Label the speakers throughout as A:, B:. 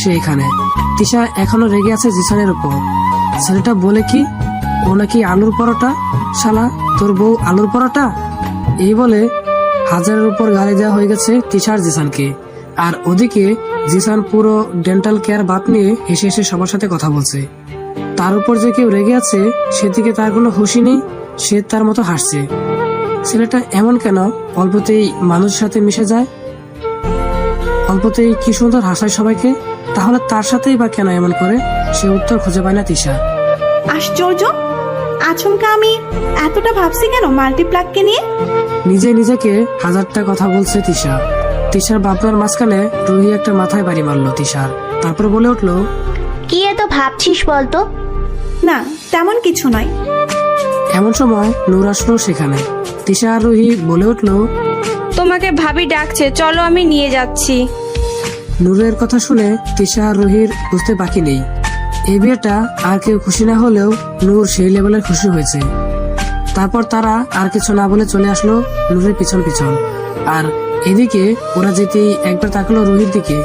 A: সে এখানে। তিশা এখনো রেগে আছে জিসানের উপর। ছেলেটা বলে কি ও নাকি আলুর পরোটা, শালা তোর বউ আলুর পরোটা, এই বলে হাজারের উপর গালি দেওয়া হয়ে গেছে তিশার জিসানকে। আর ওদিকে জিসান পুরো ডেন্টাল কেয়ার বাদ নিয়ে হেসে হেসে সবার সাথে কথা বলছে। তার উপর যে কেউ রেগে আছে সেদিকে তার কোনো হুঁশই নেই, সে তার মতো হাসছে। ছেলেটা এমন কেন? অল্পতেই মানুষের সাথে মিশে যায়, অল্পতেই কি সুন্দর হাসায় সবাইকে, তাহলে তার সাথেই বা কেন এমন করে? সে উত্তর খুঁজে পায় না তিশা।
B: আশ্চর্য, আচমকা আমি এতটা ভাবছি কেন মাল্টিপ্লাগকে নিয়ে?
A: নিজে নিজেকে হাজারটা কথা বলছে তিশা। তিশার ভাবনার মাঝখানে রুহি একটা মাথায় বাড়ি মারলো তিশার। তারপর বলে উঠলো,
C: কি এত ভাবছিস বলতো?
B: না, তেমন কিছু নয়।
A: এমন সময় নূর আসলো সেখানে। তিশা আর রুহি বলে উঠলো,
D: তোমাকে ভাবি ডাকছে, চলো আমি নিয়ে যাচ্ছি।
A: নূরের কথা শুনে তিশা আর রুহির বুঝতে বাকি নেই, এই বিয়েটা আর কেউ খুশি না হলেও নূর সেই লেভেলের খুশি হয়েছে। তারপর তারা আর কিছু না বলে চলে আসলো নূরের পিছন পিছন। আর এদিকে ওরা যেতেই একবার তাকালো রুহির দিকে,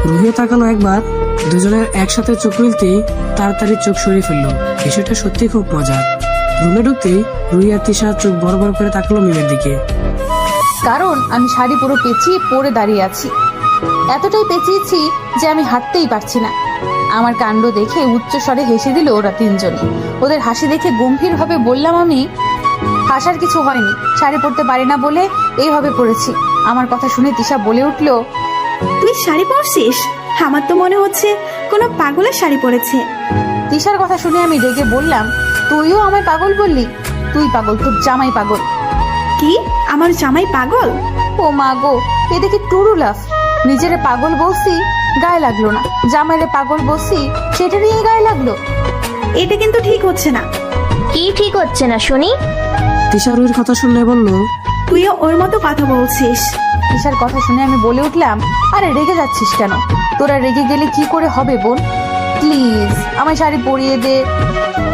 A: রুহিও তাকালো একবার। দুজনের একসাথে চোখ মিলতেই তাড়াতাড়ি চোখ সরিয়ে ফেললো। বিষয়টা সত্যি খুব মজার। রুমে ঢুকতেই রুহি আর তিশা চোখ বড় বড় করে তাকালো মিমের দিকে।
E: কারণ আমি শাড়ি পুরো পেঁচিয়ে পরে দাঁড়িয়ে আছি। এতটাই পেঁচিয়েছি যে আমি হাঁটতেই পারছি না। আমার কাণ্ড দেখে উচ্চস্বরে হেসে দিল ওরা তিনজনে। ওদের হাসি দেখে গম্ভীরভাবে বললাম, আমি হাসার কিছু হয়নি, শাড়ি পরতে পারি না বলে এইভাবে পড়েছি। আমার কথা শুনে তিশা বলে উঠল,
B: তুই শাড়ি পরছিস? আমার তো মনে হচ্ছে কোনো পাগলের শাড়ি পরেছে।
E: তিশার কথা শুনে আমি রেগে বললাম, তুইও আমায় পাগল বললি? তুই পাগল, তোর জামাই পাগল।
B: কি, আমার জামাই পাগল?
E: ও মা গো, এ দেখি টুরু লাফ। নিজেরে পাগল বলছি, গায়ে লাগলো না। জামাইরে পাগল বলছি, সেটা নিয়ে গায়ে লাগলো।
B: এটা কিন্তু ঠিক হচ্ছে না।
C: কি ঠিক হচ্ছে না শুনি?
A: তিশা রুহির কথা শুনে বলল,
B: তুইও ওর মতো কথা বলছিস।
E: তিশার কথা শুনে আমি বলে উঠলাম, আরে রেগে যাচ্ছিস কেন? তোরা রেগে গেলে কি করে হবে বোন? প্লিজ আমায় শাড়ি পরিয়ে দে।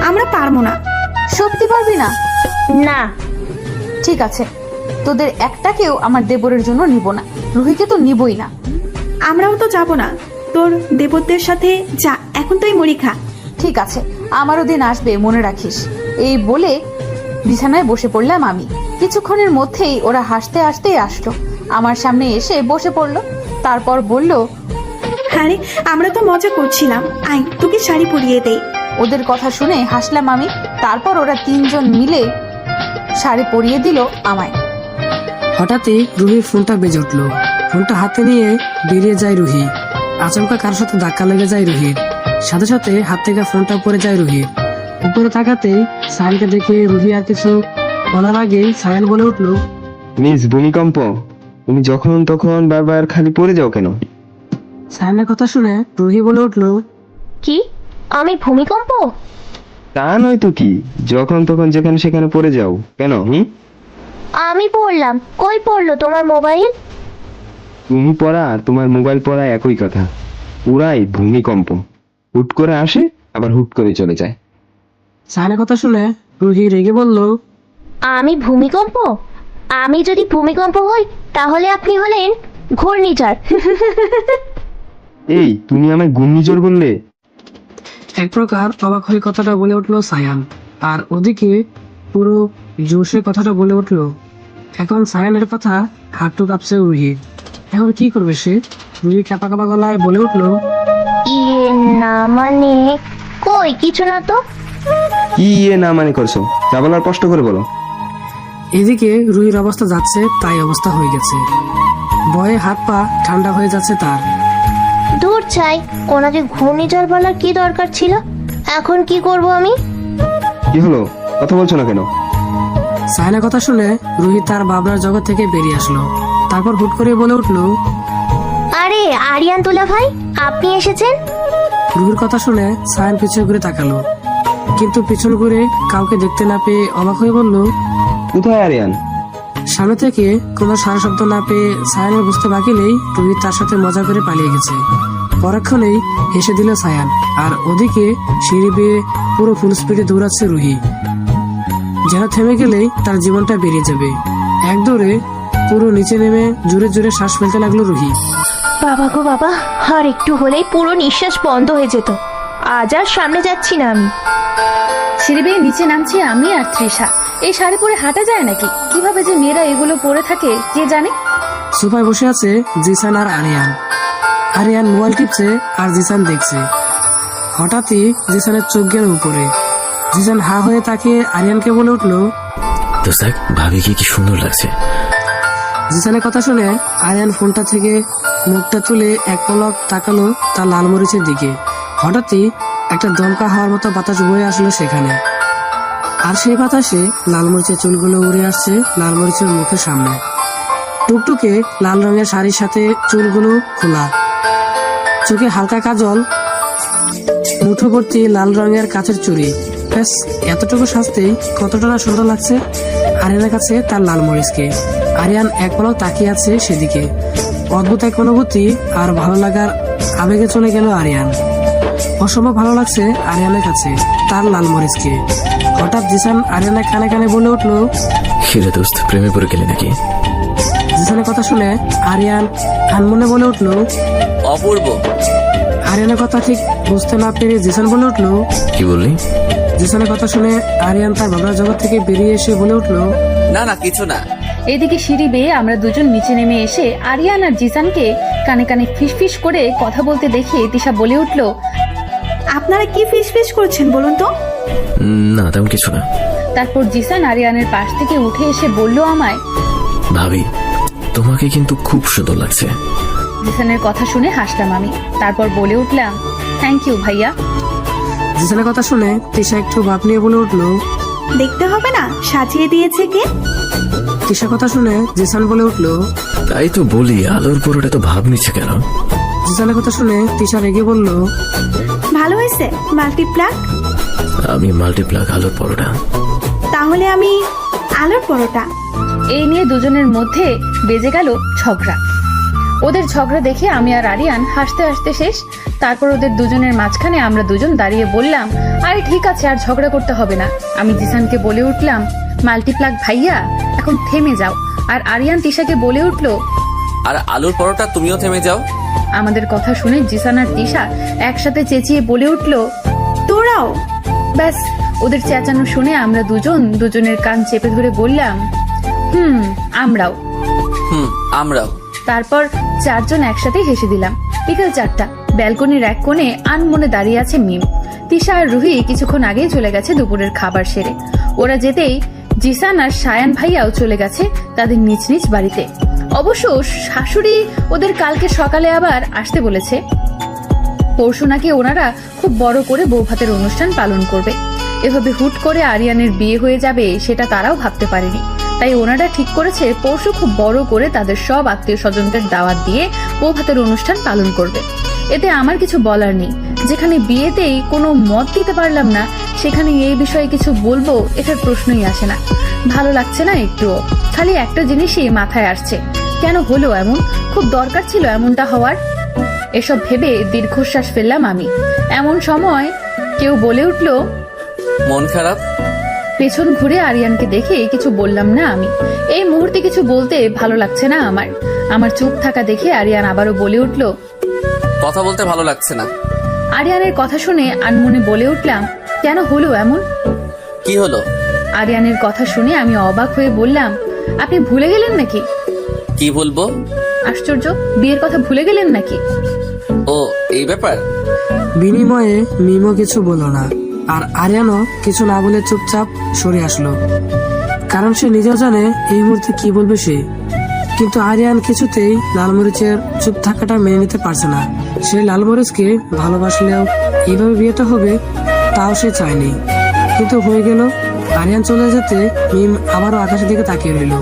B: আমরা পারবো না।
E: সত্যি পারবি না?
C: না।
E: ঠিক আছে, তোদের একটাকেও আমার দেবরের জন্য নিব না। রুহিকে তো নিবই না।
B: আমরাও তো যাবো না তোর দেবরদের সাথে। যা, এখন তুই মুড়ি খা।
E: ঠিক আছে, আমারও দিন আসবে, মনে রাখিস। এই বলে বিছানায় বসে পড়লাম আমি। কিছুক্ষণের মধ্যেই ওরা হাসতে হাসতেই আসলো, আমার সামনে এসে বসে পড়লো। তারপর বলল,
B: আরে আমরা তো মজা করছিলাম, আয় তোকে শাড়ি পরিয়ে দেই।
E: ওদের কথা শুনে হাসলাম আমি। তারপর ওরা তিনজন মিলে শাড়ি পরিয়ে দিল আমায়।
A: হঠাৎই রুহির ফোনটা বেজে উঠলো। ফোনটা হাতে নিয়ে বেরিয়ে যায় রুহি। আচমকা কারোর সাথে ধাক্কা লেগে যায় রুহির, সাথে সাথে হাত থেকে ফোনটা পড়ে যায় রুহির। উপরে তাকাতেই সায়ানকে দেখে রুহি আর কিছু বলার আগেই সায়ান বলে উঠলো,
F: মিস ভূমিকম্প, তুমি যখন তখন বারবার খালি পড়ে যাও কেন?
A: সায়ানের কথা শুনে রুহি বলে উঠলো,
C: কি, আমি ভূমিকম্প?
F: তা নয় তো কি, যখন তখন যেখানে সেখানে পড়ে যাও কেন?
C: আমি পড়লাম? কই পড়লো তোমার মোবাইল?
F: তুমি পড়া আর তোমার মোবাইল পড়া একই কথা, পুরাই ভূমিকম্প। হুট করে আসে আবার হুট করে চলে যায়।
A: সায়ানের কথা শুনে রুহি রেগে বলল,
C: আমি ভূমিকম্প? আমি যদি ভূমিকম্প হই তাহলে আপনি হলেন ঘূর্ণিঝড়।
F: এই, তুমি আমায় ঘূর্ণিঝড় বললে?
A: এক প্রকার অবাক হয়ে কথাটা বলে উঠলো সায়ান। আর ওদিকে পুরো জোশে কথাটা বলে উঠলো। এখন সায়ানের কথা হাঁটু কাঁপছে রুহি। এখন কি করবে সে? রুহি কাঁপা কাঁপা গলায় বলে উঠলো,
C: ইয়ে না মানে, কই কিছু না তো।
F: কি না মানে করছো? যা বলার কষ্ট করে বলো।
A: এদিকে রুহির অবস্থা যাচ্ছে তাই অবস্থা হয়ে গেছে। ভয়ে হাত পা ঠান্ডা হয়ে যাচ্ছে তার।
C: দূর চাই, ওনাকে ঘূর্ণিঝড় বলার কি দরকার ছিল? এখন কি করব আমি?
F: কি হলো, কথা বলছো না কেন?
A: সায়ানের কথা শুনে রুহি তার বাবলার জগৎ থেকে বেরিয়ে আসলো। তারপর হুট করে বলে উঠলো,
C: আরে আরিয়ান তুলা ভাই, আপনি এসেছেন?
A: রুহির কথা শুনে সায়ান পিছনে ঘুরে তাকালো, কিন্তু পিছন ঘুরে কাউকে দেখতে না পেয়ে অবাক হয়ে বলল,
F: কোথায় আরিয়ান?
A: সামনে থেকে কোনো সারা শব্দ না পেয়ে সায়ানের বুঝতে বাকি নেই রুহি তার সাথে মজা করে পালিয়ে গেছে। পরক্ষণেই হেসে দিল সায়ান। আর ওদিকে সিঁড়ি বেয়ে পুরো ফুল স্পিডে দৌড়াচ্ছে রুহি, যেন থেমে গেলেই তার জীবনটা বেরিয়ে যাবে। এক দৌড়ে পুরো নিচে নেমে জোরে জোরে শ্বাস ফেলতে লাগলো রুহি।
C: বাবা গো বাবা, আর একটু হলেই পুরো নিঃশ্বাস বন্ধ হয়ে যেত। আজ আর সামনে যাচ্ছি না আমি।
E: সিঁড়ি বেয়ে নিচে নামছি আমি আর তৃষা। এই শাড়ি পরে হাঁটা যায় নাকি? কিভাবে যে মেয়েরা এগুলো পরে থাকে কে জানে।
A: সোফায় বসে আছে জিসান আর আরিয়ান। আরিয়ান মোবাইল টিপছে আর জিসান দেখছে। হঠাৎই জিসানের চোখ গেল উপরে। জিসান হা হয়ে তাকিয়ে আরিয়ানকে বলে উঠলো,
G: দোস্ত দেখ, ভাবিকে কি সুন্দর লাগছে।
A: জিসানের কথা শুনে আরিয়ান ফোনটা থেকে মুখটা তুলে এক পলক তাকালো তার লাল মরিচের দিকে। হঠাৎই একটা দমকা হওয়ার মতো বাতাস বয়ে আসলো সেখানে, আর সেই বাতাসে লাল মরিচের চুলগুলো উড়ে আসছে লাল মরিচের মুখের সামনে। টুকটুকে লাল রঙের শাড়ির সাথে চুলগুলো খোলা, চোখে হালকা কাজল, মুঠো ভর্তি লাল রঙের কাচের চুড়ি। ব্যাস এতটুকু সাজতেই কতটা না সুন্দর লাগছে আরিয়ানের কাছে তার লাল মরিচকে। আরিয়ান এক পলক তাকিয়ে আছে সেদিকে। অদ্ভুত এক অনুভূতি আর ভালো লাগার আবেগে চলে গেল আরিয়ান। অসম্ভব ভালো লাগছে আরিয়ানের কাছে তার লাল মরিচকে। হঠাৎ জিসান আরিয়ানের কানে কানে বলে উঠলো,
G: হিরে দোস্ত, প্রেমে পড়ে গেলে নাকি?
A: জিসানের কথা শুনে আরিয়ান আনমনে বলে উঠলো,
H: অপূর্ব।
A: আরিয়ানের কথা ঠিক বুঝতে না পেরে জিসান বলে উঠলো,
G: কি বললি?
A: জিসানের কথা শুনে আরিয়ান তার ভাবনার জগৎ থেকে বেরিয়ে এসে বলে উঠলো,
H: না না, কিছু না।
E: এদিকে সিঁড়ি বেয়ে আমরা দুজন নিচে নেমে এসে আরিয়ান আর জিসানকে কানে কানে ফিসফিস করে কথা বলতে দেখে তিশা বলে উঠল,
B: আপনারা কি ফিস করছেন বলুন তো?
G: না, তেমন কিছু না।
E: তারপর জিসান আরিয়ানের পাশ থেকে উঠে এসে বলল আমায়,
G: ভাবি, তোমাকে কিন্তু খুব সুন্দর লাগছে।
E: জিসানের কথা শুনে হাসলাম আমি। তারপর বলে উঠলাম, থ্যাংক ইউ ভাইয়া।
A: জিসানের কথা শুনে তিশা একটু ভাব নিয়ে বলে উঠলো,
B: দেখতে হবে না সাজিয়ে দিয়েছে কে?
A: তিশার কথা শুনে জিসান বলে উঠলো,
G: তাই তো বলি, আলোর পরোটা তো ভাব নিচ্ছে কেন?
A: জিসানের কথা শুনে তিশা রেগে বলল,
B: ভালো হয়েছে মাল্টিপ্লাক।
G: আমি মাল্টিপ্লাক আলোর পরোটা।
B: তাহলে আমি আলুর পরোটা।
E: এই নিয়ে দুজনের মধ্যে বেজে গেল ঝগড়া। ওদের ঝগড়া দেখে আমি আর আরিয়ান হাসতে হাসতে শেষ। তারপর ওদের দুজনের মাঝখানে আমরা দুজন দাঁড়িয়ে বললাম, আরে ঠিক আছে, আর ঝগড়া করতে হবে না। আমি জিসানকে বলে উঠলাম, মাল্টিপ্লাক ভাইয়া এখন থেমে যাও। আর আরিয়ান তিশাকে বলে উঠলো,
H: আর আলুর পরোটা তুমিও থেমে যাও।
E: আমাদের কথা শুনে জিসান আর তিশা একসাথে চেঁচিয়ে বলে উঠলো,
B: তোরাও?
E: ব্যাস ওদের চেঁচানো শুনে আমরা দুজন দুজনের কান চেপে ধরে বললাম, আমরাও।
H: আমরাও।
E: তারপর চারজন একসাথে হেসে দিলাম। বিকেল 4টা, ব্যালকনির এক কোণে আনমনে দাঁড়িয়ে আছে মিম। তিশা আর রুহি কিছুক্ষণ আগেই চলে গেছে দুপুরের খাবার সেরে। ওরা যেতেই জিসান আর সায়ান ভাইয়াও চলে গেছে তাদের নিজ নিজ বাড়িতে। অবশ্য শাশুড়ি ওদের কালকে সকালে আবার আসতে বলেছে। পরশু নাকি ওনারা খুব বড় করে বৌভাতের অনুষ্ঠান পালন করবে। এভাবে হুট করে আরিয়ানের বিয়ে হয়ে যাবে সেটা তারাও ভাবতে পারেনি। তাই ওনারা ঠিক করেছে পরশু খুব বড় করে তাদের সব আত্মীয় স্বজনদের দাওয়াত দিয়ে বৌভাতের অনুষ্ঠান পালন করবে। এতে আমার কিছু বলার নেই। যেখানে বিয়েতেই কোনো মত দিতে পারলাম না, সেখানে এই বিষয়ে কিছু বলবো এটার প্রশ্নই আসে না। ভালো লাগছে না একটুও। খালি একটা জিনিসই মাথায় আসছে, কেন হলো এমন? খুব দরকার ছিল এমনটা হওয়ার। এসব ভেবে দীর্ঘশ্বাস ফেললাম আমি। এমন সময় কেউ বলে উঠল,
H: মন খারাপ।
E: পেছন ঘুরে আরিয়ানকে দেখে কিছু বললাম না আমি। এই মুহূর্তে কিছু বলতে ভালো লাগছে না আমার। আমার চুপ থাকা দেখে আরিয়ান আবারও বলে উঠল,
H: কথা বলতে ভালো লাগছে না।
E: আরিয়ানের কথা শুনে আনমনে বলে উঠলাম, কেন হলো এমন?
H: কি হলো?
E: আরিয়ানের কথা শুনে আমি অবাক হয়ে বললাম, আপনি ভুলে গেলেন নাকি?
H: কি বলবো?
E: আশ্চর্য, বিয়ের কথা ভুলে গেলেন নাকি?
H: ও, এই ব্যাপার।
A: বিনিময়ে মিমও কিছু বলল না, আর আরিয়ানও কিছু না বলে চুপচাপ সরে আসলো। কারণ সে নিজেও জানে এই মুহূর্তে কি বলবে সে। কিন্তু আরিয়ান কিছুতেই লালমরিচের চুপ থাকাটা মেনে নিতে পারছে না। সে লালমরিচকে ভালোবাসলেও এইভাবে বিয়েটা হবে তাও সে চায়নি, কিন্তু হয়ে গেল। আরিয়ান চলে যেতে মিম আবারও আকাশের দিকে তাকিয়ে রইল।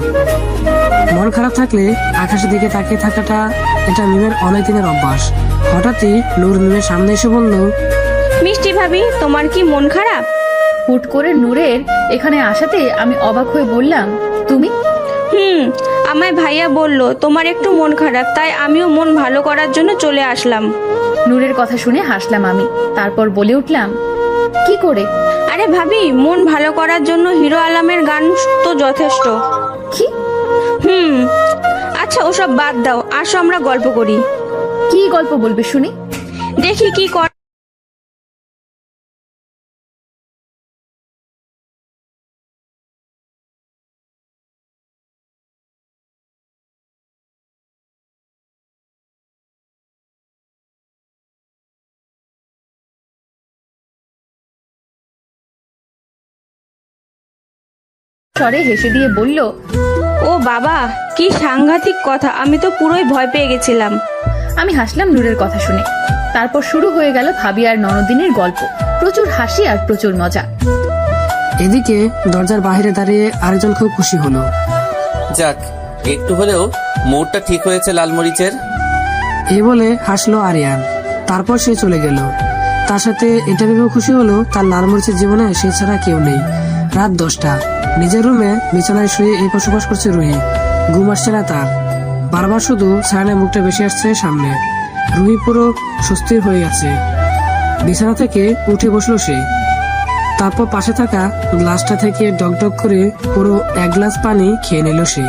A: মন খারাপ থাকলে আকাশের দিকে তাকিয়ে থাকাটা এটা মিমের অনেক দিনের অভ্যাস। হঠাৎই নূর মিমের সামনে এসে বলল,
D: মিষ্টি ভাবি, তোমার কি মন খারাপ?
E: হুট করে নূরের এখানে আসাতে আমি অবাক হয়ে বললাম, তুমি?
D: আমায় ভাইয়া বলল তোমার একটু মন খারাপ, তাই আমিও মন ভালো করার জন্য চলে আসলাম।
E: নূরের কথা শুনে হাসলাম আমি। তারপর বলে উঠলাম, কি করে?
D: আরে ভাবি, মন ভালো করার জন্য হিরো আলমের গান তো যথেষ্ট।
E: কি?
D: আচ্ছা ওসব বাদ দাও, আসো আমরা গল্প করি।
E: কি গল্প বলবে শুনি?
D: দেখি কি কর।
E: স্বরে হেসে দিয়ে বলল,
D: ও বাবা, কি সাংঘাতিক কথা, আমি তো পুরোই ভয় পেয়ে গেছিলাম।
E: আমি হাসলাম নূরের কথা শুনে। তারপর শুরু হয়ে গেল ভাবি আর ননদিনের গল্প। প্রচুর হাসি আর প্রচুর মজা।
A: এদিকে দরজার বাইরে দাঁড়িয়ে আরেকজন খুব খুশি হলো।
H: যাক, একটু হলেও মুডটা ঠিক হয়েছে লালমরিচের।
A: এই বলে হাসলো আরিয়ান। তারপর সে চলে গেল। তার সাথে এটা ভেবেও খুশি হলো তার লালমরিচের জীবনে সে ছাড়া কেউ নেই। রাত 10টা। নিজের রুমে বিছানায় শুয়ে এই বসবাস করছে রুহি। ঘুম আসছে না তার। বারবার শুধু সায়ানের মুখটা বেশি আসছে সামনে। রুহি পুরো সুস্থির হয়ে গেছে। বিছানা থেকে উঠে বসলো সে। তারপর পাশে থাকা গ্লাসটা থেকে ডক করে পুরো 1 গ্লাস পানি খেয়ে নিল সে।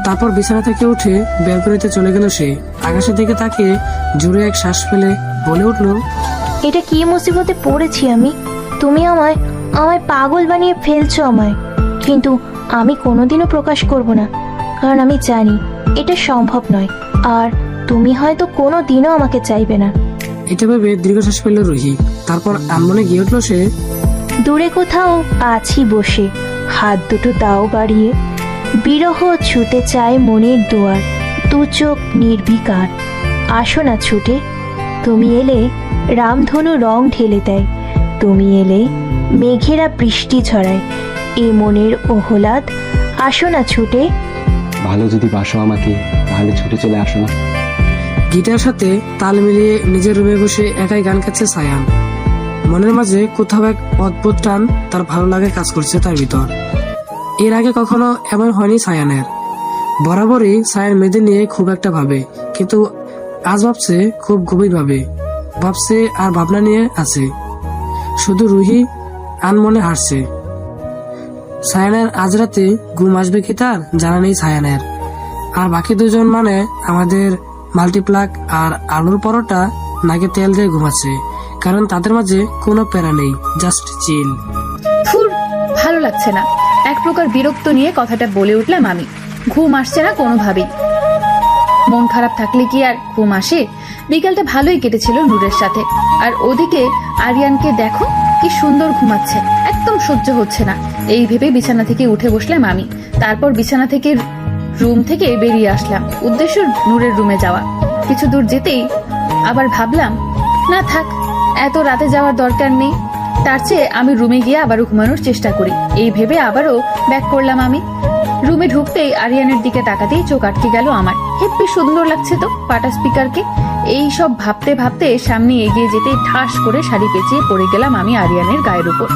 A: তারপর বিছানা থেকে উঠে ব্যালকনিতে চলে গেল সে। আকাশের দিকে তাকিয়ে জোরে এক শ্বাস ফেলে বলে উঠলো,
C: এটা কি মুসিবতে পড়েছি আমি। তুমি আমায় পাগল বানিয়ে ফেলছো আমায়। কিন্তু আমি কোনোদিনও প্রকাশ করব না, কারণ আমি জানি এটা সম্ভব নয়। আর তুমি হয়তো কোনোদিনও আমাকে চাইবে না।
A: এটা ভেবে দীর্ঘশ্বাস ফেলল রুহি। তারপর আনমনে গিয়ে উঠলো সে।
C: দূরে কোথাও আছি বসে, হাত দুটো দাও বাড়িয়ে, বিরহ ছুতে চায় মনের দুয়ার, দু চোখ নির্বিকার। আসো না ছুটে, তুমি এলে রামধনু রং ঢেলে দেয়, তুমি এলে মেঘেরা বৃষ্টি ছড়ায়, এ মনের ওহলাদ। আসো না ছুটে।
F: ভালো যদি বাসো আমাকে, তাহলে ছুটে চলে আসো না।
A: গিটার সাথে তাল মিলিয়ে নিজের রুমে বসে একাই গান গাচ্ছে সায়ান। মনের মাঝে কোথাও এক অদ্ভুত টান তার ভালো লাগে কাজ করছে তার ভিতর। এর আগে কখনো এমন হয়নি সায়ানের। বরাবরই সায়ান মেয়েদের নিয়ে খুব একটা ভাবে, কিন্তু আজ ভাবছে খুব গভীর ভাবে। ভাবছে আর ভাবনা নিয়ে আছে। শুধু রুহি আনমনে হাসছে। সায়ানের আজ রাতে ঘুম আসবে কি তার জানা নেই সায়ানের। আর বাকি দুজন মানে আমাদের মাল্টিপ্লাক আর আলুর পরোটা নাকে তেল দিয়ে ঘুমাচ্ছে, কারণ তাদের মাঝে কোনো প্যারা নেই, জাস্ট চিল।
E: ফুর, ভালো লাগছে না। এক প্রকার বিরক্ত নিয়ে কথাটা বলে উঠলাম আমি। ঘুম আসছে না কোনোভাবেই। মন খারাপ থাকলে কি আর ঘুম আসে? বিকালটা ভালোই কেটেছিল নূরের সাথে। আর ওদিকে আরিয়ানকে দেখো কি সুন্দর ঘুমাচ্ছে, একদম সহ্য হচ্ছে না। এই ভেবে বিছানা থেকে উঠে বসলাম আমি। তারপর বিছানা থেকে রুম থেকে বেরিয়ে আসলাম, উদ্দেশ্য নূরের রুমে যাওয়া। কিছু দূর যেতেই আবার ভাবলাম, না থাক, এত রাতে যাওয়ার দরকার নেই। তার চেয়ে আমি রুমে গিয়ে আবারও ঘুমানোর চেষ্টা করি। এই ভেবে আবারও ব্যাক করলাম আমি। রুমে ঢুকতেই আরিয়ানের দিকে তাকাতেই চোখ আটকে গেল আমার। হেব্বি সুন্দর লাগছে তো পাটা স্পিকারকে। এই সব ভাবতে ভাবতে সামনে এগিয়ে যেতেই ঠাস করে শাড়ি পেঁচিয়ে পড়ে গেলাম আমি আরিয়ানের গায়ের উপর।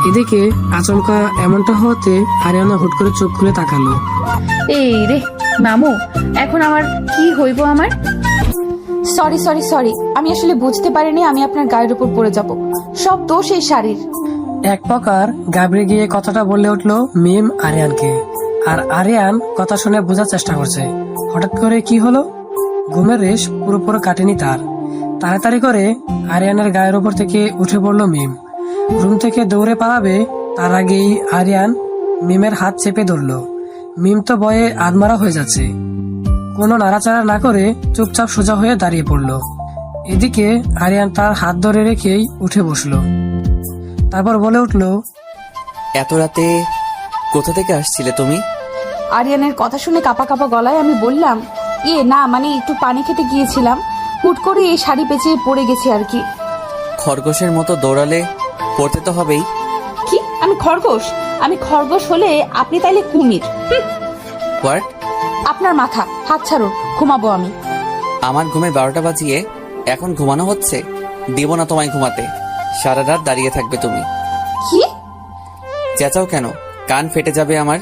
A: এদিকে আচমকা এমনটা হতে আরিয়ানা হুট করে চোখ খুলে তাকালো।
E: এই রে মামু, এখন আমার কি হইব আমার? সরি, আমি আসলে বুঝতে পারিনি আমি আপনার গায়ের উপর পড়ে যাব। সব দোষ এই শাড়ির।
A: এক প্রকার গাবড়ে গিয়ে কথাটা বলে উঠলো মিম আরিয়ানকে। আর আরিয়ান কথা শুনে বোঝার চেষ্টা করছে হঠাৎ করে কি হলো। ঘুমের রেশ পুরোপুরি কাটেনি তার। তাড়াতাড়ি করে আরিয়ানের গায়ের উপর থেকে উঠে পড়লো মিম। রুম থেকে দৌড়ে পালাবে তার আগেই আরিয়ান মিমের হাত চেপে ধরলো। মিম তো ভয়ে আধমারা হয়ে যাচ্ছে। কোনো নাড়াচাড়া না করে চুপচাপ সোজা হয়ে দাঁড়িয়ে পড়লো। এদিকে আরিয়ান তার হাত ধরে রেখেই উঠে বসলো। তারপর বলে উঠলো,
H: এত রাতে কোথা থেকে আসছিলে তুমি?
I: আরিয়ানের কথা শুনে কাপা কাপা গলায় আমি বললাম, না মানে একটু পানি খেতে গিয়েছিলাম, হুট করে এই শাড়ি পেঁচিয়ে পড়ে গেছি আর কি।
H: খরগোশের মতো দৌড়ালে পড়তে তো হবেই।
I: কি আমি খরগোশ? আমি খরগোশ হলে আপনি তাইলে কুমির।
H: হোয়াট?
I: আপনার মাথা, হাত ছাড়ুন, ঘুমাবো আমি।
H: আমার ঘুমের 12টা বাজিয়ে এখন ঘুমানো হচ্ছে? দিব না তোমায় ঘুমাতে। সারা রাত দাঁড়িয়ে থাকবে তুমি।
I: কি?
H: চেঁচাও কেন? কান ফেটে যাবে আমার।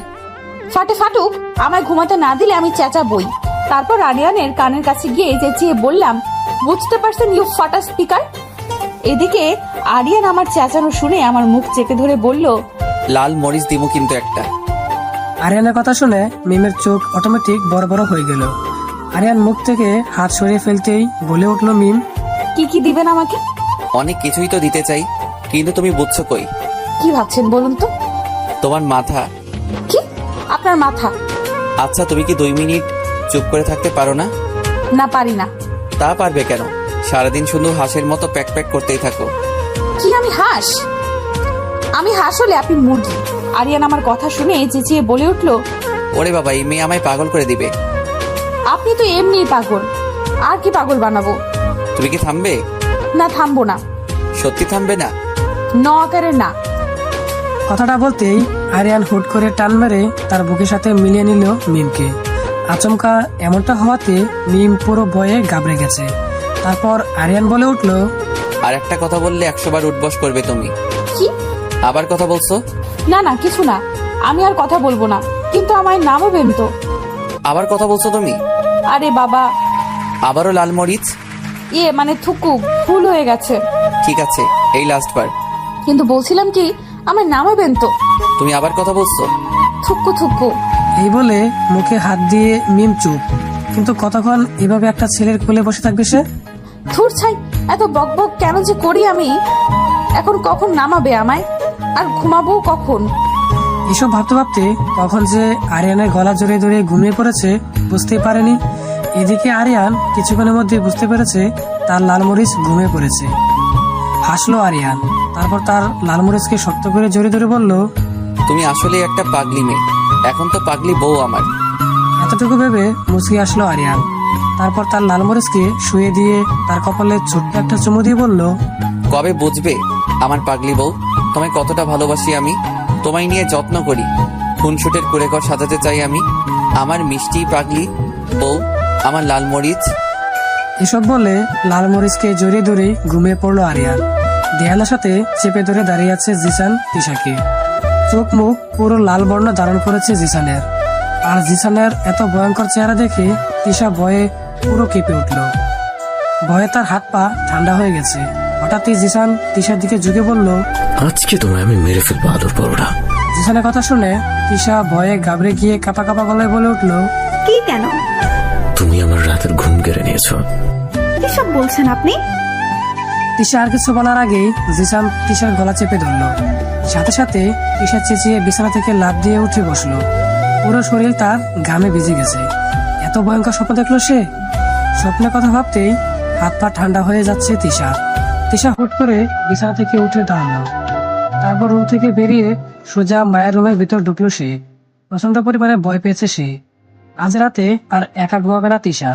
I: ফাটুক, আমায় ঘুমাতে না দিলে আমি চেঁচাবই। তারপর আরিয়ানের কানের কাছে গিয়ে চেঁচিয়ে বললাম, বুঝতে পারছেন ইউ ফাটা স্পিকার? এদিকে আরিয়ান আমার চেঁচানো শুনে আমার মুখ চেপে ধরে বলল,
H: লাল মরিচ দিব কিন্তু একটা।
A: আরিয়ানের কথা শুনে মিমের চোখ অটোমেটিক বড় বড় হয়ে গেল। আরিয়ান মুখ থেকে হাত সরিয়ে ফেলতেই বলে উঠল মিম,
I: কি কি দিবেন আমাকে?
H: অনেক কিছুই তো দিতে চাই, কিন্তু তুমি বুঝছো কই?
I: কি ভাবছেন বলুন তো?
H: তোমার মাথা।
I: কি? আপনার মাথা?
H: আচ্ছা, তুমি কি 2 মিনিট চুপ করে থাকতে পারো না?
I: না, পারি না।
H: তা পারবে কেন? সারাদিন শুধু হাঁসের মতো প্যাক প্যাক করতেই থাকো।
I: কি আমি হাঁস? আমি হাঁস হলে আপনি মুরগি। আরিয়ান আমার কথা শুনে চেঁচিয়ে বলে উঠল,
H: ওরে বাবা, এই মেয়ে আমায় পাগল করে দিবে।
I: আপনি তো এমনি পাগল, আর কি পাগল বানাবো?
H: তুমি কি থামবে?
I: না, থামবো না।
H: সত্যি থামবে না?
I: ন আকারে না।
A: কথাটা বলতেই আরিয়ান হুট করে টান মেরে তার বুকের সাথে মিলিয়ে নিল মিমকে। আচমকা এমনটা হওয়াতে মিম পুরো ভয়ে ঘাবড়ে গেছে। তারপর আরিয়ান বলে উঠল,
H: আর একটা কথা বললে 100 বার উঠবস করবে তুমি।
I: কি?
H: আবার কথা বলছো?
I: না না, কিছু না। আমি আর কথা বলবো না, কিন্তু আমায় নামাবেন তো।
H: আবার কথা বলছো তুমি?
I: আরে বাবা।
H: আবারও লাল মরিচ?
I: মানে থুকু, ভুল হয়ে গেছে।
H: ঠিক আছে, এই লাস্ট বার।
I: কিন্তু বলছিলাম কি, আমায় নামাবেন তো।
H: তুমি আবার কথা বলছো?
I: থুকু থুকু।
A: এই বলে মুখে হাত দিয়ে মিম চুপ। কিন্তু কতক্ষণ এভাবে একটা ছেলের কোলে বসে থাকবে সে?
I: ধুর ছাই, এত বকবক কেন যে করি আমি। এখন কখন নামাবে আমায়, আর ঘুমাবো কখন?
A: এসব ভাবতে ভাবতে কখন যে আরিয়ানের গলা জড়িয়ে ধরে ঘুমিয়ে পড়েছে বুঝতেই পারেনি। এদিকে আরিয়ান কিছুক্ষণের মধ্যে বুঝতে পেরেছে তার লালমরিচ ঘুমিয়ে পড়েছে। হাসলো আরিয়ান, তারপর তার লালমরিচকে শক্ত করে জড়িয়ে ধরে বলল,
H: তুমি আসলে একটা পাগলি মেয়ে। এখন তো পাগলি বউ আমার।
A: এতটুকু ভেবে মুচকি আসলো আরিয়ান। তারপর তার লালমরিচকে শুয়ে দিয়ে তার কপালে ছোট্ট একটা চুমু দিয়ে বলল,
H: কবে বুঝবে আমার পাগলি বউ তোমায় কতটা ভালোবাসি আমি? তোমায় নিয়ে যত্ন করি, খুনসুটের কুড়েঘর সাজাতে চাই আমি। আমার মিষ্টি পাগলি বউ, আমার লাল মরিচ।
A: এসব বলে লালমরিচকে জড়িয়ে ধরে ঘুমিয়ে পড়লো আরিয়ান। দেয়ালের সাথে চেপে ধরে দাঁড়িয়ে আছে জিসান তিশাকে। চোখ মুখ পুরো লাল বর্ণ ধারণ করেছে জিসানের। আর জিসানের এত ভয়ঙ্কর চেহারা দেখে তিশা ভয়ে পুরো কেঁপে উঠল। ভয়ে তার হাত পা ঠান্ডা হয়ে গেছে। হঠাৎই জিসান তিশার দিকে ঝুঁকে বলল,
G: আজকে তোমায় আমি মেরে ফেলবো আলুর পরোটা।
A: জিসানের কথা শুনে তিশা ভয়ে ঘাবড়ে গিয়ে কাঁপা কাঁপা গলায় বলে উঠল,
B: কি কেন?
G: তুমি আমার রাতের ঘুম কেড়ে নিয়েছো।
B: কিসব বলছেন আপনি?
A: তিশা আর কিছু বলার আগেই জিসান তিশার গলা চেপে ধরল। সাথে সাথে তিশা চেঁচিয়ে বিছানা থেকে লাফ দিয়ে উঠে বসলো। পুরো শরীর তার ঘামে ভিজে গেছে। এত ভয়ঙ্কর স্বপ্ন দেখলো সে। স্বপ্নের কথা ভাবতেই হাত পা ঠান্ডা হয়ে যাচ্ছে তিশা। তিশা হুট করে বিছানা থেকে উঠে দাঁড়ালো। তারপর রুম থেকে বেরিয়ে সোজা মায়ের রুমের ভিতর ঢুকলো সে। প্রচন্ড পরিমাণে ভয় পেয়েছে সে। আজ রাতে আর একা ঘুমাবে না তিশা।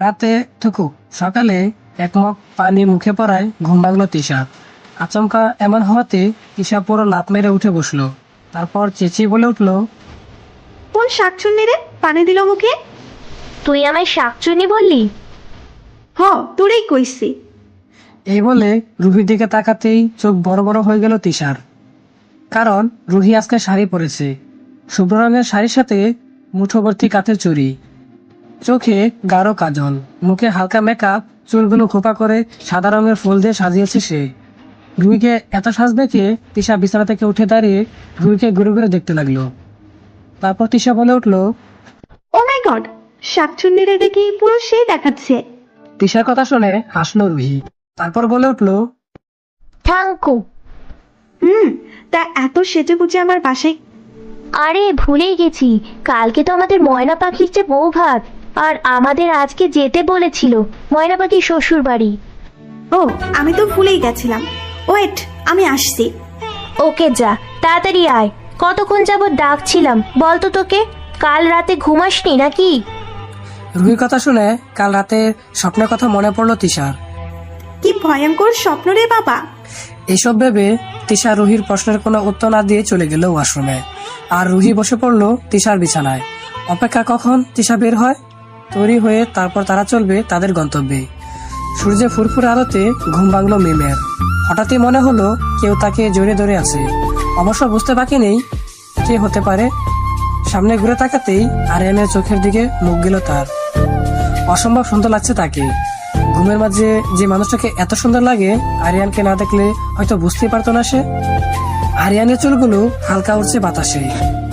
A: রাতে থুকু সকালে এক মগ পানি মুখে পড়ায় ঘুম ভাঙলো তিশা। আচমকা এমন হওয়াতে তিশা পুরো লাফ মেরে উঠে বসলো। তারপর চেঁচিয়ে বলে উঠলো,
B: কোন শাকচুন্নি রে পানি দিল মুখে?
C: তুই আমায় শাকচুনি বললি?
B: হ, তোরেই কইছি।
A: এই বলে রুহির দিকে তাকাতেই চোখ বড় বড় হয়ে গেল তিশার। কারণ রুহি আজকে শাড়ি পরেছে, শুভ্র রঙের শাড়ির সাথে মুঠোভর্তি কাঁচের চুড়ি, চোখে গাঢ় কাজল, মুখে হালকা মেকআপ, চুলগুলো খোপা করে সাদা রঙের ফুল দিয়ে সাজিয়েছে সে। রুহিকে এত সাজ দেখে তিশা বিছানা থেকে উঠে দাঁড়িয়ে রুহিকে ঘুরে ঘুরে দেখতে লাগলো। তারপর তিশা বলে উঠলো,
B: ও মাই গড, শাকচুন্নি রে দেখি পুরো সেই দেখাচ্ছে।
A: তিশার কথা শুনে হাসলো রুহি। তারপর বলে উঠলো,
C: থ্যাংকু।
B: তা এত সেজে গুজে আমার বাসায়?
C: আরে ভুলেই গেছি, কালকে তো আমাদের ময়না পাখির যে বউ ভাত, আর আমাদের আজকে যেতে বলেছিল ময়না পাখির শ্বশুর বাড়ি।
B: ও, আমি তো ভুলেই গেছিলাম। ওয়েট, আমি আসছি।
C: ওকে যা, তাড়াতাড়ি আয়। কতক্ষণ যাবত ডাকছিলাম বলতো তোকে? কাল রাতে ঘুমাসনি নাকি?
A: রুহির কথা শুনে কাল রাতে স্বপ্নের কথা মনে পড়লো তিশার।
B: কি ভয়ঙ্কর স্বপ্ন রে বাবা।
A: এসব ভেবে তিশা রুহির প্রশ্নের কোনো উত্তর না দিয়ে চলে গেল ওয়াশরুমে। আর রুহি বসে পড়লো তিশার বিছানায়। অপেক্ষা কখন তিশা বের হয়, তৈরি হয়ে তারপর তারা চলবে তাদের গন্তব্যে। সূর্যে ফুরফুরে আলোতে ঘুম ভাঙলো মিমের। হঠাৎই মনে হলো কেউ তাকে জড়িয়ে ধরে আছে। অবশ্য বুঝতে বাকি নেই কে হতে পারে। সামনে ঘুরে তাকাতেই আরিয়ানের চোখের দিকে মুখ গেল তার। অসম্ভব সুন্দর লাগছে তাকে। ঘুমের মাঝে যে মানুষটাকে এত সুন্দর লাগে, আরিয়ানকে না দেখলে হয়তো বুঝতেই পারতো না সে। আরিয়ানের চুলগুলো হালকা উঠছে বাতাসে।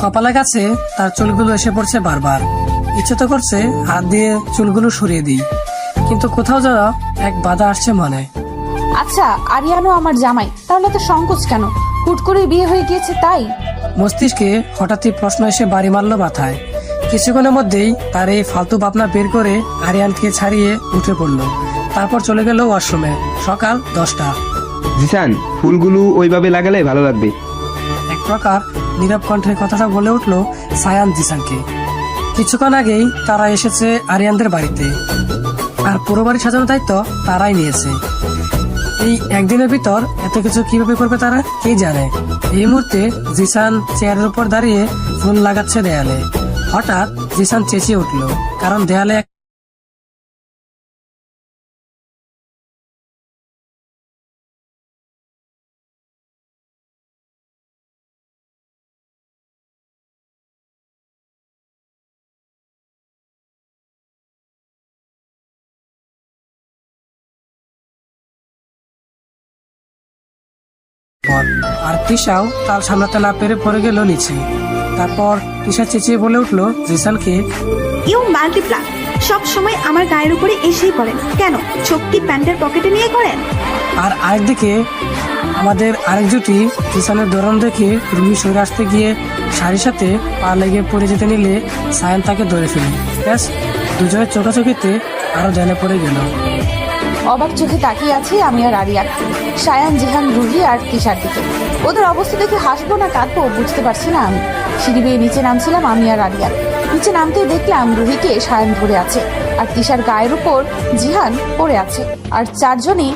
A: কপালে কাছে তার চুলগুলো এসে পড়ছে বারবার। ইচ্ছে তো করছে হাত দিয়ে চুলগুলো সরিয়ে দিই, কিন্তু কোথাও যেন এক বাধা আসছে মনে।
I: আচ্ছা, আরিয়ানও আমার জামাই, তাহলে তো সংকোচ কেন? হুট করে বিয়ে হয়ে গিয়েছে তাই?
A: মস্তিষ্কে হঠাৎই প্রশ্ন এসে বাড়ি মারল মাথায়। কিছুক্ষণের মধ্যেই তার এই ফালতু ভাবনা বের করে আরিয়ানকে ছাড়িয়ে উঠে পড়লো। তারপর চলে গেল ওয়াশরুমে। সকাল 10টা।
F: জিসান, ফুলগুলো ওইভাবে লাগালে ভালো লাগবে।
A: এক প্রকার নীরব কণ্ঠে কথাটা বলে উঠলো সায়ান জিসানকে। কিছুক্ষণ আগেই তারা এসেছে আরিয়ানদের বাড়িতে, আর পুরো বাড়ি সাজানোর দায়িত্ব তারাই নিয়েছে। এই একদিনের ভিতর এত কিছু কিভাবে করবে তারা কে জানে। এই মুহূর্তে জিসান চেয়ারের উপর দাঁড়িয়ে ফুল লাগাচ্ছে দেয়ালে। হঠাৎ জিসান চেঁচিয়ে উঠলো, কারণ দেয়ালে আর তৃষাও তাল সামলাতে না পেরে পড়ে গেল নিচে। তারপর তৃষা চেঁচিয়ে বলে উঠলো জিসানকে,
B: ইউ মাল্টিপ্লাক, সব সময় আমার গায়ের উপরে এসেই পড়েন কেন? চোখ কি প্যান্টের পকেটে নিয়ে করেন?
A: আর আরেকদিকে আমাদের আরেক জুটি জিসানের দৌড়ান দেখে রুহি সরে আসতে গিয়ে শাড়ির সাথে পা লেগে পড়ে যেতে নিলে সায়ান তাকে ধরে ফেলে। ব্যাস, দুজনের চোখাচোখিতে আরো ধ্যানে পড়ে গেল।
E: অবাক চোখে তাকিয়ে আছি আমি আর আরিয়ান, সায়ান, জিহান, রুহি আর তিশার দিকে। ওদের অবস্থা দেখে হাসবো না কাঁদবো বুঝতে পারছি না আমি। সিঁড়ি বেয়ে নিচে নামছিলাম আমি আর আরিয়ান। নিচে নামতেই দেখলাম রুহিকে সায়ান ধরে আছে, আর তিশার গায়ের উপর জিহান পড়ে আছে, আর চারজনই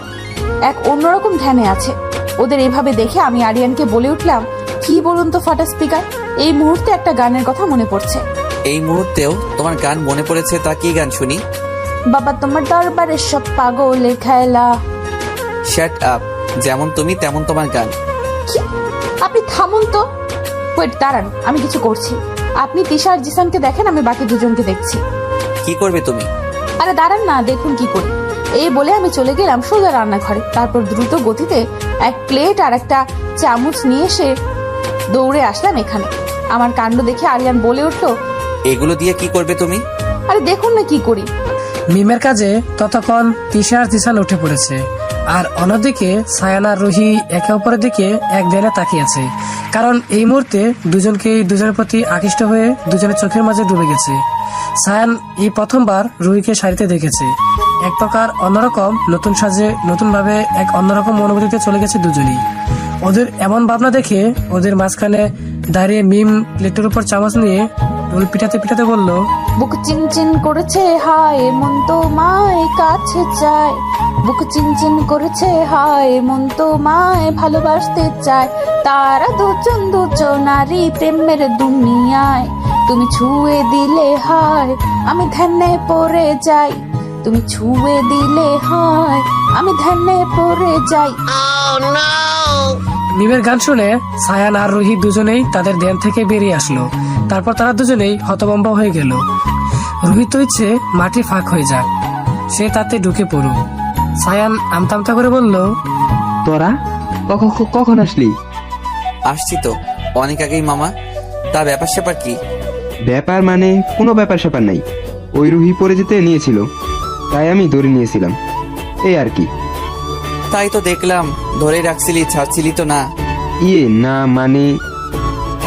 E: এক অন্যরকম ধ্যানে আছে। ওদের এভাবে দেখে আমি আরিয়ানকে বলে উঠলাম, কি বলুন তো ফাটা স্পিকার, এই মুহূর্তে একটা গানের কথা মনে পড়ছে।
H: এই মুহূর্তেও তোমার গান মনে পড়েছে? তা কি গান শুনি?
E: বাবা তোমার দরবারে সব পাগলের খেলা।
H: শ্যাট আপ, যেমন তুমি তেমন তোমার গান।
E: কি? আপনি থামুন তো। ওয়েট, দাঁড়ান, আমি কিছু করছি। আপনি তিশা আর জিসানকে দেখেন, আমি বাকি দুজনকে দেখছি।
H: কি করবে তুমি?
E: আরে দাঁড়ান না, দেখুন কি করি। এই বলে আমি চলে গেলাম সোজা রান্নাঘরে। তারপর দ্রুত গতিতে এক প্লেট আর একটা চামচ নিয়ে এসে দৌড়ে আসলাম এখানে। আমার কাণ্ড দেখে আরিয়ান বলে উঠলো,
H: এগুলো দিয়ে কি করবে তুমি?
E: আরে দেখুন না কি করি।
A: মিমের কাজে ততক্ষণ তিশা আর জিসান উঠে পড়েছে, আর অন্যদিকে সায়ান আর রুহি একে অপরের দিকে এক ধ্যানে তাকিয়েছে। কারণ এই মুহূর্তে দুজনকেই দুজনের প্রতি আকৃষ্ট হয়ে দুজনের চোখের মাঝে ডুবে গেছে। সায়ান এই প্রথমবার রুহিকে শাড়িতে দেখেছে। এক প্রকার অন্যরকম নতুন সাজে নতুন ভাবে এক অন্যরকম অনুভূতিতে চলে গেছে দুজনেই। ওদের এমন ভাবনা দেখে ওদের মাঝখানে দাঁড়িয়ে মিম প্লেটের উপর চামচ নিয়ে ঢোল পিটাতে পিটাতে বলল,
E: বুক চিনচিন করেছে হায় মন তো মায় কাছে চায়। বুক চিনচিন করেছে হায় মন তো মায় ভালোবাসতে চায়। তারা দুজন দুজনারই প্রেমের দুনিয়ায়। তুমি ছুঁয়ে দিলে হায় আমি ধ্যানে পড়ে যাই। তুমি ছুঁয়ে দিলে হায় আমি ধ্যানে পড়ে যাই।
A: মিমের গান শুনে সায়ান আর রুহি দুজনেই তাদের ধ্যান থেকে বেরিয়ে আসলো। তারপর তারা দুজনেই হতভম্ব হয়ে গেল। রুহি তো ইচ্ছে মাটি ফাঁক হয়ে যাক, সে তাতে ঢুকে পড়ুক। সায়ান আমতা করে বলল,
F: তোরা কখন আসলি?
H: আসছি তো অনেক আগেই মামা। তা ব্যাপার স্যাপার কি?
F: ব্যাপার মানে কোনো ব্যাপার স্যাপার নাই। ওই রুহি পরে যেতে নিয়েছিল, তাই আমি ধরে নিয়েছিলাম, এই আর কি।
H: তাই তো দেখলাম, ধরে রাখছিলি, ছাড়ছিলি তো না।
F: না মানে।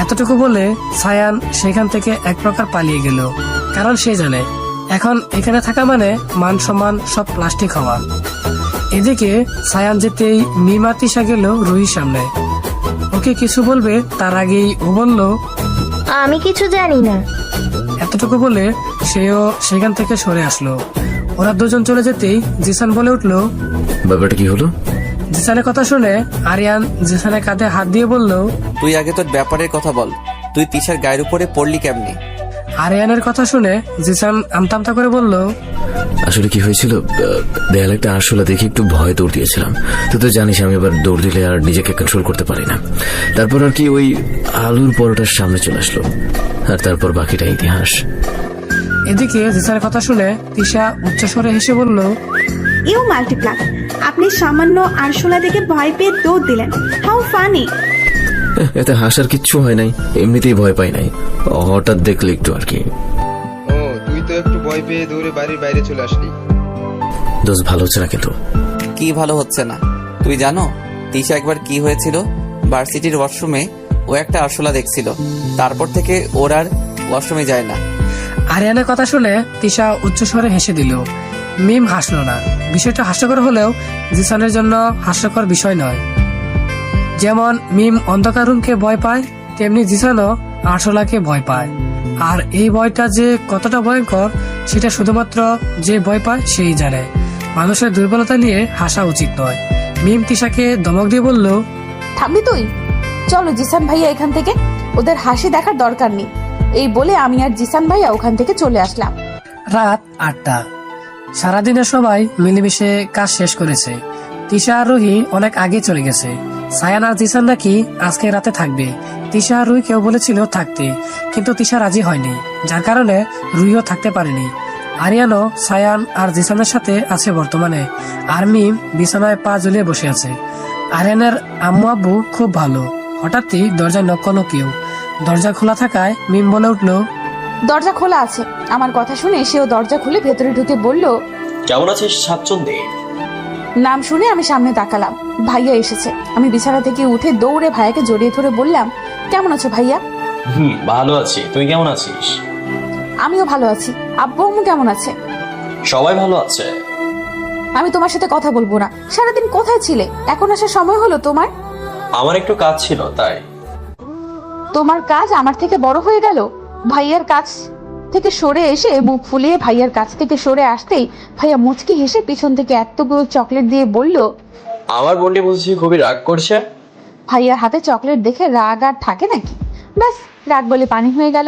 A: এতটুকু বলে সায়ান সেখান থেকে এক প্রকার পালিয়ে গেল। কারণ সে জানে এখন এখানে থাকা মানে মান সম্মান সব প্লাস্টিক হওয়া। এদিকে সায়ান যেতেই মিমা তিশা গেল রুহির সামনে। ওকে কিছু বলবে তার আগেই ও বলল,
C: আমি কিছু জানি না।
A: এতটুকু বলে সেও সেখান থেকে সরে আসলো। ওরা দুজন চলে যেতেই জিসান বলে উঠলো,
G: ব্যাপারটা কি হলো?
A: জিসানের কথা শুনে আরিয়ান জিসানের কাঁধে হাত দিয়ে বলল,
H: তুই আগে তোর ব্যাপারের কথা বল। তুই তিশার গায়ের উপরে পড়লি কেমনে?
A: আরিয়ানের কথা শুনে জিসান আমতা করে বলল,
G: আসলে কি হয়েছিল, দেয়ালে একটা আরশোলা দেখে একটু ভয় দৌড় দিয়েছিলাম। তুই তো জানিস আমি এবার দৌড় দিলে আর নিজেকে কন্ট্রোল করতে পারি না। তারপর আর কি ওই আলুর পরোটার সামনে চলে আসলো, আর তারপর বাকিটা ইতিহাস।
A: এদিকে জিসানের কথা শুনে তিশা উচ্চস্বরে হেসে বলল,
B: ইউ মাল্টিপ্লাক, আপনি সামান্য আরশোলা দেখে ভয় পেয়ে দৌড় দিলেন। How funny.
G: এতে হাসার কিচ্ছু হয় নাই, এমনিতেই ভয় পাই নাই, হঠাৎ দেখলে একটু আর কি।
F: ও ভয় পেয়ে দৌড়ে বাড়ির বাইরে চলে আসলি।
G: দোষ ভালো হচ্ছে না কিন্তু।
H: কি ভালো হচ্ছে না? তুই জানো তিশা একবার কি হয়েছিল? ভার্সিটির ওয়াশরুমে ও একটা আরশোলা দেখছিল, তারপর থেকে ওর আর ওয়াশরুমে যায় না।
A: আরিয়ানের কথা শুনে তিশা উচ্চস্বরে হেসে দিল। মিম হাসলো না। বিষয়টা হাস্যকর হলেও জিসানের জন্য হাস্যকর বিষয় নয়। যেমন মিম অন্ধকার রুমকে ভয় পায়, তেমনি জিসানও আরশোলাকে ভয় পায়। আর এই ভয়টা যে কতটা ভয়ঙ্কর সেটা শুধুমাত্র যে ভয় পায় সেই জানে। মানুষের দুর্বলতা নিয়ে হাসা উচিত নয়। মিম তিশাকে ধমক দিয়ে বলল,
I: থামবি তুই? চলো জিসান ভাইয়া এখান থেকে, ওদের হাসি দেখার দরকার নেই। এই বলে আমি আর জিসান ভাইয়া ওখান থেকে চলে আসলাম।
A: রাত 8টা। সারাদিনে সবাই মিলেমিশে কাজ শেষ করেছে। তিশা আর রুহি অনেক আগে চলে গেছে। সায়ান আর জিসান নাকি আজকে রাতে থাকবে। তিশা আর রুহি কেউ বলেছিল থাকতে, কিন্তু তিশা রাজি হয়নি, যার কারণে রুহিও থাকতে পারেনি। আরিয়ানও সায়ান আর জিসানের সাথে আছে বর্তমানে। আর মিম বিছানায় পা ঝুলিয়ে বসে আছে। আরিয়ানের আম্মু আব্বু খুব ভালো। হঠাৎই দরজায় নক করলো কেউ। দরজা খোলা থাকায় মিম বলে উঠলো,
I: দরজা খোলা আছে। আমার কথা শুনে সেও দরজা খুলে ভেতরে ঢুকে বলল,
J: কেমন আছিস স্বাচ্ছন্দ্যে?
I: নাম শুনে আমি সামনে তাকালাম। ভাইয়া এসেছে। আমি বিছানা থেকে উঠে দৌড়ে ভাইয়াকে জড়িয়ে ধরে বললাম, কেমন আছো ভাইয়া?
J: ভালো আছি, তুই কেমন আছিস?
I: আমিও ভালো আছি। আব্বু আম্মু কেমন আছে?
J: সবাই ভালো আছে।
I: আমি তোমার সাথে কথা বলবো না। সারাদিন কোথায় ছিলে? এখন আসার সময় হলো তোমার?
J: আমার একটু কাজ ছিল তাই।
I: তোমার কাজ আমার থেকে বড় হয়ে গেল। ভাইয়ার কাছ থেকে সরে এসে মুখ ফুলিয়ে ভাইয়ার কাছ থেকে সরে আসতেই ভাইয়া মুচকি হেসে পিছন থেকে এতগুলো চকলেট দিয়ে বলল,
J: আমার বোনটি বুঝছি খুবই রাগ করছে।
I: ভাইয়ার হাতে চকলেট দেখে রাগ আর থাকে নাকি? ব্যাস, রাগ বলে পানি হয়ে গেল।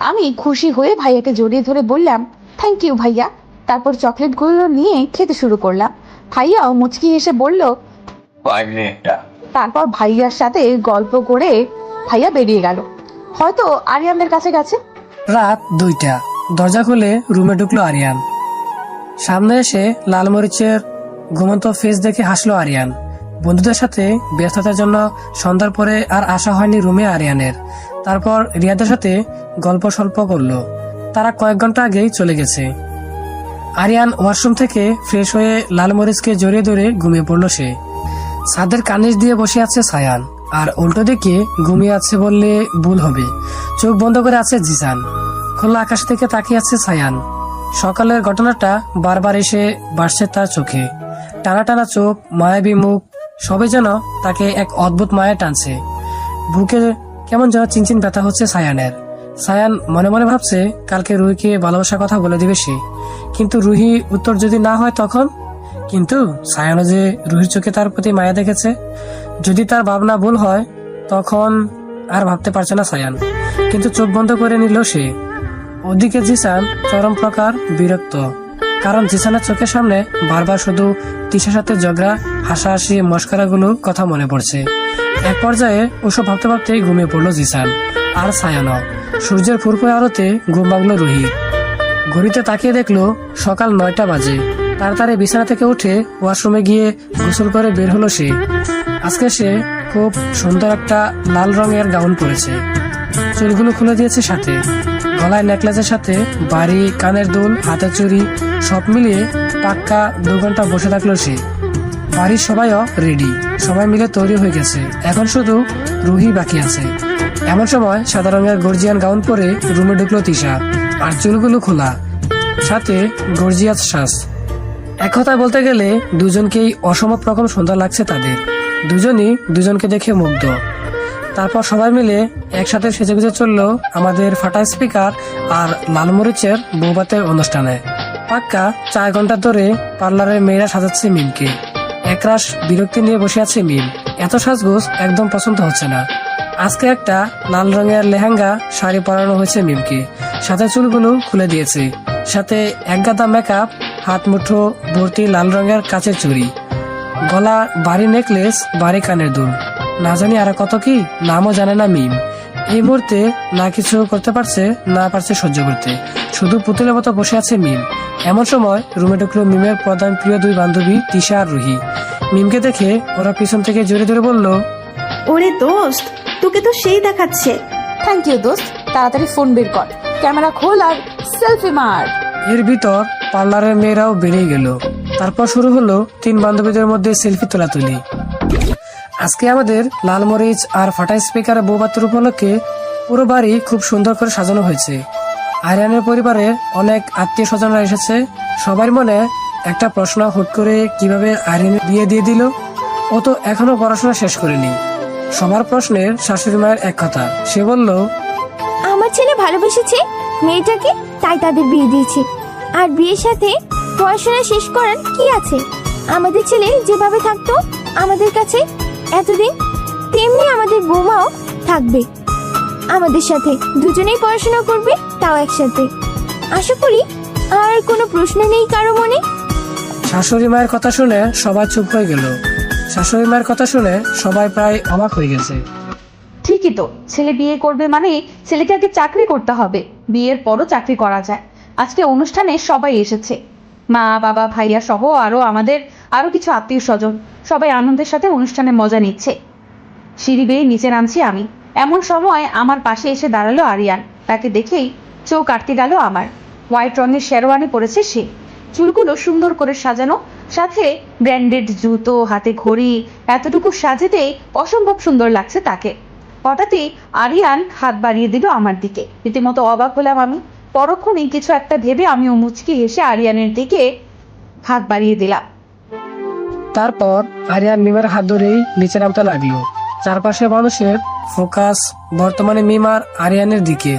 I: আমি খুশি হয়ে ভাইয়াকে জড়িয়ে ধরে বললাম, থ্যাংক ইউ ভাইয়া। তারপর চকলেটগুলো নিয়ে খেতে শুরু করলাম। ভাইয়াও মুচকি হেসে বলল,
J: একটা।
I: তারপর ভাইয়ার সাথে গল্প করে ভাইয়া বেরিয়ে গেল। হয়তো আরিয়ানদের কাছে গেছে।
A: রাত 2টা। দরজা খুলে রুমে ঢুকলো আরিয়ান। সামনে এসে লাল মরিচের ঘুমন্ত ফেস দেখে হাসলো আরিয়ান। বন্ধুদের সাথে ব্যস্ততার জন্য সন্ধ্যার পরে আর আসা হয়নি রুমে আরিয়ানের। তারপর রিয়াদের সাথে গল্প স্বল্প করলো। তারা কয়েক ঘন্টা আগেই চলে গেছে। আরিয়ান ওয়াশরুম থেকে ফ্রেশ হয়ে লাল মরিচকে জড়িয়ে ধরে ঘুমিয়ে পড়লো সে। ছাদের কানিজ দিয়ে বসে আছে সায়ান, আর উল্টো দিকে ঘুমিয়ে আছে বললে ভুল হবে। চোখ বন্ধ করে আছে জিসান। খোলা আকাশ থেকে তাকিয়ে আছে সায়ান। সকালের ঘটনাটা বারবার এসে ভাসছে তার চোখে। টানা টানা চোখ, মায়াবী মুখ, সবই যেন তাকে এক অদ্ভুত মায়া টানছে। বুকে কেমন যেন চিনচিন ব্যথা হচ্ছে সায়ানের। সায়ান মনে মনে ভাবছে কালকে রুহিকে ভালোবাসার কথা বলে দিবে সে, কিন্তু রুহি উত্তর যদি না হয় তখন। কিন্তু সায়ানও যে রুহির চোখে তার প্রতি মায়া দেখেছে। যদি তার ভাবনা ভুল হয় তখন আর ভাবতে পারছে না সায়ান, কিন্তু চোখ বন্ধ করে নিল সে। ওদিকে জিসান চরম প্রকার বিরক্ত, কারণ জিসানের চোখের সামনে বারবার শুধু তিশার সাথে ঝগড়া, হাসাহাসি, মস্করাগুলো কথা মনে পড়ছে। এক পর্যায়ে ওসব ভাবতে ভাবতেই ঘুমিয়ে পড়লো জিসান আর সায়ানও। সূর্যের ফুরফুরে আলোতে ঘুম ভাঙলো রুহি। ঘড়িতে তাকিয়ে দেখলো সকাল 9টা বাজে। তাড়াতাড়ি বিছানা থেকে উঠে ওয়াশরুমে গিয়ে গোসল করে বের হলো সে। আজকে সে খুব সুন্দর একটা লাল রঙের গাউন পরেছে। চুলগুলো খুলে দিয়েছে, সাথে গলায় নেকলেসের সাথে বাড়ি, কানের দুল, হাতের চুড়ি সব মিলিয়ে পাক্কা 2 ঘন্টা বসে থাকলো সে। বাড়ির সবাইও রেডি, সবাই মিলে তৈরি হয়ে গেছে। এখন শুধু রুহি বাকি আছে। এমন সময় সাদা রঙের গর্জিয়ান গাউন পরে রুমে ঢুকলো তিশা, আর চুলগুলো খোলা, সাথে গর্জিয়াস শ্বাস। এক কথায় বলতে গেলে দুজনকেই অসম্ভব রকম সুন্দর লাগছে তাদের। দুজনই দুজনকে দেখে মুগ্ধ। তারপর সবাই মিলে একসাথে সেজেগুজে চললো আমাদের ফাটা স্পিকার আর লালমরিচের বৌভাতের অনুষ্ঠানে। পাক্কা 4 ঘন্টা ধরে পার্লারের মেয়েরা সাজাচ্ছে মিমকে। একরাশ বিরক্তি নিয়ে বসে আছে মিম। এত সাজগোজ একদম পছন্দ হচ্ছে না। আজকে একটা লাল রঙের লেহেঙ্গা শাড়ি পরানো হয়েছে মিমকে, সাথে চুলগুলো খুলে দিয়েছে, সাথে এক গাদা মেকআপ, হাত মুঠো ভর্তি লাল রঙের কাচের চুড়ি, গলা বাড়ি নেকলেস, বাড়ি কানের দুল, না জানি আর কত কি, নামও জানে না মিম। এই মুহূর্তে না কিছু করতে পারছে, না পারছে সহ্য করতে, শুধু পুতুলের মতো বসে আছে মিম। এমন সময় রুমে ঢুকলো মিমের প্রধান প্রিয় 2 বান্ধবী তিশা আর রুহি। মিমকে দেখে ওরা পিছন থেকে জোরে জোরে বলল,
B: ওরে দোস্ত, তোকে তো সেই দেখাচ্ছে।
I: থ্যাংক ইউ দোস্ত, তাড়াতাড়ি ফোন বের কর, ক্যামেরা খোল আর সেলফি মার।
A: এর ভিতর পার্লারের মেয়েরাও বেরিয়ে গেল। তারপর শুরু হলো 3 বান্ধবীদের মধ্যে সেলফি তোলাতুলি। আজকে আমাদের লাল মরিচ আর ফাটা স্পিকার বৌভাতের উপলক্ষে পুরো বাড়ি খুব সুন্দর করে সাজানো হয়েছে। আরিয়ানের পরিবারে অনেক আত্মীয় স্বজনরা এসেছে। সবার মনে একটা প্রশ্ন, হুট করে কিভাবে আরিয়ানের বিয়ে দিয়ে দিল? ও তো এখনো পড়াশোনা শেষ করেনি। সবার প্রশ্নের শাশুড়ি মায়ের এক কথা, সে বলল,
K: আমার ছেলে ভালোবেসেছে মেয়েটাকে, তাই তাদের বিয়ে দিয়েছে। আর বিয়ের সাথে পড়াশোনা শেষ করার কি আছে? আমাদের ছেলে যেভাবে থাকতো আমাদের কাছে এতদিন, তেমনি আমাদের বৌমাও থাকবে আমাদের সাথে। দুজনেই পড়াশোনা করবে, তাও একসাথে। আশা করি আর কোনো প্রশ্ন নেই কারো মনে।
A: শাশুড়ি মায়ের কথা শুনে সবাই চুপ হয়ে গেল। শাশুড়ি মায়ের কথা শুনে সবাই প্রায় অবাক হয়ে গেছে।
I: ঠিকই তো, ছেলে বিয়ে করবে মানে ছেলেকে আগে চাকরি করতে হবে, বিয়ের পরও চাকরি করা যায়। আজকে অনুষ্ঠানে সবাই এসেছে, মা বাবা ভাইয়া সহ আমাদের আরো কিছু আত্মীয় স্বজন। সবাই আনন্দের সাথে অনুষ্ঠানে মজা নিচ্ছে। সিঁড়ি বেয়ে নিচে নামছি আমি। এমন সময় আমার পাশে এসে দাঁড়ালো আরিয়ান। তাকে দেখেই চোখ আটকে গেল আমার। হোয়াইট রঙের শেরওয়ানি পরেছে সে, চুলগুলো সুন্দর করে সাজানো, সাথে ব্র্যান্ডেড জুতো, হাতে ঘড়ি। এতটুকু সাজেতেই অসম্ভব সুন্দর লাগছে তাকে। হঠাৎই আরিয়ান হাত বাড়িয়ে দিল আমার দিকে। রীতিমতো অবাক হলাম আমি। পরক্ষণেই কিছু একটা ভেবে আমিও মুচকি হেসে আরিয়ানের দিকে হাত বাড়িয়ে দিলাম।
A: তারপর আরিয়ান মিমার হাত ধরেই নিচে নামতে লাগলো। চারপাশে মানুষের ফোকাস বর্তমানে মিমার আরিয়ানের দিকে।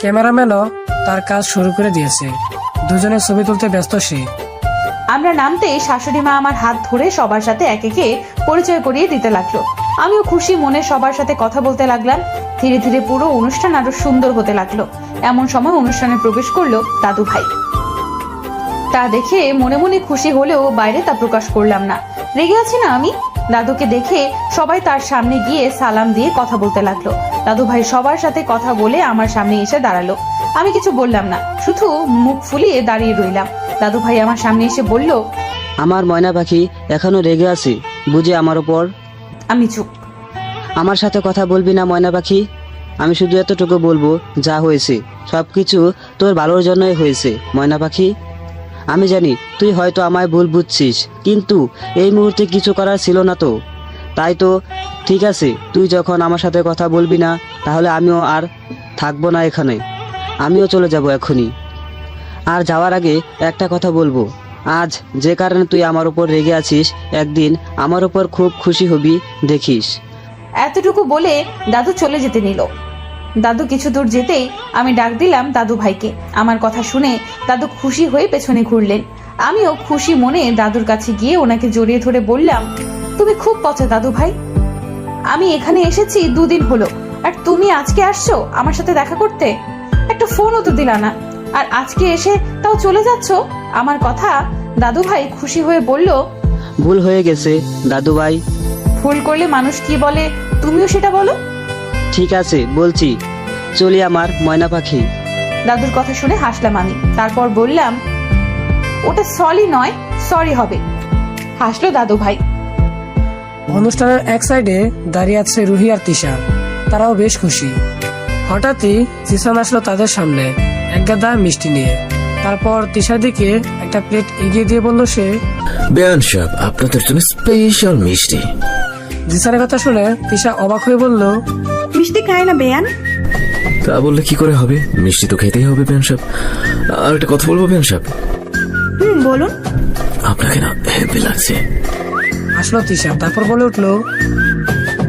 A: ক্যামেরাম্যানও তার কাজ শুরু করে দিয়েছে। দুজনে ছবি তুলতে ব্যস্ত সে।
I: আমরা নামতে শাশুড়ি মা আমার হাত ধরে সবার সাথে এক একে পরিচয় করিয়ে দিতে লাগলো। আমিও খুশি মনে সবার সাথে কথা বলতে লাগলাম। ধীরে ধীরে পুরো অনুষ্ঠান আরো সুন্দর হতে লাগলো। এমন সময় অনুষ্ঠানে প্রবেশ করলো দাদু ভাই। তা দেখে মনে মনে খুশি হলেও বাইরে তা প্রকাশ করলাম না। রেগে আছি না আমি। দাদুকে দেখে সবাই তার সামনে গিয়ে সালাম দিয়ে কথা বলতে লাগলো। দাদু ভাই সবার সাথে কথা বলে আমার সামনে এসে দাঁড়ালো। আমি কিছু বললাম না, শুধু মুখ ফুলিয়ে দাঁড়িয়ে রইলাম। দাদু ভাই আমার সামনে এসে বলল,
L: আমার ময়না পাখি এখনো রেগে আছে বুঝি আমার ওপর?
I: আমি চুপ।
L: আমার সাথে কথা বলবি না ময়না পাখি? আমি শুধু এতটুকু বলবো, যা হয়েছে সবকিছু তোর ভালোর জন্যই হয়েছে ময়না পাখি। আমি জানি তুই হয়তো আমায় ভুল বুঝছিস, কিন্তু এই মুহূর্তে কিছু করার ছিল না তো। তাই তো ঠিক আছে, তুই যখন আমার সাথে কথা বলবি না, তাহলে আমিও আর থাকবো না এখানে। আমিও চলে যাব এখনই। আর যাওয়ার আগে একটা কথা বলবো, আজ যে কারণে তুই আমার উপর রেগে আছিস, একদিন আমার উপর খুব খুশি হবি দেখিস।
I: এতটুকু বলে দাদু চলে যেতে নিল। দাদু কিছু দূর যেতেই আমি ডাক দিলাম দাদু ভাইকে। আমার কথা শুনে দাদু খুশি হয়ে পেছনে ঘুরলেন। আমিও খুশি মনে দাদুর কাছে গিয়ে ওনাকে জড়িয়ে ধরে বললাম, তুমি খুব পচা দাদু ভাই। আমি এখানে এসেছি 2 দিন হলো, আর তুমি আজকে আসছো আমার সাথে দেখা করতে? একটা ফোনও তো দিলা না, আর আজকে এসে তাও চলে যাচ্ছ। আমার কথা দাদু ভাই খুশি হয়ে বলল,
L: ভুল হয়ে গেছে দাদু ভাই।
I: ভুল করলে মানুষ কি বলে তুমিও সেটা বলো।
L: ঠিক আছে বলছি, চলি আমার ময়না পাখি।
I: দাদুর কথা শুনে হাসলাম আমি। তারপর বললাম, ওটা সরি নয়, সরি হবে। হাসলো দাদু ভাই।
A: অনুষ্ঠানের এক সাইডে দাঁড়িয়ে আছে রুহি আর তিশা। তারাও বেশ খুশি। হঠাৎই জিসান আসলো তাদের সামনে এক গাদা মিষ্টি নিয়ে। তারপর তিশার দিকে একটা প্লেট এগিয়ে দিয়ে বলল সে,
G: বেয়ান সাহেব, আপনাদের জন্য স্পেশাল মিষ্টি।
A: জিসানের কথা শুনে তিশা অবাক হয়ে বলল,
B: মিষ্টি খায় না বেয়ান?
G: তা বললে কি করে হবে, মিষ্টি তো খেতেই হবে বেয়ান সাহেব। আর একটা কথা বলবো বেয়ান সাহেব?
B: বলুন।
G: আপনাকে না হেভি লাগছে।
A: আসলো তিশা, তারপর বলে উঠলো,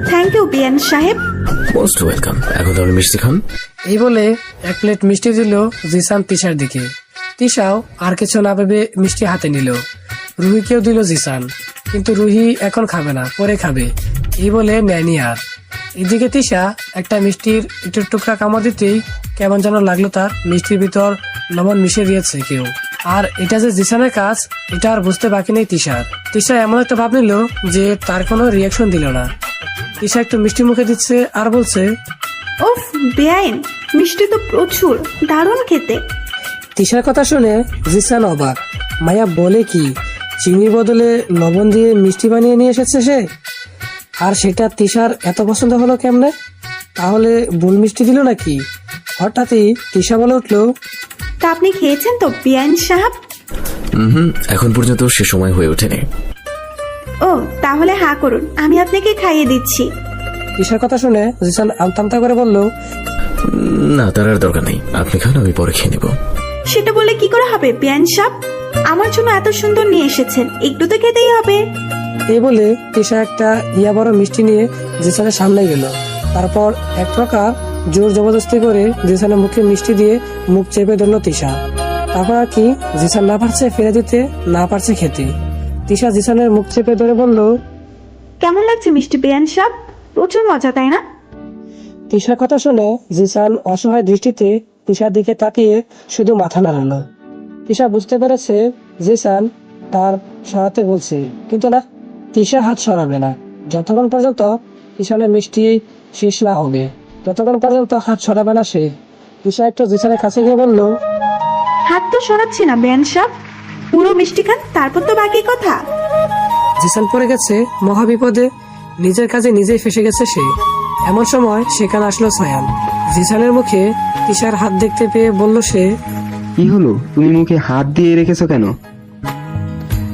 B: থ্যাংক ইউ বেয়ান সাহেব।
G: Most welcome. এখন তাহলে মিষ্টি খান।
A: এই বলে এক প্লেট মিষ্টি দিল জিসান তিশার দিকে। তিশাও আর কিছু না ভেবে মিষ্টি হাতে নিল। রুহিকেও দিল জিসান, কিন্তু রুহি এখন খাবে না, পরে খাবে এই বলে নেয়নি আর। এদিকে তিশা একটা মিষ্টির ইটের টুকরা কামড় দিতেই কেমন যেন লাগলো তার। মিষ্টির ভিতর লবণ মিশিয়ে দিয়েছে কেউ। আর এটা যে জিসানের কাজ, এটা আর বুঝতে বাকি নেই তিশার। তিশা এমন একটা ভাব নিল যে তার কোনো রিয়াকশন দিল না। তিশা একটু মিষ্টি মুখে দিচ্ছে আর বলছে,
B: উফ বেআইন, মিষ্টি তো প্রচুর, দারুণ খেতে।
A: তিশার কথা শুনে জিসান অবাক। মায়া বলে কি, চিনির বদলে লবণ দিয়ে মিষ্টি বানিয়ে নিয়ে এসেছে সে? আর সেটা তিশার এত পছন্দ হলো কেমনে? তাহলে ভুল মিষ্টি দিল নাকি? হঠাৎই তিশা বলে উঠলো,
B: তা আপনি খেয়েছেন তো বিআইন সাহেব?
G: এখন পর্যন্ত সে সময় হয়ে ওঠেনি।
B: ও তাহলে হা করুন, আমি আপনাকে খাইয়ে দিচ্ছি।
A: তিশার কথা শুনে জিসান আমতামতা করে বলল,
G: না, তার আর দরকার নেই, আপনি খান, আমি পরে খেয়ে নেব।
B: সেটা বলে কি করে হবে বিআইন সাহেব? আমার জন্য এত সুন্দর নিয়ে এসেছেন, একটু তো খেতেই হবে।
A: এই বলে তিশা একটা ইয়া বড় মিষ্টি নিয়ে জিসানের সামনে গেল। তারপর এক প্রকার জোর জবরদস্তি করে জিসানের মুখে মিষ্টি দিয়ে মুখ চেপে ধরল তিশা। তারপর আর কি, জিসান না পারছে ফেলে দিতে, না পারছে খেতে। তিশা জিসানের মুখ চেপে ধরে বলল,
B: কেমন লাগছে মিষ্টি বিআইন সাহেব? প্রচুর মজা, তাই না?
A: তিশার কথা শুনে জিসান অসহায় দৃষ্টিতে তিশার দিকে তাকিয়ে শুধু মাথা নাড়ালো। তিশা বুঝতে পেরেছে জিসান তার সরাতে বলছে, কিন্তু না, তিশা হাত সরাবে না যতক্ষণ পর্যন্ত তিশানের মিষ্টি শেষ না হবে, ততক্ষণ পর্যন্ত হাত সরাবে না সে। তিশা একটু জিসানের কাছে গিয়ে বলল,
B: হাত তো সরাচ্ছি না বিআইন সাহেব, পুরো মিষ্টি খান, তারপর তো বাকি কথা।
A: জিসান পড়ে গেছে মহাবিপদে, নিজের কাজে নিজেই ফেসে গেছে সে। এমন সময় সেখানে আসলো সায়ান। জিসানের মুখে তিশার হাত দেখতে পেয়ে বলল সে,
F: কি হলো, তুমি মুখে হাত দিয়ে রেখেছো কেন?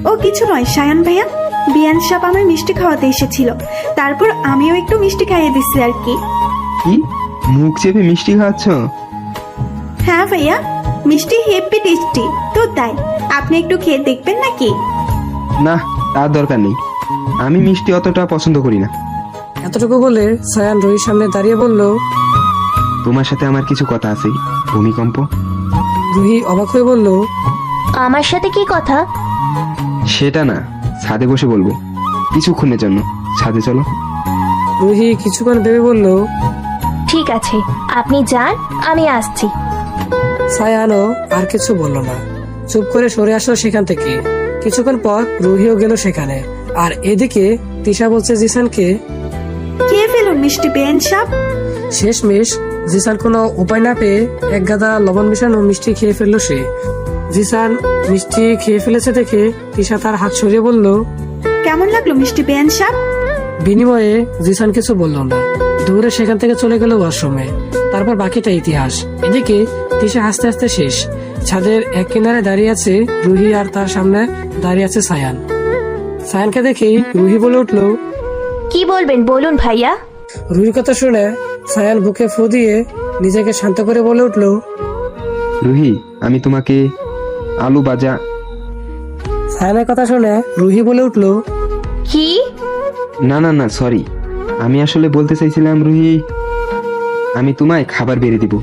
B: ও কিছু নয় সায়ান ভাইয়া, বিআইন সাহেব আমার মিষ্টি খাওয়াতে এসেছিল, তারপর আমিও একটু মিষ্টি খাইয়ে দিচ্ছি আর কি।
F: কি, মুখ চেপে মিষ্টি খাচ্ছ?
B: হ্যাঁ ভাইয়া, মিষ্টি হেপি টেস্টি তো, তাই আপনি একটু খেয়ে দেখবেন নাকি?
F: না, তার দরকার নেই, আমি মিষ্টি অতটা পছন্দ করি না।
A: এতটুকু বলে সায়ান রুহির সামনে দাঁড়িয়ে বলল,
F: তোমার সাথে আমার কিছু কথা আছে। ভূমিকম্প।
A: রুহি অবাক হয়ে বলল,
C: আমার সাথে কি কথা?
F: সেটা না, ছাদে বসে বলবো, কিছুক্ষণের জন্য ছাদে চলো।
A: রুহি কিছুক্ষণ ভেবে বলল,
C: ঠিক আছে, আপনি যান, আমি আসছি।
A: সায়ানও আর কিছু বলল না, চুপ করে সরে আসলো সেখান থেকে। কিছুক্ষণ পর রুহিও গেল সেখানে। আর এদিকে তিশা বলছে জিসানকে,
B: খেয়ে ফেলুন মিষ্টি বিআইন সাহেব।
A: শেষমেশ জিসান কোনো উপায় না পেয়ে এক গাদা লবণ মিশানো মিষ্টি খেয়ে ফেললো সে। জিসান মিষ্টি খেয়ে ফেলেছে দেখে তিশা তার হাত সরিয়ে বলল,
B: কেমন লাগলো মিষ্টি বিআইন সাহেব?
A: বিনিময়ে জিসান কিছু বলল না, দৌড়ে সেখান থেকে চলে গেল ওয়াশরুমে। তারপর বাকিটা ইতিহাস। এদিকে তিশা হাসতে হাসতে শেষ। ছাদের এক কিনারে দাঁড়িয়ে আছে রুহি, আর তার সামনে দাঁড়িয়ে আছে সায়ান। সায়ানকে দেখেই রুহি বলে উঠল,
C: কি বলবেন বলুন ভাইয়া।
A: রুহির কথা শুনে সায়ান বুকে ফু দিয়ে নিজেকে শান্ত করে বলে উঠল,
F: রুহি, আমি তোমাকে আলু ভাজা।
A: সায়ানের কথা শুনে রুহি বলে উঠল,
C: কি?
F: না না না, সরি, আমি আসলে বলতে চাইছিলাম রুহি, আমি তোমায় খাবার বেড়ে দিব।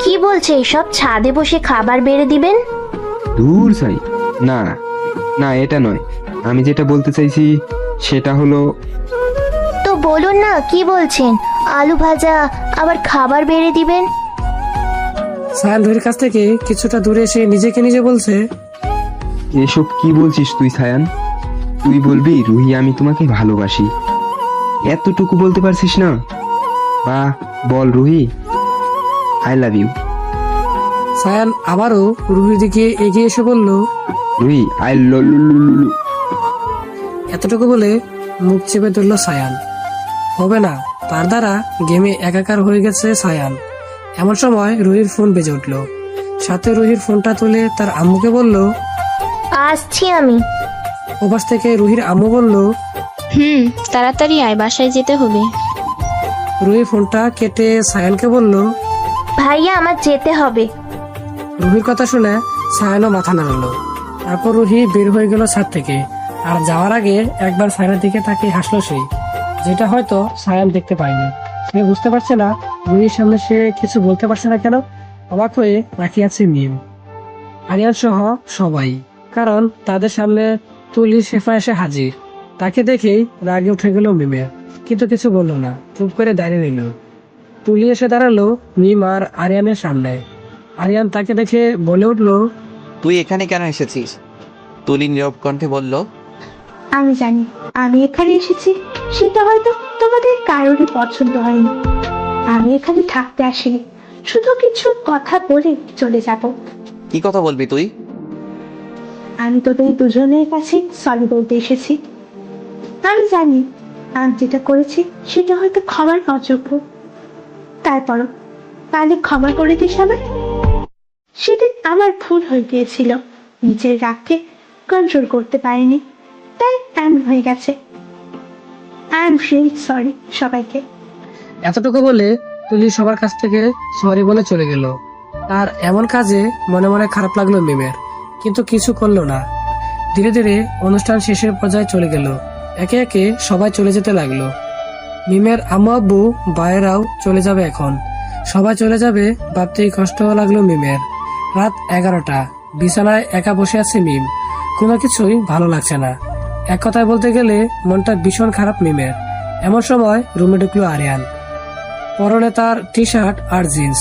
C: কি বলছে এসব? ছাদে বসে খাবার বেড়ে দিবেন?
F: দূর চাই, না না, এটা নয়। আমি যেটা বলতে চাইছি সেটা হলো,
C: তো বলুন না কি বলছেন। আলু ভাজা আবার খাবার বেড়ে দিবেন?
A: সায়ান রুহির কাছ থেকে কিছুটা দূরে এসে নিজেকে নিজে বলছে,
F: এসব কি বলছিস তুই সায়ান? তুই বলবি রুহি আমি তোমাকে ভালোবাসি, এতটুকু বলতে পারছিস না? বা বল Ruhi, I love you.
A: Sayan আবারও রুহির দিকে এগিয়ে এসে বলল,
F: রুহি, আই লভ।
A: এতটুকু বলে মুখ চেপে ধরল সায়ান। হবে না, তার দ্বারা গেমে একাকার হয়ে গেছে সায়ান। এমন সময় রুহির ফোন বেজে উঠল। সাথে রুহির ফোনটা তুলে তার আম্মুকে বলল,
C: আসছি আমি।
A: ওপাশ থেকে রুহির আম্মু বলল,
K: তাড়াতাড়ি আয়, বাসায় যেতে হবে।
A: রুহি ফোনটা কেটে সায়ানকে বলল,
C: ভাইয়া আমার যেতে হবে।
A: রুহির কথা শুনে সায়ানও মাথা নাড়ালো। তারপর রুহি বের হয়ে গেল ছাদ থেকে। আর যাওয়ার আগে একবার সায়ানের দিকে তাকিয়ে হাসলো সে, যেটা হয়তো সায়ান দেখতে পায়নি। সে বুঝতে পারছে না রুহির সামনে সে কিছু বলতে পারছে না কেন। অবাক হয়ে তাকিয়ে আছে মিম, আরিয়ান সহ সবাই, কারণ তাদের সামনে তুলি শেফা এসে হাজির। তাকে দেখেই রাগে উঠে গেল মিমের, কিন্তু কিছু বললো না, চুপ করে দাঁড়িয়ে রইল। তুলি এসে দাঁড়ালো মিম আর আরিয়ানের সামনে। আরিয়ান তাকে দেখে বলে উঠল,
H: তুই এখানে কেন এসেছিস? তুলি নীরব কণ্ঠে বলল,
K: আমি জানি আমি এখানে এসেছি সেটা হয়তো তোমাদের কারোরই পছন্দ হয়নি। আমি এখানে থাকতে আসিনি, শুধু কিছু কথা বলে চলে যাব।
H: কি কথা বলবি তুই?
K: আমি তোদের দুজনের কাছে সরি বলতে এসেছি। আমি জানি আমি যেটা করেছি সেটা হয়তো ক্ষমার অযোগ্য, তারপরও তাহলে ক্ষমা করে দিস আমায়। সেদিন
M: আমার ভুল হয়ে গিয়েছিল, নিজের রাগকে কন্ট্রোল করতে পারিনি, তাই এমন হয়ে গেছে। আই এম রিয়েলি সরি সবাইকে।
A: এতটুকু বলে তুলি সবার কাছ থেকে সরি বলে চলে গেল। তার এমন কাজে মনে মনে খারাপ লাগলো মিমের, কিন্তু কিছু করলো না। ধীরে ধীরে অনুষ্ঠান শেষের পর্যায়ে চলে গেল। একে একে সবাই চলে যেতে লাগলো। মিমের আম্মু আব্বু ভাইয়েরাও চলে যাবে এখন। সবাই চলে যাবে ভাবতেই কষ্ট লাগলো মিমের। রাত 11টা, বিছানায় একা বসে আছে মিম। কোনো কিছুই ভালো লাগছে না। এক কথায় বলতে গেলে মনটা ভীষণ খারাপ মিমের। এমন সময় রুমে ঢুকলো আরিয়ান। পরনে তার টি শার্ট আর জিন্স।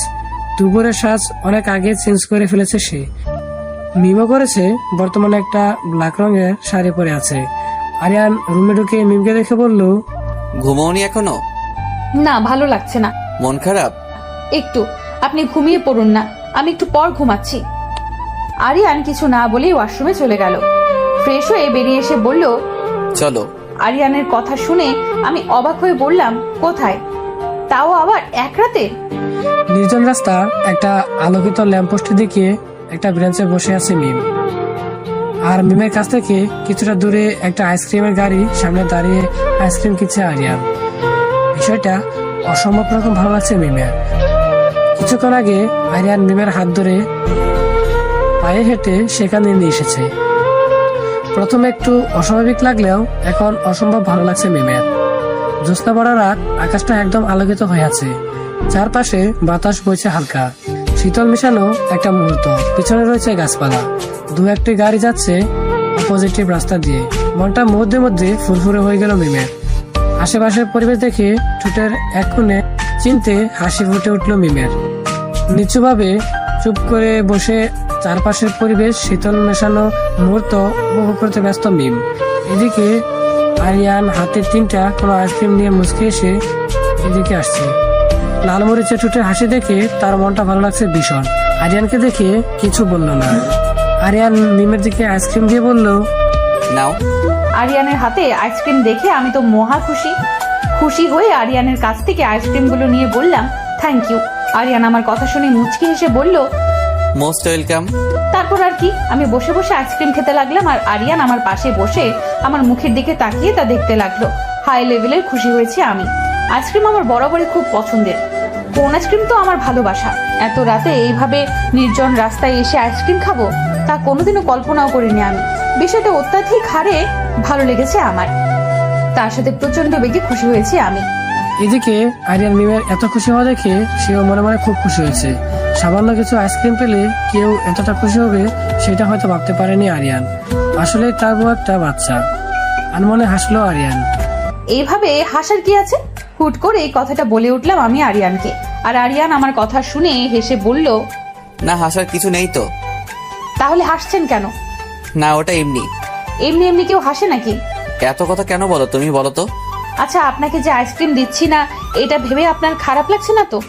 A: দুপুরের সাজ অনেক আগে চেঞ্জ করে ফেলেছে সে। মিমও করেছে, বর্তমানে একটা ব্ল্যাক রঙের শাড়ি পরে আছে। আরিয়ান রুমে ঢুকে মিমকে দেখে বলল,
H: ঘুমোওনি এখনো?
E: না, ভালো লাগছে না।
H: মন খারাপ?
E: একটু। আপনি ঘুমিয়ে পড়ুন না, আমি একটু পর ঘুমাচ্ছি। আরিয়ান কিছু না বলেই ওয়াশরুমে চলে গেল। ফ্রেশ হয়ে বেরিয়ে এসে বলল,
H: চলো।
E: আরিয়ানের কথা শুনে আমি অবাক হয়ে বললাম, কোথায়? তাও আবার এক রাতে?
A: নির্জন রাস্তা একটা আলোকিত ল্যাম্পপোস্টের দিকে একটা ব্রেঞ্চে বসে আছে মিম। আর মিমের কাছ থেকে কিছুটা দূরে একটা আইসক্রিমের গাড়ি সামনে দাঁড়িয়ে আইসক্রিম কিনছে আরিয়ান। বিষয়টা অসম্ভব রকম ভালো লাগছে মিমের। কিছুক্ষণ আগে আরিয়ান মিমের হাত ধরে পায়ে হেঁটে সেখানে নিয়ে এসেছে। প্রথমে একটু অস্বাভাবিক লাগলেও এখন অসম্ভব ভালো লাগছে মিমের। জ্যোৎস্না ভরা রাত, আকাশটা একদম আলোকিত হয়ে আছে। চারপাশে বাতাস বইছে হালকা, শীতল মিশানো একটা মুহূর্ত। পিছনে রয়েছে গাছপালা, দু একটি গাড়ি যাচ্ছে অপোজিটিভ রাস্তা দিয়ে। মনটা মধ্যে মধ্যে ফুরফুরে হয়ে গেল মিমের। আশেপাশের পরিবেশ দেখে ঠোঁটের এক কোণে চিনতে হাসি ফুটে উঠল মিমের। নিচুভাবে চুপ করে বসে চারপাশের পরিবেশ শীতল মেশানো মুহূর্ত উপভোগ করতে ব্যস্ত মিম। এদিকে আরিয়ান হাতে 3টা কোনো আইসক্রিম নিয়ে মুচকে এসে এদিকে আসছে। লাল মরিচে ঠোঁটে হাসি দেখে তার মনটা ভালো লাগছে ভীষণ। আরিয়ানকে দেখে কিছু বলল না। আরিয়ান মিমের দিকে আইসক্রিম দিয়ে বলল,
H: নাও।
E: আরিয়ানের হাতে আইসক্রিম দেখে আমি তো মহা খুশি হয়ে আরিয়ানের কাছ থেকে আইসক্রিমগুলো নিয়ে বললাম, থ্যাংক ইউ। আরিয়ান আমার কথা শুনে মুচকি হেসে বলল,
H: মোস্ট ওয়েলকাম।
E: তারপর আর কি, আমি বসে বসে আইসক্রিম খেতে লাগলাম আর আরিয়ান আমার পাশে বসে আমার মুখের দিকে তাকিয়ে তা দেখতে লাগলো। হাই লেভেলের খুশি হয়েছি আমি। আইসক্রিম আমার বরাবরই খুব পছন্দের। কোন আইসক্রিম তো আমার ভালোবাসা। এত রাতে এইভাবে নির্জন রাস্তায় এসে আইসক্রিম খাবো তা কোনোদিনও কল্পনাও করিনি আমি। বিষয়টা অত্যাধিক হারে ভালো লেগেছে আমার। তার সাথে প্রচন্ড বেগে খুশি হয়েছি আমি।
A: এদিকে আরিয়ান মিমের এত খুশি হওয়া দেখে সেও মনে মনে খুব খুশি হয়েছে। সামান্য কিছু আইসক্রিম পেলে কেউ এতটা খুশি হবে সেটা হয়তো ভাবতে পারেনি আরিয়ান। আসলে তার বউ একটা বাচ্চা। আনমনে হাসলো আরিয়ান।
E: এইভাবে হাসার কি আছে? হুট করে এই কথাটা বলে উঠলাম আমি আরিয়ানকে। আর আরিয়ান আমার কথা শুনে হেসে বলল,
H: না, হাসার কিছু নেই তো।
E: তাহলে হাসছেন কেন?
H: না, ওটা এমনি।
E: এমনি এমনি কেউ হাসে নাকি?
H: এত কথা কেন বলো তুমি, বলো তো?
E: আচ্ছা, আপনাকে যে আইসক্রিম দিচ্ছি না এটা ভেবে আপনার খারাপ লাগছে না তো?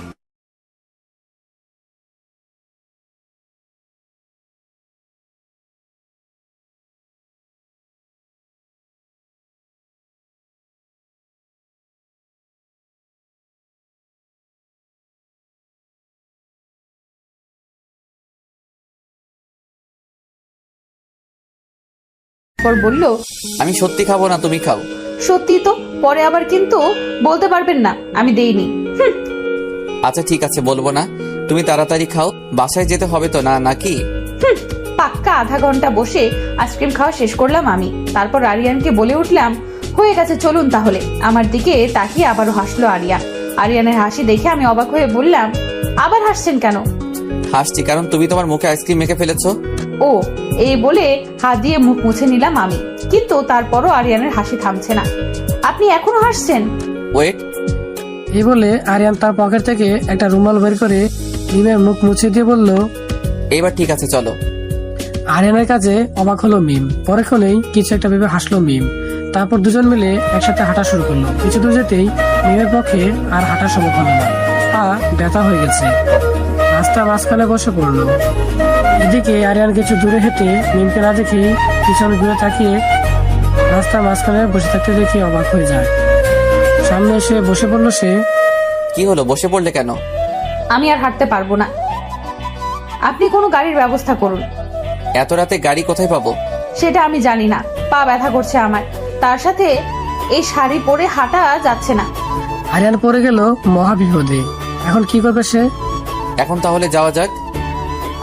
E: বলল,
H: আমি সত্যি খাবো না, তুমি খাও।
E: সত্যি তো, পরে আবার কিন্তু বলতে পারবেন না আমি দেইনি।
H: আচ্ছা ঠিক আছে, বলবো না। তুমি তাড়াতাড়ি খাও, বাসায় যেতে হবে তো না নাকি?
E: পাক্কা আধা ঘন্টা বসে আইসক্রিম খাওয়া শেষ করলাম আমি। তারপর আরিয়ানকে বলে উঠলাম, হয়ে গেছে, চলুন তাহলে। আমার দিকে তাকিয়ে আবারও হাসলো আরিয়ান। আরিয়ানের হাসি দেখে আমি অবাক হয়ে বললাম, আবার হাসছেন কেন?
H: হাসছি কারণ তুমি তোমার মুখে আইসক্রিম মেখে ফেলেছো।
E: ও, এই বলে হাত দিয়ে মুখ মুছে নিলাম আমি। কিন্তু তারপরও আরিয়ানের হাসি থামছে না। আপনি এখনো হাসছেন?
H: ওয়েট।
A: এই বলে আরিয়ান তার পকেট থেকে একটা রুমাল বের করে মিমের মুখ মুছে দিয়ে বলল,
H: এবার ঠিক আছে, চলো।
A: আরিয়ানের কাছে অবাক হলো মিম। পরেক্ষণেই কিছু একটা ভেবে হাসলো মিম। তারপর দুজন মিলে একসাথে হাঁটা শুরু করলো। কিছু দূর যেতেই মিমের পক্ষে আর হাঁটা সম্ভব হলো না, পা ব্যথা হয়ে গেছে। রাস্তা মাঝখানে বসে পড়লো। এদিকে আরিয়ান কিছু দূরে হেঁটে মিমকে না দেখেই পিছনে ঘুরে তাকিয়ে রাস্তার মাঝখানে বসে থাকতে দেখে অবাক হয়ে যায়। সামনে এসে বসে পড়লো সে।
H: কি হলো, বসে পড়লে কেন?
E: আমি আর হাঁটতে পারবো না।
I: আপনি কোনো গাড়ির ব্যবস্থা করুন।
H: এত রাতে গাড়ি কোথায় পাবো?
I: সেটা আমি জানি না, পা ব্যথা করছে আমার, তার সাথে এই শাড়ি পরে হাঁটা যাচ্ছে না।
A: আরিয়ান পড়ে গেল মহাবিপদে। এখন কি করবে সে?
H: এখন তাহলে যাওয়া যাক।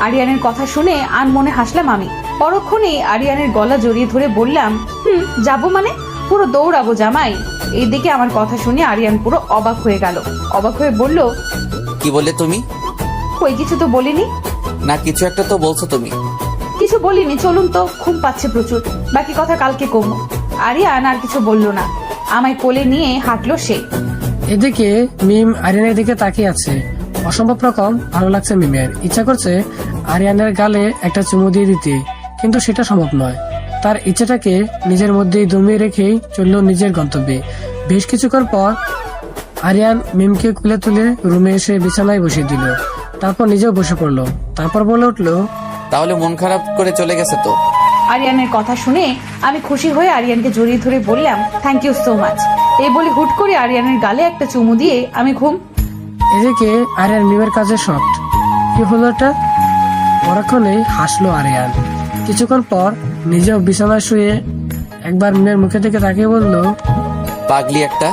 I: আরিয়ানের কথা শুনে আনমনে হাসলাম আমি। পরক্ষণেই আরিয়ানের গলা জড়িয়ে ধরে বললাম, যাবো মানে? পুরো দৌড়াবো জামাই। এইদিকে আমার কথা শুনে আরিয়ান পুরো অবাক হয়ে গেল। অবাক হয়ে বলল,
H: কি বললে তুমি?
I: কই কিছু তো বলিনি।
H: না, কিছু একটা তো বলছো তুমি।
I: কিছু বলিনি, চলুন তো, ঘুম পাচ্ছে প্রচুর, বাকি কথা কালকে কমো। আরিয়ান আর কিছু বলল না, আমায় কোলে নিয়ে হাঁটলো সে।
A: এদিকে মিম আরিয়ানের দিকে তাকিয়ে আছে। অসম্ভব রকম ভালো লাগছে মিমের। ইচ্ছা করছে আরিয়ানের গালে একটা চুমু দিয়ে দিতে, কিন্তু সেটা সম্ভব নয়। তার ইচ্ছাটাকে নিজের মধ্যেই দমিয়ে রেখেই চলল নিজের গন্তব্যে। বেশ কিছুক্ষণ পর আরিয়ান মিমকে কুলে তুলে রুমে এসে বিছানায় বসিয়ে দিল। তারপর নিজেও বসে পড়লো। তারপর বলে উঠলো,
H: তাহলে মন খারাপ করে চলে গেছে তো?
I: আরিয়ানের কথা শুনে আমি খুশি হয়ে আরিয়ানকে জড়িয়ে ধরে বললাম, থ্যাংক ইউ সো মাচ। এই বলে হুট করে আরিয়ানের গালে একটা চুমু দিয়ে আমি ঘুম।
A: এদিকে আরিয়ান মিমের কাজে শক্ট। কি হলো এটা? পরক্ষণেই হাসলো আরিয়ান। কিছুক্ষণ পর নিজেও বিছানায় শুয়ে একবার মিমের মুখে থেকে তাকিয়ে বলল,
H: পাগলি একটা।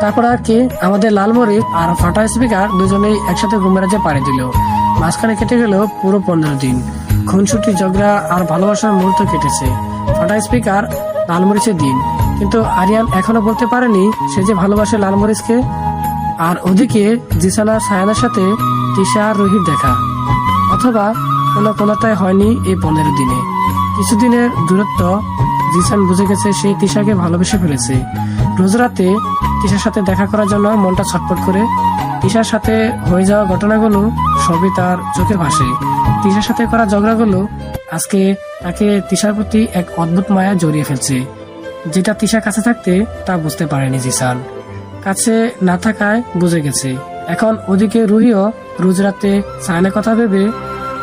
A: তারপর আর কি আমাদের লালমরিচ আর ফাটা স্পিকার দুজনেই একসাথে ঘুমেরাজে পাড়ি দিল। মাঝখানে কেটে গেল পুরো 15 দিন। খুনসুটি, ঝগড়া আর ভালোবাসার মুহূর্ত কেটেছে। ফাটা স্পিকার, লালমরিচের দিন। কিন্তু আরিয়ান এখনো বলতে পারেনি সে যে ভালোবাসে লালমরিচকে। আর ওদিকে জিসান আর সায়ানের সাথে তিশা আর রোহিত দেখা, অথবা কোনোটাই হয়নি এই 15 দিনে। কিছুদিনের দূরত্ব জিসান বুঝে গেছে সে তিশাকে ভালোবেসে ফেলেছে। রোজ রাতে তিশার সাথে দেখা করার জন্য মনটা ছটফট করে। তিশার সাথে হয়ে যাওয়া ঘটনাগুলো সবই তার চোখে ভাসে। তিশার সাথে করা ঝগড়াগুলো আজকে তাকে তিশার প্রতি এক অদ্ভুত মায়া জড়িয়ে ফেলছে, যেটা তিশার কাছে থাকতে তা বুঝতে পারেনি জিসান। কাছে না থাকায় বুঝে গেছে। এখন ওদিকে রুহিও রোজ রাতে সায়নের কথা ভেবে,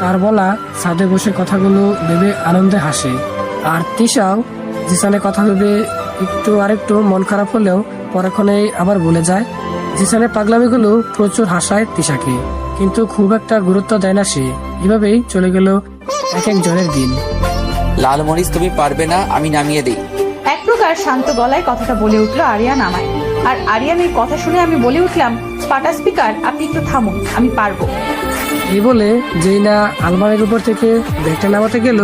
A: তার বলা ছাদে বসে কথাগুলো ভেবে আনন্দে হাসে। আর তিশাও জিসানের কথা ভেবে একটু আরেকটু মন খারাপ হলেও পরক্ষণে আবার ভুলে যায়। জিসানের পাগলামিগুলো প্রচুর হাসায় তিশাকে, কিন্তু খুব একটা গুরুত্ব দেয় না সে। এভাবেই চলে গেল এক এক জনের দিন।
H: লাল মরিচ তুমি পারবে না, আমি নামিয়ে দেই।
I: এক প্রকার শান্ত গলায় কথাটা বলে উঠলো আরিয়ান আমায়। আর আরিয়ানের কথা শুনে আমি বলে উঠলাম, ফাটা স্পিকার, আপনি একটু থামুন, আমি পারবো।
A: এই বলে যেই না আলমারির উপর থেকে ব্যাগটা নামাতে গেল,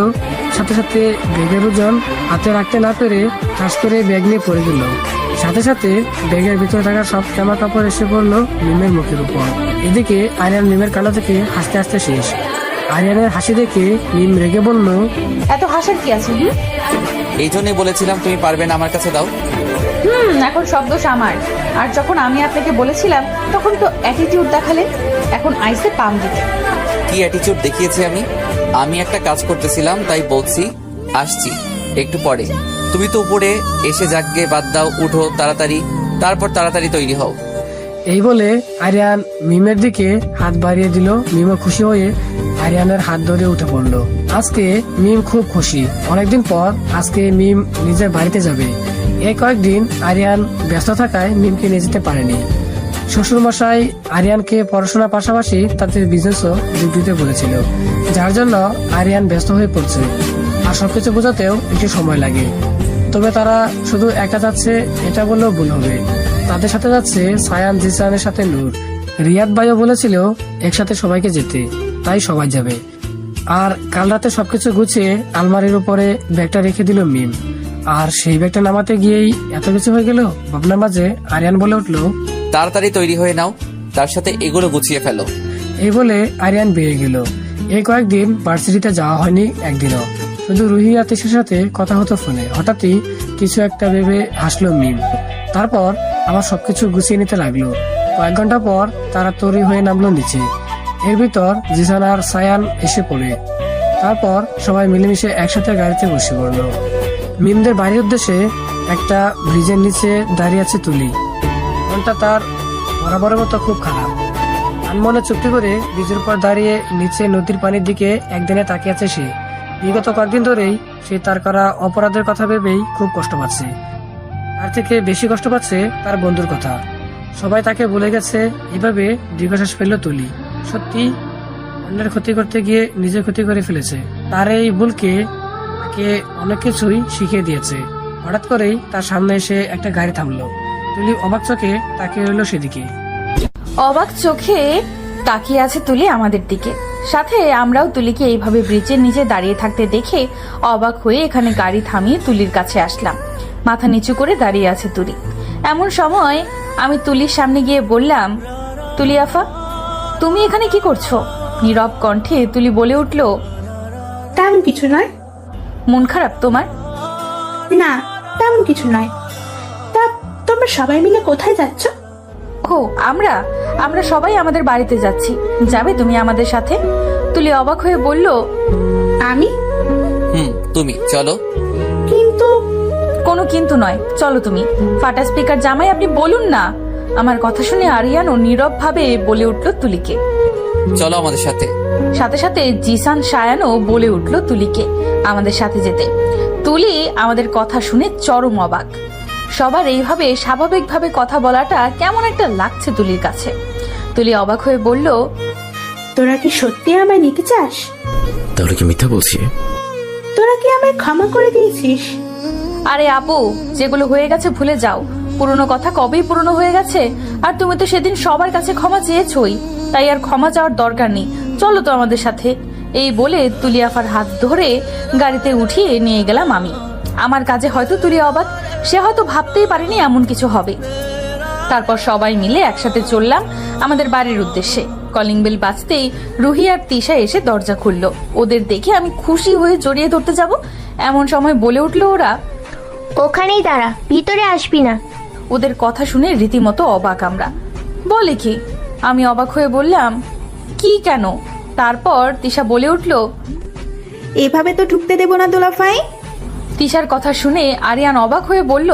A: সাথে সাথে ব্যাগের ওজন হাতে রাখতে না পেরে ঠাস করে ব্যাগ নিয়ে পড়ে গেল। সাথে সাথে ব্যাগের ভিতরে থাকা সব জামা কাপড় এসে পড়লো মিমের মুখের উপর। এদিকে আরিয়ান মিমের কান্না থেকে হাসতে হাসতে শেষ। আরিয়ানের হাসি দেখে মিম রেগে বলল,
I: এত হাসার কি আছে?
H: এই জন্যই বলেছিলাম তুমি পারবে না, আমার কাছে দাও।
I: এখন সব দোষ আমার। আর যখন আমি আপনাকে বলেছিলাম তখন তো অ্যাটিটিউড দেখালেন, এখন আইসে পাম দিতে।
H: কি অ্যাটিটিউড দেখিয়েছি আমি? আমি একটা কাজ করতেছিলাম তাই বলছি, আসছি একটু পরে। তুমি তো উপরে এসে যাকগে, বাদ দাও, উঠো তাড়াতাড়ি, তারপর তাড়াতাড়ি তৈরি হও।
A: এই বলে আরিয়ান মিমের দিকে হাত বাড়িয়ে দিল। মিমও খুশি হয়ে আরিয়ানের হাত ধরে উঠে পড়লো। আজকে মিম খুব খুশি। অনেকদিন পর আজকে মিম নিজের বাড়িতে যাবে। এই কয়েকদিন আরিয়ান ব্যস্ত থাকায় মিমকে নিয়ে যেতে পারেনি। শ্বশুরমশাই আরিয়ানকে পড়াশোনার পাশাপাশি তাদের বিজনেসও যোগ দিতে বলেছিল, যার জন্য আরিয়ান ব্যস্ত হয়ে পড়ছে। আর সবকিছু বোঝাতেও একটু সময় লাগে। তবে তারা শুধু একা যাচ্ছে এটা বললেও ভুল হবে। তাদের সাথে যাচ্ছে সায়ান, জিসানের সাথে নূর। রিয়াদ ভাইও বলেছিল একসাথে সবাইকে যেতে, তাই সবাই যাবে। আর কাল রাতে সবকিছু গুছিয়ে আলমারির উপরে ব্যাগটা রেখে দিল মিম। আর সেই ব্যাগটা নামাতে গিয়েই এত কিছু হয়ে গেল। ভাবনার মাঝে আরিয়ান বলে উঠলো,
H: তাড়াতাড়ি তৈরি হয়ে নাও, তার সাথে এগুলো গুছিয়ে ফেলো।
A: এই বলে আরিয়ান বেরিয়ে গেল। এই কয়েকদিন ভার্সিটিতে যাওয়া হয়নি একদিনও, শুধু রুহি আর তিশার সাথে কথা হতো ফোনে। হঠাৎই কিছু একটা ভেবে হাসলো মিম। তারপর আবার সবকিছু গুছিয়ে নিতে লাগলো। কয়েক ঘন্টা পর তারা তৈরি হয়ে নামলো নিচে। এর ভিতর জিসান আর সায়ান এসে পড়ে। তারপর সবাই মিলেমিশে একসাথে গাড়িতে বসে পড়লো। মিমদের বাড়ির উদ্দেশ্যে একটা ব্রিজের নিচে দাঁড়িয়ে আছে তুলি। মনটা তার বরাবরের মতো খুব খারাপ। আনমনে চুক্তি করে ব্রিজের উপর দাঁড়িয়ে নিচে নদীর পানির দিকে একদিনে তাকিয়ে আছে সে। বিগত কয়েকদিন ধরেই সে তার করা অপরাধের কথা ভেবেই খুব কষ্ট পাচ্ছে। তার থেকে বেশি কষ্ট পাচ্ছে তার বন্ধুর কথা। সবাই তাকে বলে গেছে। এভাবে দীর্ঘশ্বাস ফেললো তুলি। সত্যি অন্যের ক্ষতি করতে গিয়ে নিজের ক্ষতি করে ফেলেছে। তার এই ভুলকে তাকে অনেক কিছুই শিখিয়ে দিয়েছে। হঠাৎ করেই তার সামনে এসে একটা গাড়ি থামলো। তুলি অবাক চোখে তাকিয়ে রইল সেদিকে।
E: অবাক চোখে তাকিয়ে আছে তুলি আমাদের দিকে। সাথে আমরাও তুলিকে এইভাবে ব্রিজের নিচে দাঁড়িয়ে থাকতে দেখে অবাক হয়ে এখানে গাড়ি থামিয়ে তুলির কাছে আসলাম। মাথা নিচু করে দাঁড়িয়ে আছে তুলি। এমন সময় আমি তুলির সামনে গিয়ে বললাম, তুলি আফা, তুমি এখানে কি করছো? নীরব কণ্ঠে তুলি বলে উঠল,
M: তেমন কিছু নয়।
E: মন খারাপ তোমার?
M: না, তেমন কিছু নয়। তা তোমরা সবাই মিলে কোথায় যাচ্ছ?
E: ও আমরা আমরা সবাই আমাদের বাড়িতে যাচ্ছি। যাবে তুমি আমাদের সাথে? তুলি অবাক হয়ে বলল,
M: আমি?
H: তুমি চলো।
M: কিন্তু
E: কোনো কিন্তু নয়, চলো তুমি। ফাটা স্পিকার জামাই, আপনি বলুন না। আমার কথা শুনে আরিয়ানও নীরব ভাবে বলে উঠল তুলিকে,
H: চলো আমাদের সাথে।
E: সাথে সাথে জিসান সায়ানও বলে উঠল তুলিকে আমাদের সাথে যেতে। তুলি আমাদের কথা শুনে চরম অবাক। সবার এইভাবে স্বাভাবিকভাবে কথা বলাটা কেমন একটা লাগছে তুলির কাছে। তুলি অবাক হয়ে বলল,
M: তোরা কি সত্যি আমায় নিতে চাস?
G: তাহলে কি মিথ্যা বলছি?
M: তোরা কি আমায় ক্ষমা করে দিয়েছিস?
E: আরে আপু, যেগুলো হয়ে গেছে ভুলে যাও। পুরনো কথা কবেই পুরনো হয়ে গেছে। আর তুমি তো সেদিন সবার কাছে ক্ষমা চেয়েছই, তাই আর ক্ষমা চাওয়ার দরকার নেই। চলো তো আমাদের সাথে। এই বলে তুলি আফার হাত ধরে গাড়িতে উঠিয়ে নিয়ে গেলাম আমি। আমার কাজে হয়তো তুলি অবাক, সে হয়তো ভাবতেই পারেনি এমন কিছু হবে। তারপর সবাই মিলে একসাথে চললাম আমাদের বাড়ির উদ্দেশ্যে। কলিং বেল বাজতেই রুহি আর তিশা এসে দরজা খুললো। ওদের দেখে আমি খুশি হয়ে জড়িয়ে ধরতে যাব, এমন সময় বলে উঠলো ওরা,
K: ওখানেই দাঁড়া, ভিতরে আসবি না।
E: ওদের কথা শুনে রীতিমতো অবাক আমরা। বলে কি? আমি অবাক হয়ে বললাম, কি কেন? তারপর তিশা বলে উঠলো,
B: এভাবে তো ঢুকতে দেব না দোলাফাই।
E: তিশার কথা শুনে আরিয়ান অবাক হয়ে বলল,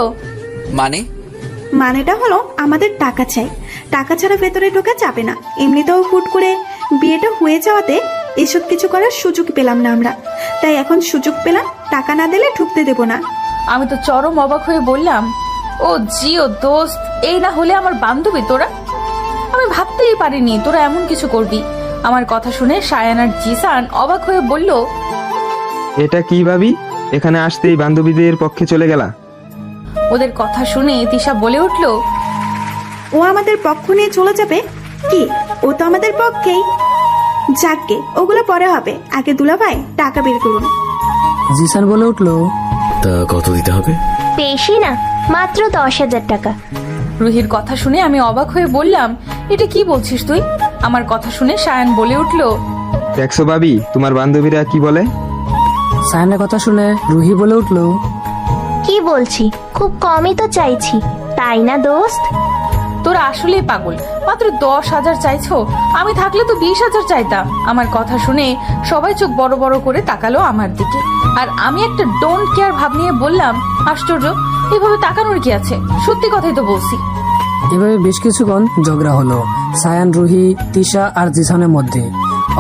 B: মানেটা হলো আমাদের টাকা চাই। টাকা ছাড়া ভেতরে ঢোকা যাবে না। এমনিতেও হুট করে বিয়েটা হয়ে যাওয়াতে এসব কিছু করার সুযোগ পেলাম না আমরা, তাই এখন সুযোগ পেলাম। টাকা না দিলে ঢুকতে দেব না।
E: আমি তো চরম অবাক হয়ে বললাম, ও জিও দোস্ত, এই না হলে আমার বান্ধবী তোরা? আমি ভাবতেই পারিনি তোরা এমন কিছু করবি। আমার কথা শুনে সায়ান আর জিসান অবাক হয়ে বলল,
F: এটা কি ভাবি, এখানে আসতেই বান্ধবীদের পক্ষে চলে গেলা?
E: ওদের কথা শুনে তিশা বলে উঠল,
B: ও আমাদের পক্ষ নিয়ে চলে যাবে কি? ও তো আমাদের পক্ষেই। যাকগে, ওগুলো পরে হবে, আগে দুলাভাই টাকা বের করুন।
A: জিসান বলে উঠলো,
G: তা কত দিতে হবে?
K: বেশি না, মাত্র 10,000 টাকা।
E: রুহির কথা শুনে আমি অবাক হয়ে বললাম, এটা কি বলছিস তুই? আমার কথা শুনে সায়ান বলে উঠল,
F: দেখছো ভাবি, তোমার বান্ধবীরা কি বলে?
A: সায়ানের কথা শুনে রুহি বলে উঠলো,
K: কি বলছি, খুব কমই তো চাইছি, তাই না দোস্ত?
E: তোরা আসলেই পাগল। মাত্র 10,000 চাইছো? আমি থাকলে তো 20,000 চাইতাম। আমার কথা শুনে সবাই চোখ বড় বড় করে তাকালো আমার দিকে। আর আমি একটা ডোন্ট কেয়ার ভাব নিয়ে বললাম, আশ্চর্য, এভাবে তাকানোর কি আছে? সত্যি কথাই তো বলছি।
A: এভাবে বেশ কিছুক্ষণ ঝগড়া হলো সায়ান, রুহি, তিশা আর জিসানের মধ্যে।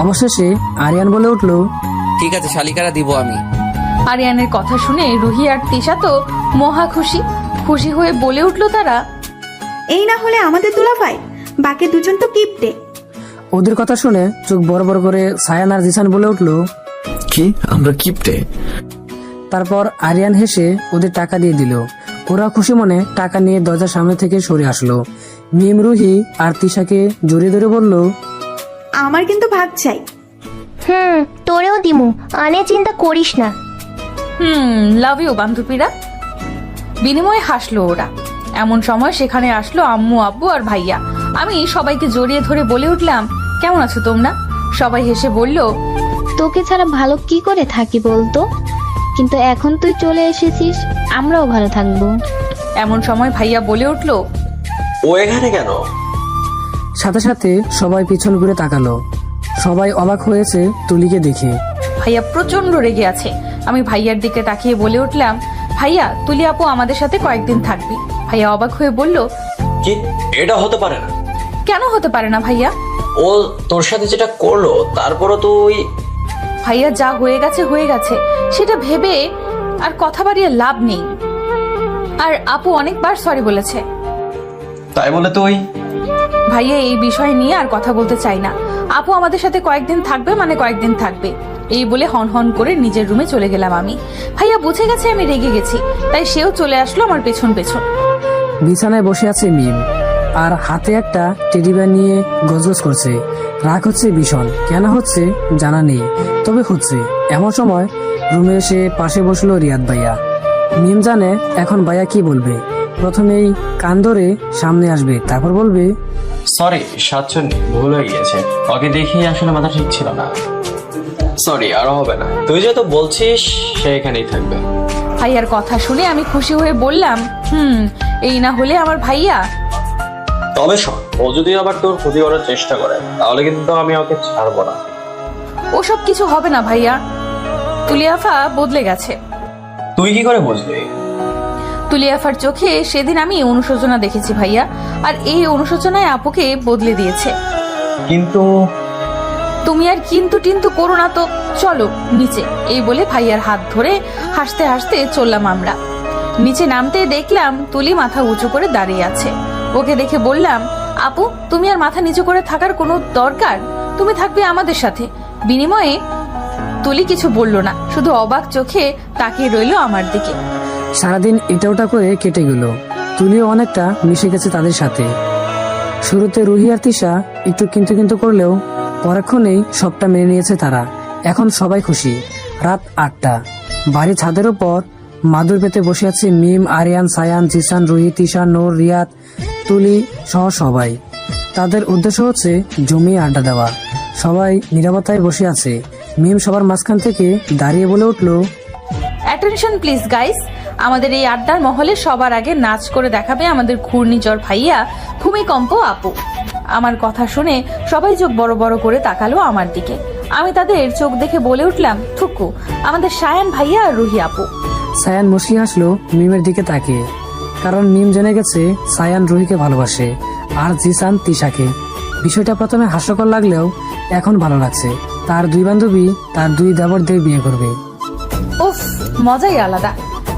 A: অবশেষে আরিয়ান বলে উঠলো,
H: ঠিক আছে, শালিকারা দিব আমি।
E: আরিয়ানের কথা শুনে রুহি আর তিশা তো মহা খুশি। খুশি হয়ে বলে উঠলো তারা,
B: এই না হলে আমাদের দুলাভাই, বাকি দুজন তো কিপটে।
A: ওদের কথা শুনে চোখ বড় বড় করে সায়ান আর জিসান বলে উঠলো,
G: কি আমরা কিপটে?
A: তারপর আরিয়ান হেসে ওদের টাকা দিয়ে দিল। ওরা খুশি মনে টাকা নিয়ে দরজার সামনে থেকে সরে আসলো। মিম রুহি আর তিশাকে জড়িয়ে ধরে বলল,
B: আমার কিন্তু ভাগ চাই।
K: তোরেও দিমু, আনে চিন্তা করিস না।
E: লাভ ইউ বান্ধবীরা। বিনিময়ে হাসলো ওরা। এমন সময় সেখানে আসলো আম্মু, আব্বু আর ভাইয়া। আমি সবাইকে জড়িয়ে ধরে বলে উঠলাম, কেমন আছো তোমরা? সবাই হেসে বলল,
N: তোকে ছাড়া ভালো কি করে থাকি বলতো, কিন্তু এখন তুই চলে এসেছিস, আমরাও ভালো থাকবো।
E: এমন সময় ভাইয়া বলে উঠলো,
J: ও এখানে কেন?
A: সাথে সাথে সবাই পিছন ঘুরে তাকালো। সবাই অবাক হয়েছে তুলিকে দেখে।
E: ভাইয়া প্রচন্ড রেগে আছে। আমি ভাইয়ার দিকে তাকিয়ে বলে উঠলাম, ভাইয়া, তুলি আপু আমাদের সাথে কয়েকদিন থাকবি। ভাইয়া অবাক হয়ে বলল,
J: কি? এটা হতে পারে না।
E: কেন হতে পারে না ভাইয়া?
J: ও তোর সাথে যেটা করলো তারপরও তুই।
E: ভাইয়া, যা হয়ে গেছে হয়ে গেছে, সেটা ভেবে আর কথা বাড়িয়ে লাভ নেই। আর আপু অনেকবার সরি বলেছে।
J: তাই বলে তুই?
I: ভাইয়া এই বিষয় নিয়ে আর কথা বলতে চাই না। আপু আমাদের সাথে কয়েকদিন থাকবে মানে কয়েকদিন থাকবে, এই বলে হন হন করে নিজের রুমে চলে গেলাম আমি। ভাইয়া বুঝে গেছে আমি রেগে গেছি, তাই সেও চলে আসলো আমার পেছন পেছন।
A: বিছানায় বসে আছে মিম, আর হাতে একটা টেডি বিয়ার নিয়ে গজগজ করছে। রাগ হচ্ছে ভীষণ, কেন হচ্ছে জানা নেই, তবে হচ্ছে। এমন সময় রুমে এসে পাশে বসলো রিয়াদ ভাইয়া। মিম জানে এখন ভাইয়া কি বলবে। প্রথমেই কান ধরে সামনে আসবে, তারপর বলবে,
J: সরি সাতচন্নি, ভুল হয়ে গিয়েছে, ওকে দেখেই আসলে মাথা ঠিক ছিল না। সরি, আর হবে না। তুই যেহেতু বলছিস সে এখানেই থাকবে।
I: ভাইয়ার কথা শুনে আমি খুশি হয়ে বললাম, এই না হলে আমার ভাইয়া।
J: তবে শোন, ও যদি আবার তোর ক্ষতি করার চেষ্টা করে তাহলে কিন্তু আমি ওকে ছাড়বো না।
I: ওসব কিছু হবে না ভাইয়া, তুলিয়াফা বদলে গেছে।
J: তুই কি করে বুঝলি?
I: তুলিয়াফার চোখে সেদিন আমি অনুশোচনা দেখেছি ভাইয়া, আর এই অনুশোচনায় আপুকে বদলে দিয়েছে।
J: কিন্তু
I: তুমি আর কিন্তু টিন্তু করো না তো, চলো নিচে। এই বলে ভাইয়ার হাত ধরে হাসতে হাসতে চললাম আমরা। নিচে নামতে দেখলাম তুলি মাথা উঁচু করে দাঁড়িয়ে আছে। ওকে দেখে বললাম, আপু তুমি আর মাথা নিচু করে থাকার কোনো দরকার, তুমি থাকবে আমাদের সাথে। বিনিময়ে তুলি কিছু বলল না, শুধু অবাক চোখে তাকিয়ে রইল আমার দিকে।
A: সারাদিন এটা ওটা করে কেটে গেল। তুলিও অনেকটা মিশে গেছে তাদের সাথে। শুরুতে রুহি আর তিশা একটু কিন্তু করলেও পরক্ষণেই সবটা মেনে নিয়েছে তারা। এখন সবাই খুশি। রাত 8টা, বাড়ি ছাদের উপর মাদুর পেতে বসে আছে মিম, আরিয়ান, সায়ান, জিসান, রুহি, তিশা, নূর, রিয়াদ, তুলি সহ সবাই। তাদের উদ্দেশ্য হচ্ছে জমিয়ে আড্ডা দেওয়া। সবাই নীরবতায় বসে আছে। মিম সবার মাঝখান থেকে দাঁড়িয়ে বলে উঠলো,
I: অ্যাটেনশন প্লিজ গাইস, আমাদের এই আড্ডার মহলে সবার আগে নাচ করে দেখাবে আমাদের ঘূর্ণিঝড় ভাইয়া ভূমিকম্প আপু। আমার কথা শুনে সবাই চোখ বড় বড় করে তাকালো আমার দিকে। আমি তাদের চোখ দেখে বলে উঠলাম, থুকু, আমাদের সায়ান ভাইয়া আর রুহি আপু।
A: সায়ান মুশকি হাসলো মিমের দিকে তাকিয়ে, কারণ মিম জেনে গেছে সায়ান রুহিকে ভালোবাসে আর জিসান তিশাকে। বিষয়টা প্রথমে হাস্যকর লাগলেও এখন ভালো লাগছে। তার দুই বান্ধবী তার দুই দেবরদের বিয়ে করবে।
I: উফ, মজাই আলাদা।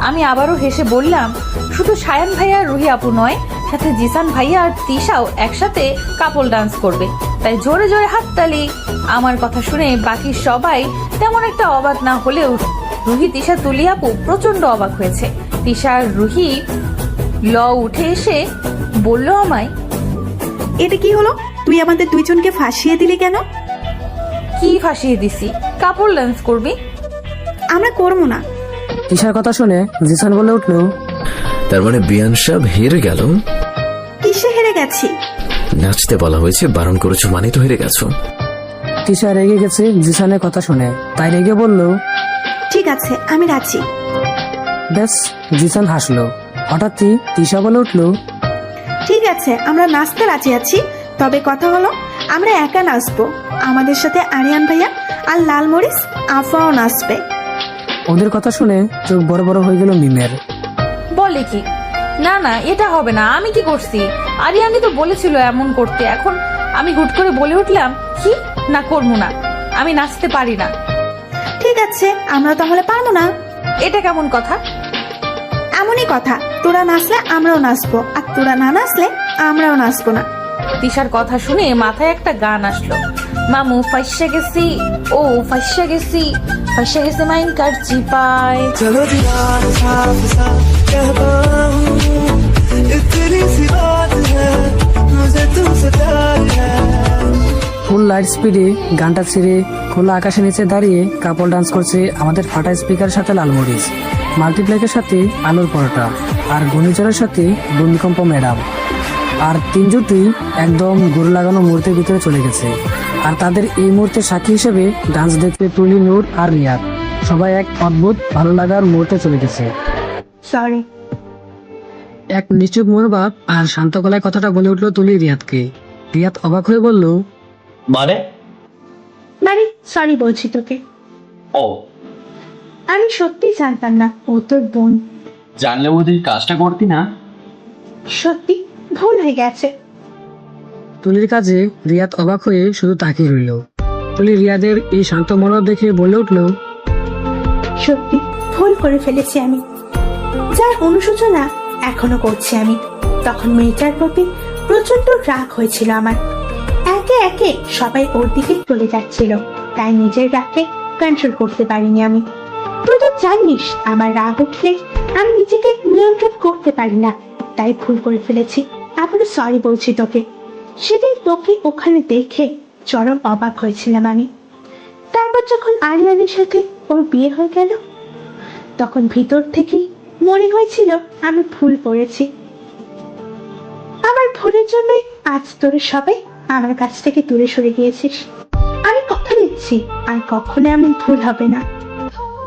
I: আমি আবারও হেসে বললাম, শুধু সায়ান ভাইয়া আর রুহি আপু নয়, সাথে জিসান ভাইয়া আর তিশাও একসাথে কাপল ডান্স করবে, তাই জোরে জোরে হাততালি। আমার কথা শুনে বাকি সবাই তেমন একটা অবাক না হলেও রুহি, তিশা, তুলি আপু প্রচন্ড অবাক হয়েছে। তিশা আর রুহি উঠে এসে বলল আমায়,
B: এটা কি হলো? তুই আমাদের দুইজনকে ফাঁসিয়ে দিলি কেন?
I: কি ফাঁসিয়ে দিছি? কাপল ডান্স করবি?
B: আমরা করবো না।
A: তিশার কথা শুনে জিসান বলে উঠলো,
G: তার মানে বিয়ান সাহেব হেরে গেল?
B: কিসে হেরে গেছি?
G: নাচতে বলা হয়েছে, বারণ করেছো মানে তো হেরে গেছো।
A: তিশা রেগে গেছে জিসানের কথা শুনে, তাই রেগে বলল,
B: ঠিক আছে আমি রাজি।
A: ব্যাস, জিসান হাসলো। হঠাৎই তিশা বলে উঠলো,
B: ঠিক আছে আমরা নাচতে রাজি আছি, তবে কথা হলো আমরা একা নাচবো, আমাদের সাথে আরিয়ান ভাইয়া আর লাল মরিচ আফাও নাচবে।
A: ওদের কথা শুনে চোখ বড় বড় হয়ে গেল মিমের।
I: বলে কি? না না, এটা হবে না। আমি কি করছি? আরিয়ানি তো বলেছিল এমন করতে। এখন আমি হুট করে বলে উঠলাম, কি না, করবো না, আমি নাচতে পারি না।
B: ঠিক আছে আমরা তাহলে পারবো না।
I: এটা কেমন কথা?
B: এমনই কথা, তোরা নাচলে আমরাও নাচবো, আর তোরা না নাচলে আমরাও নাচবো না।
I: তিশার কথা শুনে মাথায় একটা গান আসলো, মামু ফাইসা গেছি, ও ফাইসা গেছি, ফাইসা গেছে মাইন কার চিপায়। চলো
A: ফুল লাইট স্পিডে গানটা ছেড়ে খোলা আকাশের নিচে দাঁড়িয়ে কাপল ডান্স করছে আমাদের ফাটা স্পিকারের সাথে লালমরিচ, মাল্টিপ্লেকের সাথে আলুর পরোটা, আর ঘূর্ণিঝড়ের সাথে ভূমিকম্প ম্যাডাম। আর তিন জুটি একদম গরু লাগানো মুহূর্তের ভিতরে চলে গেছে। আর তাদের এই মুহূর্তে সাক্ষী হিসেবে ডান্স দেখতে তুলি, নূর আর রিয়াদ সবাই এক অদ্ভুত ভালো লাগার মুহূর্তে চলে গেছে।
M: সরি।
A: এক নিশ্চুপ মনোভাব আর শান্ত গলায় কথাটা বলে উঠলো তুলি রিয়াদকে। রিয়াদ অবাক হয়ে বলল,
J: মানে
M: সরি বলছি তোকে।
J: ও,
M: আমি সত্যি জানতাম না ও তোর বোন।
J: জানলে ওদের কাজটা করতি না?
M: সত্যি ভুল হয়ে গেছে।
A: তুলির কাজে রিয়াদ অবাক হয়ে শুধু তাকিয়ে রইল। তুলি রিয়াদের এই শান্ত মনোভাব দেখে বলে উঠল,
M: সত্যি ভুল করে ফেলেছি আমি, যার অনুশোচনা এখনো করছি আমি। তখন মেয়েটার প্রতি প্রচন্ড রাগ হয়েছিল আমার। একে একে সবাই ওর দিকে চলে যাচ্ছিল, তাই নিজের রাগকে কন্ট্রোল করতে পারিনি আমি। তুই তো জানিস আমার রাগ উঠলে আমি নিজেকে নিয়ন্ত্রণ করতে পারি না, তাই ভুল করে ফেলেছি। আবারও সরি বলছি তোকে। সেদিন তোকে ওখানে দেখে চরম অবাক হয়েছিলাম আমি। তারপর যখন আরিয়ানের সাথে ওর বিয়ে হয়ে গেল, তখন ভিতর থেকেই মনে হয়েছিল আমি ভুল করেছি। আমার ভুলের জন্যই আজ তোরা সবাই আমার কাছ থেকে দূরে সরে গিয়েছিস। আমি কথা দিচ্ছি আর কখনো এমন ভুল হবে না।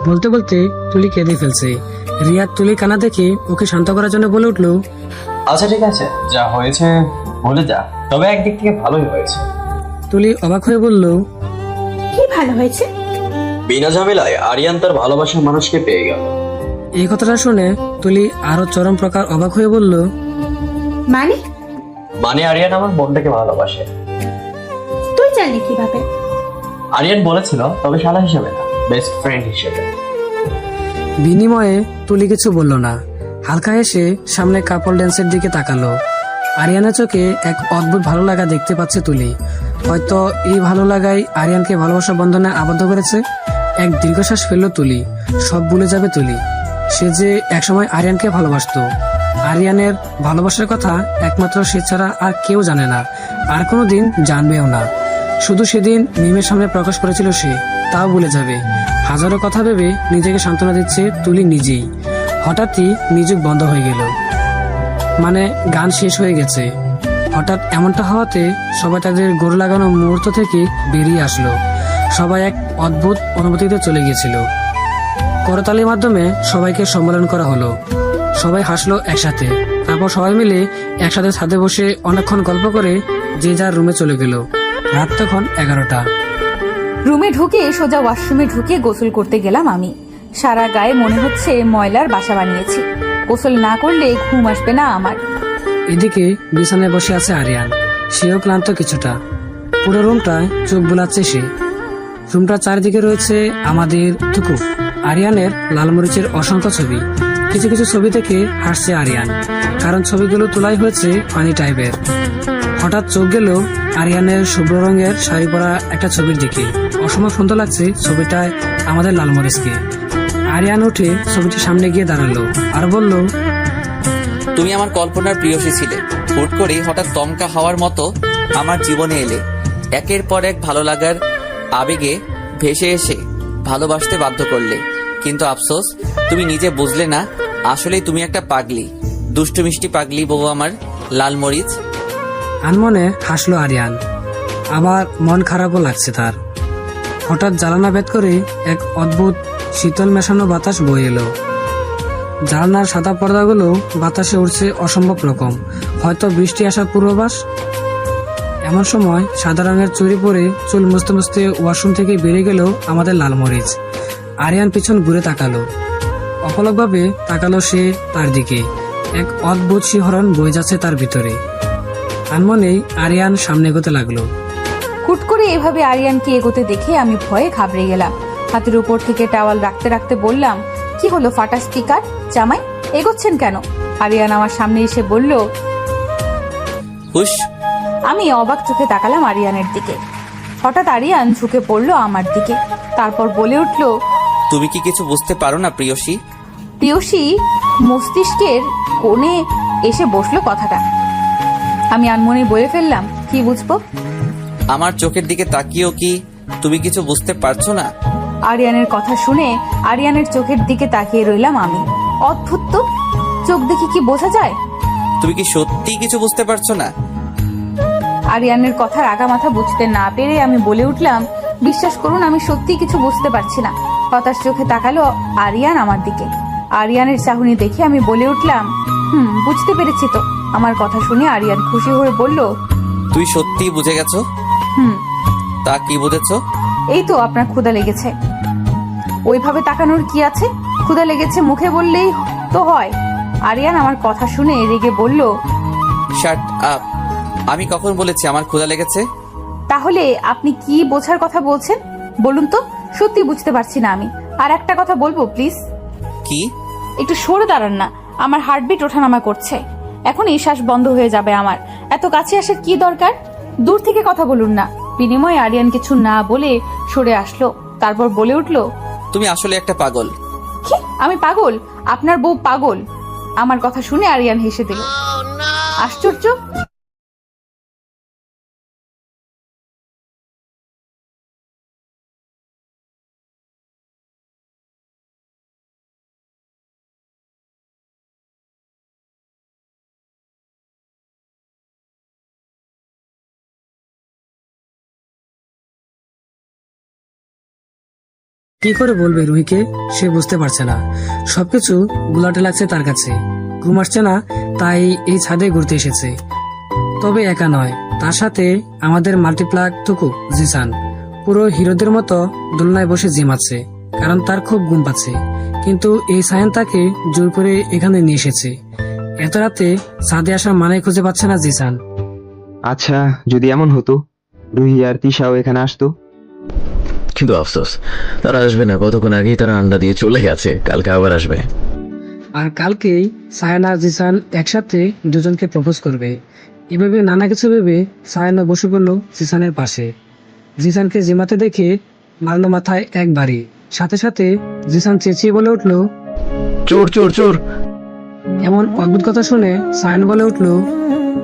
A: বলতে বলতে তুলি কেঁদে ফেলছে। রিয়া তুলি কান্না দেখে ওকে শান্ত করার জন্য বলে উঠলো,
J: আচ্ছা ঠিক আছে, যা হয়েছে ভুলে যা, তবে একদিক থেকে ভালোই হয়েছে।
A: তুলি অবাক হয়ে বলল,
M: কি ভালো হয়েছে?
J: বিনা ঝামেলায় আরিয়ান তার ভালোবাসার মানুষকে পেয়ে গেল।
A: এই কথাটা শুনে তুলি আরো চরম প্রকার অবাক হয়ে বলল,
M: মানে
J: আরিয়ান আমার বোনটাকে ভালোবাসে।
M: তুই জানলি কিভাবে?
J: আরিয়ান বলেছিল, তবে শালা হিসেবে না, বেস্ট ফ্রেন্ড হিসেবে।
A: বিনিময়ে তুলি কিছু বলল না। হালকা হেসে সামনে কাপল ড্যান্সের দিকে তাকালো। আরিয়ানের চোখে এক অদ্ভুত ভালো লাগা দেখতে পাচ্ছে তুলি। হয়তো এই ভালো লাগাই আরিয়ানকে ভালোবাসা বন্ধনে আবদ্ধ করেছে। এক দীর্ঘশ্বাস ফেললো তুলি। সব ভুলে যাবে তুলি। সে যে একসময় আরিয়ানকে ভালোবাসতো। আরিয়ানের ভালোবাসার কথা একমাত্র সে ছাড়া আর কেউ জানে না, আর কোনোদিন জানবেও না। শুধু সেদিন মিমের সামনে প্রকাশ করেছিল সে, তাও ভুলে যাবে। হাজারো কথা ভেবে নিজেকে সান্ত্বনা দিচ্ছে তুলি নিজেই। হঠাৎই মিউজিক বন্ধ হয়ে গেল, মানে গান শেষ হয়ে গেছে। হঠাৎ এমনটা হওয়াতে সবাই তাদের গোর লাগানো মুহূর্ত থেকে বেরিয়ে আসলো। সবাই এক অদ্ভুত অনুভূতিতে চলে গিয়েছিল। করতালির মাধ্যমে সবাইকে সম্মেলন করা হলো। সবাই হাসলো একসাথে। তারপর সবাই মিলে একসাথে ছাদে বসে অনেকক্ষণ গল্প করে যে যার রুমে চলে গেল। রাত তখন 11টা।
E: রুমে ঢুকে সোজা ওয়াশরুমে ঢুকে গোসল করতে গেলাম আমি। সারা গায়ে মনে হচ্ছে ময়লার বাসা বানিয়েছি। গোসল না করলে ঘুম আসবে না আমার।
A: এদিকে বিছানায় বসে আছে আরিয়ান। সেও ক্লান্ত কিছুটা। পুরো রুমটায় চোখ বুলাচ্ছে সে। রুমটার চারিদিকে রয়েছে আমাদের টুকু আরিয়ানের লালমরিচের অসংখ্য ছবি। কিছু কিছু ছবি থেকে হাসছে আরিয়ান, কারণ ছবিগুলো তোলাই হয়েছে ফানি টাইপের। হঠাৎ চোখ গেল আরিয়ানের শুভ্র রঙের শাড়ি পরা একটা ছবির দিকে। অসম্ভব সুন্দর লাগছে ছবিটায় আমাদের লালমরিচকে। আরিয়ান উঠে ছবিটির সামনে গিয়ে দাঁড়ালো আর বলল,
H: তুমি আমার কল্পনার প্রিয়সী ছিলে। হুট করে হঠাৎ তমকা হওয়ার মতো আমার জীবনে এলে। একের পর এক ভালো লাগার আবেগে ভেসে এসে ভালোবাসতে বাধ্য করলে। কিন্তু আফসোস, তুমি নিজে বুঝলে না, আসলেই তুমি একটা পাগলি, দুষ্টু মিষ্টি পাগলি বউ আমার লালমরিচ।
A: আনমনে হাসলো আরিয়ান। আবার মন খারাপও লাগছে তার। হঠাৎ জানালা ভেদ করে এক অদ্ভুত শীতল মেশানো বাতাস বয়ে এলো। জানালার সাদা পর্দাগুলো বাতাসে উঠছে অসম্ভব রকম, হয়তো বৃষ্টি আসার পূর্বাভাস। এমন সময় সাদা রঙের চুড়ি পরে চুল মুছতে মুছতে ওয়াশরুম থেকে বেরিয়ে গেল আমাদের লালমরিচ। আরিয়ান পিছন ঘুরে তাকালো। অপলকভাবে তাকালো সে তার দিকে। এক অদ্ভুত শিহরণ বয়ে যাচ্ছে তার ভিতরে। আনমনেই আরিয়ান সামনে এগোতে লাগলো।
E: হুট করে এভাবে আরিয়ানকে এগোতে দেখে আমি ভয়ে ঘাবড়ে গেলাম। হাতের উপর থেকে টাওয়াল রাখতে রাখতে বললাম, কি হলো ফাটা স্পিকার জামাই, এগোচ্ছেন কেন? আরিয়ান আমার সামনে এসে বলল,
H: হুশ।
E: আমি অবাক চোখে তাকালাম আরিয়ানের দিকে। হঠাৎ আরিয়ান ঝুঁকে পড়লো আমার দিকে। তারপর বলে উঠল,
H: তুমি কি কিছু বুঝতে পারো না প্রিয়সী?
E: প্রিয়সী মস্তিষ্কের কোণে এসে বসলো কথাটা। আমি আনমনে বলে ফেললাম, কি বুঝবো?
H: আমার চোখের দিকে তাকিয়েও কি তুমি কিছু বুঝতে পারছো না?
E: আরিয়ানের কথা শুনে আরিয়ানের চোখের দিকে তাকিয়ে রইলাম আমি। অদ্ভুত তো, চোখ দেখে কি বোঝা যায়?
H: তুমি কি সত্যি কিছু বুঝতে পারছো না?
E: আরিয়ানের কথার আগা মাথা বুঝতে না পেরে আমি বলে উঠলাম, বিশ্বাস করুন আমি সত্যি কিছু বুঝতে পারছি না। হতাশ চোখে তাকালো আরিয়ান আমার দিকে। আরিয়ানের চাহনি দেখে আমি বলে উঠলাম, বুঝতে পেরেছি তো। আমার কথা শুনে আরিয়ান খুশি হয়ে বলল,
H: তুই সত্যি বুঝে গেছো? তা কি বুঝেছো?
E: এই তো আপনার ক্ষুধা লেগেছে। ওইভাবে তাকানোর কি আছে? ক্ষুধা লেগেছে মুখে বললেই তো হয়। আরিয়ান আমার কথা শুনে রেগে বলল,
H: শাট আপ। আমি কখন বলেছি আমার ক্ষুধা লেগেছে?
E: তাহলে আপনি কি বোঝার কথা বলছেন বলুন তো? সত্যি বুঝতে পারছি না আমি। আর একটা কথা বলবো প্লিজ?
H: কি?
E: একটু সরে দাঁড়ান না, আমার হার্টবিট ওঠানামা করছে। এখন এই শ্বাস বন্ধ হয়ে যাবে আমার।
I: এত কাছে আসার কি দরকার? দূর থেকে কথা বলুন না। বিনিময়ে আরিয়ান কিছু না বলে সরে আসলো, তারপর বলে উঠলো,
H: তুমি আসলে একটা পাগল।
I: কি? আমি পাগল? আপনার বউ পাগল? আমার কথা শুনে আরিয়ান হেসে দিল। আশ্চর্য।
A: কি করে বলবে রুহিকে? সে বুঝতে পারছে না, সবকিছু গুলাটে লাগছে তার কাছে। ঘুম আসছে না, তাই এই ছাদে ঘুরতে এসেছে। তবে একা নয়, তার সাথে আমাদের মাল্টিপ্লাক টুকু জিসান পুরো হিরোদের মতো দোলনায় বসে জিমাচ্ছে, কারণ তার খুব ঘুম পাচ্ছে। কিন্তু এই সায়ান তাকে জোর করে এখানে নিয়ে এসেছে। এত রাতে ছাদে আসার মানে খুঁজে পাচ্ছে না জিসান।
F: আচ্ছা, যদি এমন হতো রুহি আর তিশাও এখানে আসতো।
G: কিন্তু আফসোস, তারা আসবে না। কতক্ষণ আগেই তারা আন্ডা দিয়ে চলে গেছে, কালকে আবার আসবে।
A: আর কালকেই সায়ান আর জিসান একসাথে দুজনকে প্রপোজ করবে। এভাবে নানা কিছু ভেবে সায়ানা বসে পড়ল জিসানের পাশে। জিসানকে জিমাতে দেখে মারল মাথায় এক বাড়ি। সাথে সাথে জিসান চেঁচিয়ে বলে উঠল,
G: চোর চোর চোর!
A: এমন অদ্ভুত কথা শুনে সায়ান বলে উঠল,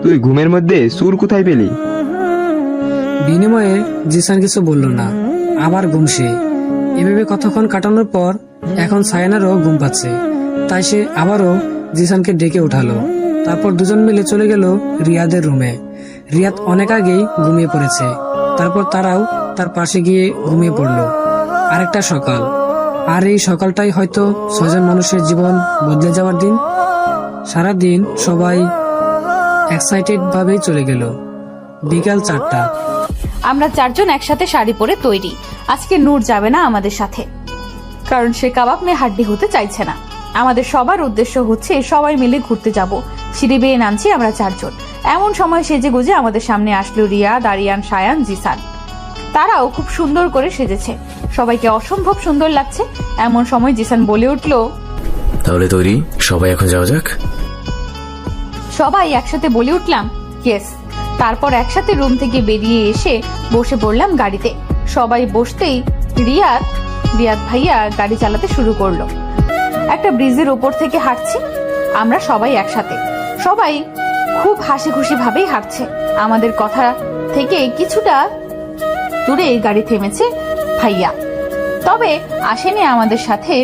F: তুই ঘুমের মধ্যে সুর কোথায় পেলি?
A: বিনিময়ে জিসান কিছু বলল না, আবার ঘুম সে। এভাবে কতক্ষণ কাটানোর পর এখন সায়ানারও ঘুম পাচ্ছে, তাই সে আবারও জিসানকে ডেকে উঠালো। তারপর দুজন মিলে চলে গেল রিয়াদের রুমে। রিয়াদ অনেক আগেই ঘুমিয়ে পড়েছে। তারপর তারাও তার পাশে গিয়ে ঘুমিয়ে পড়ল। আরেকটা সকাল, আর এই সকালটাই হয়তো 6 জন মানুষের জীবন বদলে যাওয়ার দিন। সারাদিন সবাই এক্সাইটেড ভাবেই চলে গেল। বিকাল 4টা।
I: আমরা 4 জন একসাথে শাড়ি পরে তৈরি। আজকে নূর যাবে না আমাদের সাথে, কারণ সে কাবাব মেয়ে হাড্ডি হতে চাইছে না। আমাদের সবার উদ্দেশ্য হচ্ছে সবাই মিলে ঘুরতে যাব। সিঁড়ি বেয়ে নামছি আমরা 4 জন। এমন সময় সেজে গুজে আমাদের সামনে আসলো রিয়াদ, আরিয়ান, সায়ান, জিসান। তারাও খুব সুন্দর করে সেজেছে, সবাইকে অসম্ভব সুন্দর লাগছে। এমন সময় জিসান বলে উঠলো,
G: তাহলে তৈরি, সবাই এখন যাওয়া যাক।
I: সবাই একসাথে বলে উঠলাম, ইয়েস। তারপর একসাথে রুম থেকে বেরিয়ে এসে বসে পড়লাম গাড়িতে। সবাই বসতেই রিয়াদ ভাইয়া গাড়ি চালাতে শুরু করলো। একটা ব্রিজের ওপর থেকে হাঁটছি আমরা সবাই একসাথে। সবাই খুব হাসি খুশি ভাবেই হাঁটছে। আমাদের কথা থেকে কিছুটা দূরে গাড়ি থেমেছে ভাইয়া, তবে আসেনি আমাদের সাথে।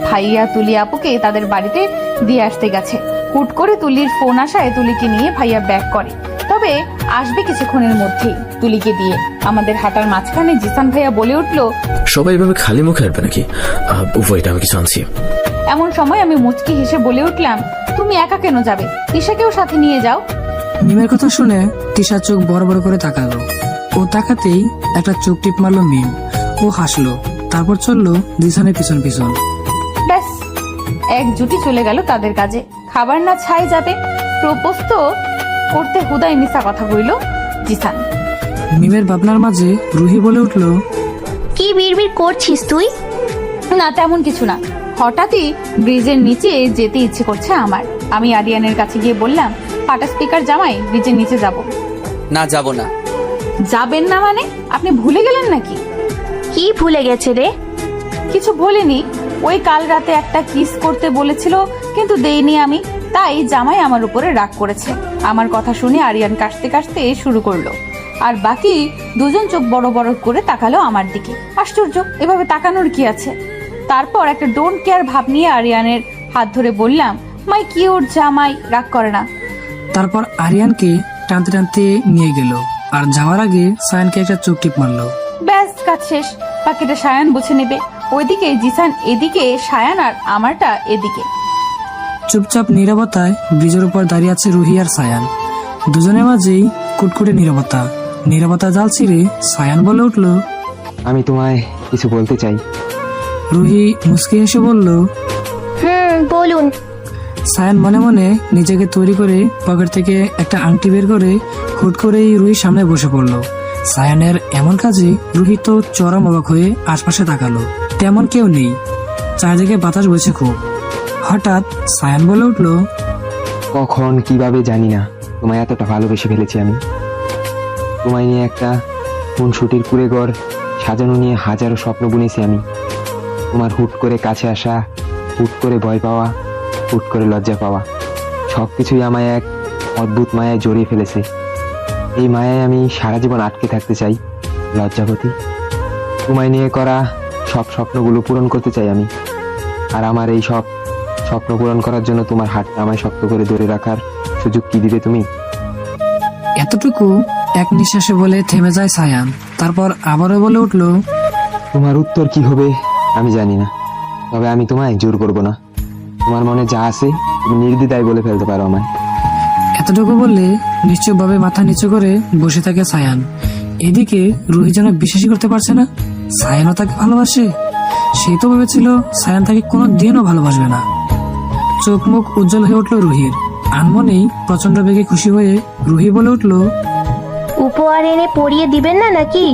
I: ভাইয়া তুলি আপুকে তাদের বাড়িতে দিয়ে আসতে গেছে। হুট করে তুলির ফোন আসায় তুলিকে নিয়ে ভাইয়া ব্যাক করে, তবে আসবে কিছুক্ষণের মধ্যেই তুলিকে দিয়ে। আমাদের হাঁটার মাঝখানে জিসান ভাইয়া বলে উঠলো,
G: সবাই এভাবে খালি মুখে হাঁটবে নাকি? ওয়েট, আমি কিছু আনছি।
I: এমন সময় আমি মুচকি হেসে বলে উঠলাম, তুমি একা কেন যাবে? তিশাকেও সাথে নিয়ে যাও।
A: মিমের কথা শুনে তিশা চোখ বড় বড় করে তাকালো। ও তাকাতেই একটা চোখ টিপ মারলো মিম। ও হাসলো, তারপর চললো জিসানের পিছন পিছন।
I: ব্যাস, এক জুটি চলে গেল তাদের কাজে। খাবার না ছাই যাবে, প্রপোজ তো করতে হুদাই মিশা কথা বইল জিসান।
A: মিমের ভাবনার মাঝে রুহি বলে উঠলো,
N: কি বিড়বিড় করছিস তুই?
I: না, তেমন কিছু না। হঠাৎই ব্রিজের নিচে যেতে ইচ্ছে করছে আমার। আমি আরিয়ানের কাছে গিয়ে বললাম, পাটা স্পিকার জামাই, ব্রিজের নিচে যাব।
H: না, যাব না।
I: যাবেন না মানে? আপনি ভুলে গেলেন নাকি?
N: কি ভুলে গেছে রে?
I: কিছু বলিনি। ওই কাল রাতে একটা কিস করতে বলেছিল, কিন্তু দেইনি আমি, তাই জামাই আমার উপরে রাগ করেছে। আমার কথা শুনে আরিয়ান কাশতে কাশতে শুরু করলো, আর বাকি দুজন চোখ বড় বড় করে তাকালো আমার দিকে। আশ্চর্য, এভাবে তাকানোর কি আছে? তারপর একটা ডোন্ট কেয়ার ভাব নিয়ে আরিয়ানের হাত ধরে বললাম, মাই কিউট জামাই, রাগ করে না।
A: তারপর আরিয়ানকে টানতে টানতে নিয়ে গেল, আর যাওয়ার আগে সায়ানকে একটা চোখ টিপ মারলো।
I: ব্যাস, কাজ শেষ। বাকিটা সায়ান বুঝে নেবে। ওইদিকে জিসান এদিকে, সায়ান আর আমারটা এদিকে।
A: চুপচাপ নীরবতায় ব্রিজের উপর দাঁড়িয়ে আছে রুহি আর সায়ান। দুজনের মাঝেই কুটকুটে নীরবতা। নীরবতা জাল ছিঁড়ে সায়ান বলে উঠলো,
F: আমি তোমায় কিছু বলতে চাই।
A: রুহি মুচকি হেসে বলল,
N: বলুন।
A: সায়ান মনে মনে নিজেকে তৈরি করে পকেট থেকে একটা আংটি বের করে হুট করেই রুহির সামনে বসে পড়লো। সায়ানের এমন কাজে রুহি তো চরম অবাক হয়ে আশপাশে তাকালো। তেমন কেউ নেই, চারদিকে বাতাস বইছে খুব। হঠাৎ সায়ান বলে উঠলো,
F: কখন কিভাবে জানি না, তোমায় এতটা ভালোবেসে ফেলেছি আমি। তোমায় নিয়ে একটা খুনসুটির কুঁড়েঘর সাজানো নিয়ে হাজারো স্বপ্ন বুনেছি আমি। তোমার হুট করে কাছে আসা, হুট করে ভয় পাওয়া, হুট করে লজ্জা পাওয়া, সবকিছুই আমায় এক অদ্ভুত মায়ায় জড়িয়ে ফেলেছে। এই মায়ায় আমি সারা জীবন আটকে থাকতে চাই লজ্জাবতী। তোমায় নিয়ে করা সব স্বপ্নগুলো পূরণ করতে চাই আমি। আর আমার এই সব স্বপ্ন পূরণ করার জন্য তোমার হাতটা আমায় শক্ত করে ধরে রাখার সুযোগ কি দিবে তুমি?
A: এতটুকু এক নিঃশ্বাসে বলে থেমে যায় সায়ান। তারপর আবারও বলে উঠল,
F: তোমার উত্তর কি হবে আমি জানি না, তবে আমি তোমায় জোর করব না। তোমার মনে যা আছে তুমি নির্দ্বিধায় বলে ফেলতে পারো আমায়।
A: এতটুকু বললে নিশ্চুপভাবে মাথা নিচু করে বসে থাকে সায়ান। এদিকে রুহি যেন বিশ্বাসই করতে পারছে না সায়ানও তাকে ভালোবাসে। সে তো ভেবেছিল সায়ান তাকে কোনো দিনও ভালোবাসবে না। চোখ মুখ উজ্জ্বল হয়ে উঠল রুহির। আনমনেই প্রচন্ড বেগে খুশি হয়ে রুহি বলে উঠল,
C: উপহার এনে পরিয়ে দিবেন না নাকি?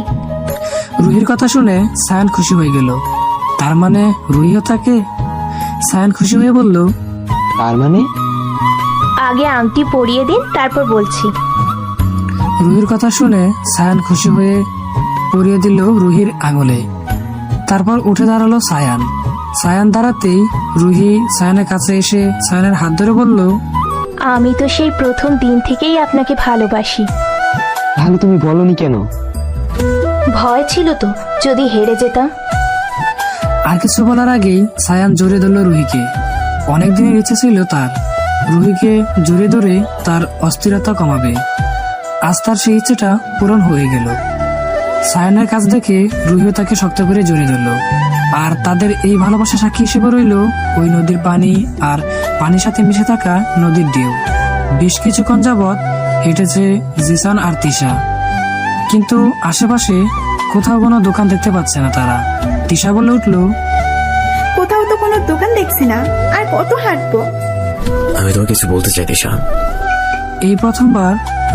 A: রুহির কথা শুনে সায়ান খুশি হয়ে গেল। তার মানে রুহিও তাকে? সায়ান খুশি হয়ে বলল,
F: তার মানে?
C: আগে আংটি পরিয়ে দিন, তারপর বলছি।
A: রুহির কথা শুনে সায়ান খুশি হয়ে পরিয়ে দিল রুহির আঙুলে। তারপর উঠে দাঁড়ালো সায়ান। সায়ান দাঁড়াতেই রুহি সায়ানের কাছে এসে সায়ানের হাত ধরে বলল,
C: আমি তো সেই প্রথম দিন থেকেই আপনাকে ভালোবাসি।
F: তাহলে তুমি বলনি কেন?
C: ভয় ছিল তো যদি হেরে যেতাম।
A: আর কিছু বলার আগেই সায়ান জড়িয়ে ধরল রুহিকে। অনেকদিনের ইচ্ছে ছিল তার রুহিকে জড়িয়ে ধরে তার অস্থিরতা কমাবে। আজ তার সেই ইচ্ছেটা পূরণ হয়ে গেল। সায়ানের কাজ দেখে রুহিও তাকে শক্ত করে জড়িয়ে ধরল। আর তাদের এই ভালোবাসা সাক্ষী হিসেবে রইল ওই নদীর পানি আর পানির সাথে মিশে থাকা নদীর ঢেউ। বেশ কিছুক্ষণ যাবৎ হেঁটেছে জিসান আর তিশা, কিন্তু আশেপাশে কোথাও কোনো দোকান দেখতে পাচ্ছে না তারা। তিশা বলে উঠল,
B: কোথাও তো কোনো দোকান দেখছি না, আর কত হাঁটবো?
G: আমি তোমাকে কিছু বলতে চাই তিশা।
A: এই প্রথমবার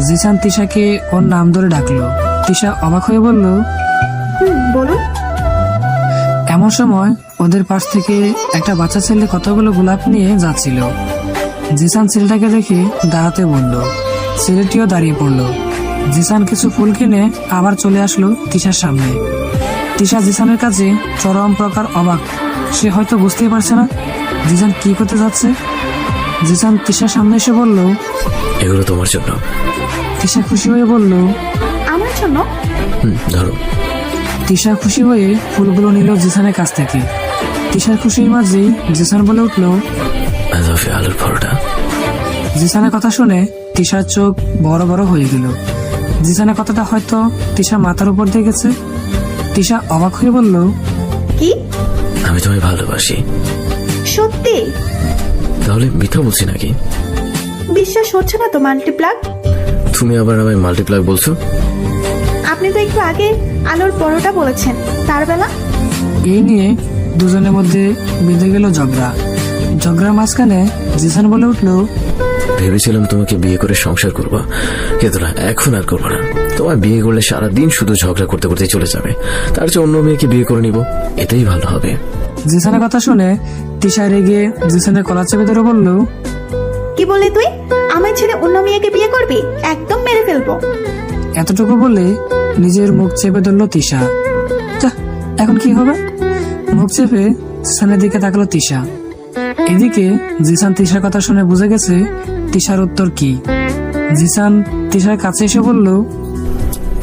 A: জিসান তিশাকে ওর নাম ধরে ডাকলো। তিশা অবাক হয়ে বলল,
B: বলুন।
A: এমন সময় ওদের পাশ থেকে একটা বাচ্চা ছেলে কতগুলো গোলাপ নিয়ে যাচ্ছিল। জিসান ছেলেটাকে দেখে দাঁড়াতে বলল। ছেলেটিও দাঁড়িয়ে পড়লো। জিসান কিছু ফুল কিনে আবার চলে আসলো তিশার সামনে। তিশা জিসানের কাছে চরম প্রকার অবাক। সে হয়তো বুঝতেই পারছে না জিসান কি করতে যাচ্ছে। জিসান তিশার সামনে এসে বলল,
G: এগুলো তোমার জন্য।
A: তিশা খুশি হয়ে বলল,
B: আমার জন্য?
G: ধরো।
A: তিশা খুশি হয়ে ফুলগুলো নিল জিসানের কাছ থেকে। তিশার খুশির মাঝেই জিসান বলে উঠল,
G: আই লাভ ইউ আলুর পরোটা।
A: জিসানের কথা শুনে তিশার চোখ বড় বড় হয়ে গেল। জিসানের কথাটা হয়তো তিশা মাথার উপর দিয়ে গেছে। তিশা অবাক হয়ে বলল,
B: কি?
G: আমি তোমায় ভালোবাসি।
B: সত্যি?
G: তাহলে মিথ্যা বলছি নাকি?
B: বিশ্বাস হচ্ছে না তো মাল্টিপ্লাগ।
G: তুমি আবার আমায় মাল্টিপ্লাগ বলছো?
B: আপনি তো একটু আগে আলুর পরোটা বলেছেন, তার বেলা।
A: এই নিয়ে দুজনের মধ্যে বেঁধে গেল ঝগড়া। ঝগড়ার মাঝখানে জিসান বলে উঠল,
G: ভেবেছিলাম তোমাকে বিয়ে করে সংসার করবো, কিন্তু না, এখন আর করবো না। তোমার বিয়ে করলে সারাদিন শুধু ঝগড়া করতে করতে চলে যাবে। তার চেয়ে অন্য মেয়েকে বিয়ে করে নিব, এটাই ভালো হবে।
A: জিসানের কথা শুনে তিশা রেগে জিসানের কলার চেপে ধরে বলল,
B: কি বললি তুই? আমার ছেলে অন্য মেয়েকে বিয়ে করবি? একদম মেরে ফেলবো।
A: এতটুকু বলে নিজের মুখ চেপে ধরল তিশা। এখন কি হবে? মুখ চেপে জিসানের দিকে তাকালো তিশা। এদিকে জিসান তিশার কথা শুনে বুঝে গেছে তিশার উত্তর কি। জিসান তিশার কাছে এসে বলল,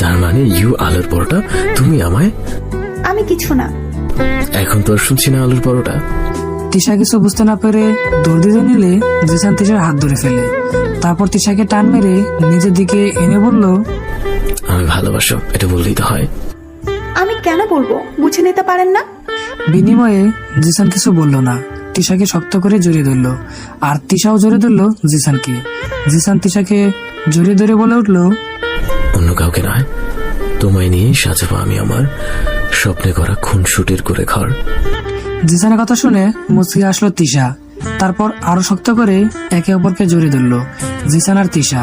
G: তার মানে ইউ আলুর পরোটা, তুমি আমায়?
B: আমি কিছু না।
G: এখন তো আর শুনছি না আলুর পরোটা।
A: তিশা কিছু বুঝতে না পেরে দৌড় দিতে নিলে জিসান তিশার হাত ধরে ফেলে। তারপর তিশাকে টান মেরে নিজের দিকে এনে বলল,
G: আমি ভালোবাসো, এটা বললেই তো হয়।
B: আমি কেন বলবো? বুঝে নিতে পারেন না?
A: বিনিময়ে জিসান কিছু বলল না। তিশাকে শক্ত করে জড়িয়ে ধরল, আর তিশাও জড়িয়ে ধরল জিসানকে। জিসান তিশাকে জড়িয়ে ধরে বলে উঠল,
G: অন্য কাউকে নয়, তোমায় নিয়ে সাজাবো আমি আমার স্বপ্নে করা খুনসুটির করে ঘর।
A: জিসানের কথা শুনে মুচকি আসলো তিশা। তারপর আরো শক্ত করে একে অপরকে জড়িয়ে ধরল জিসান আর তিশা।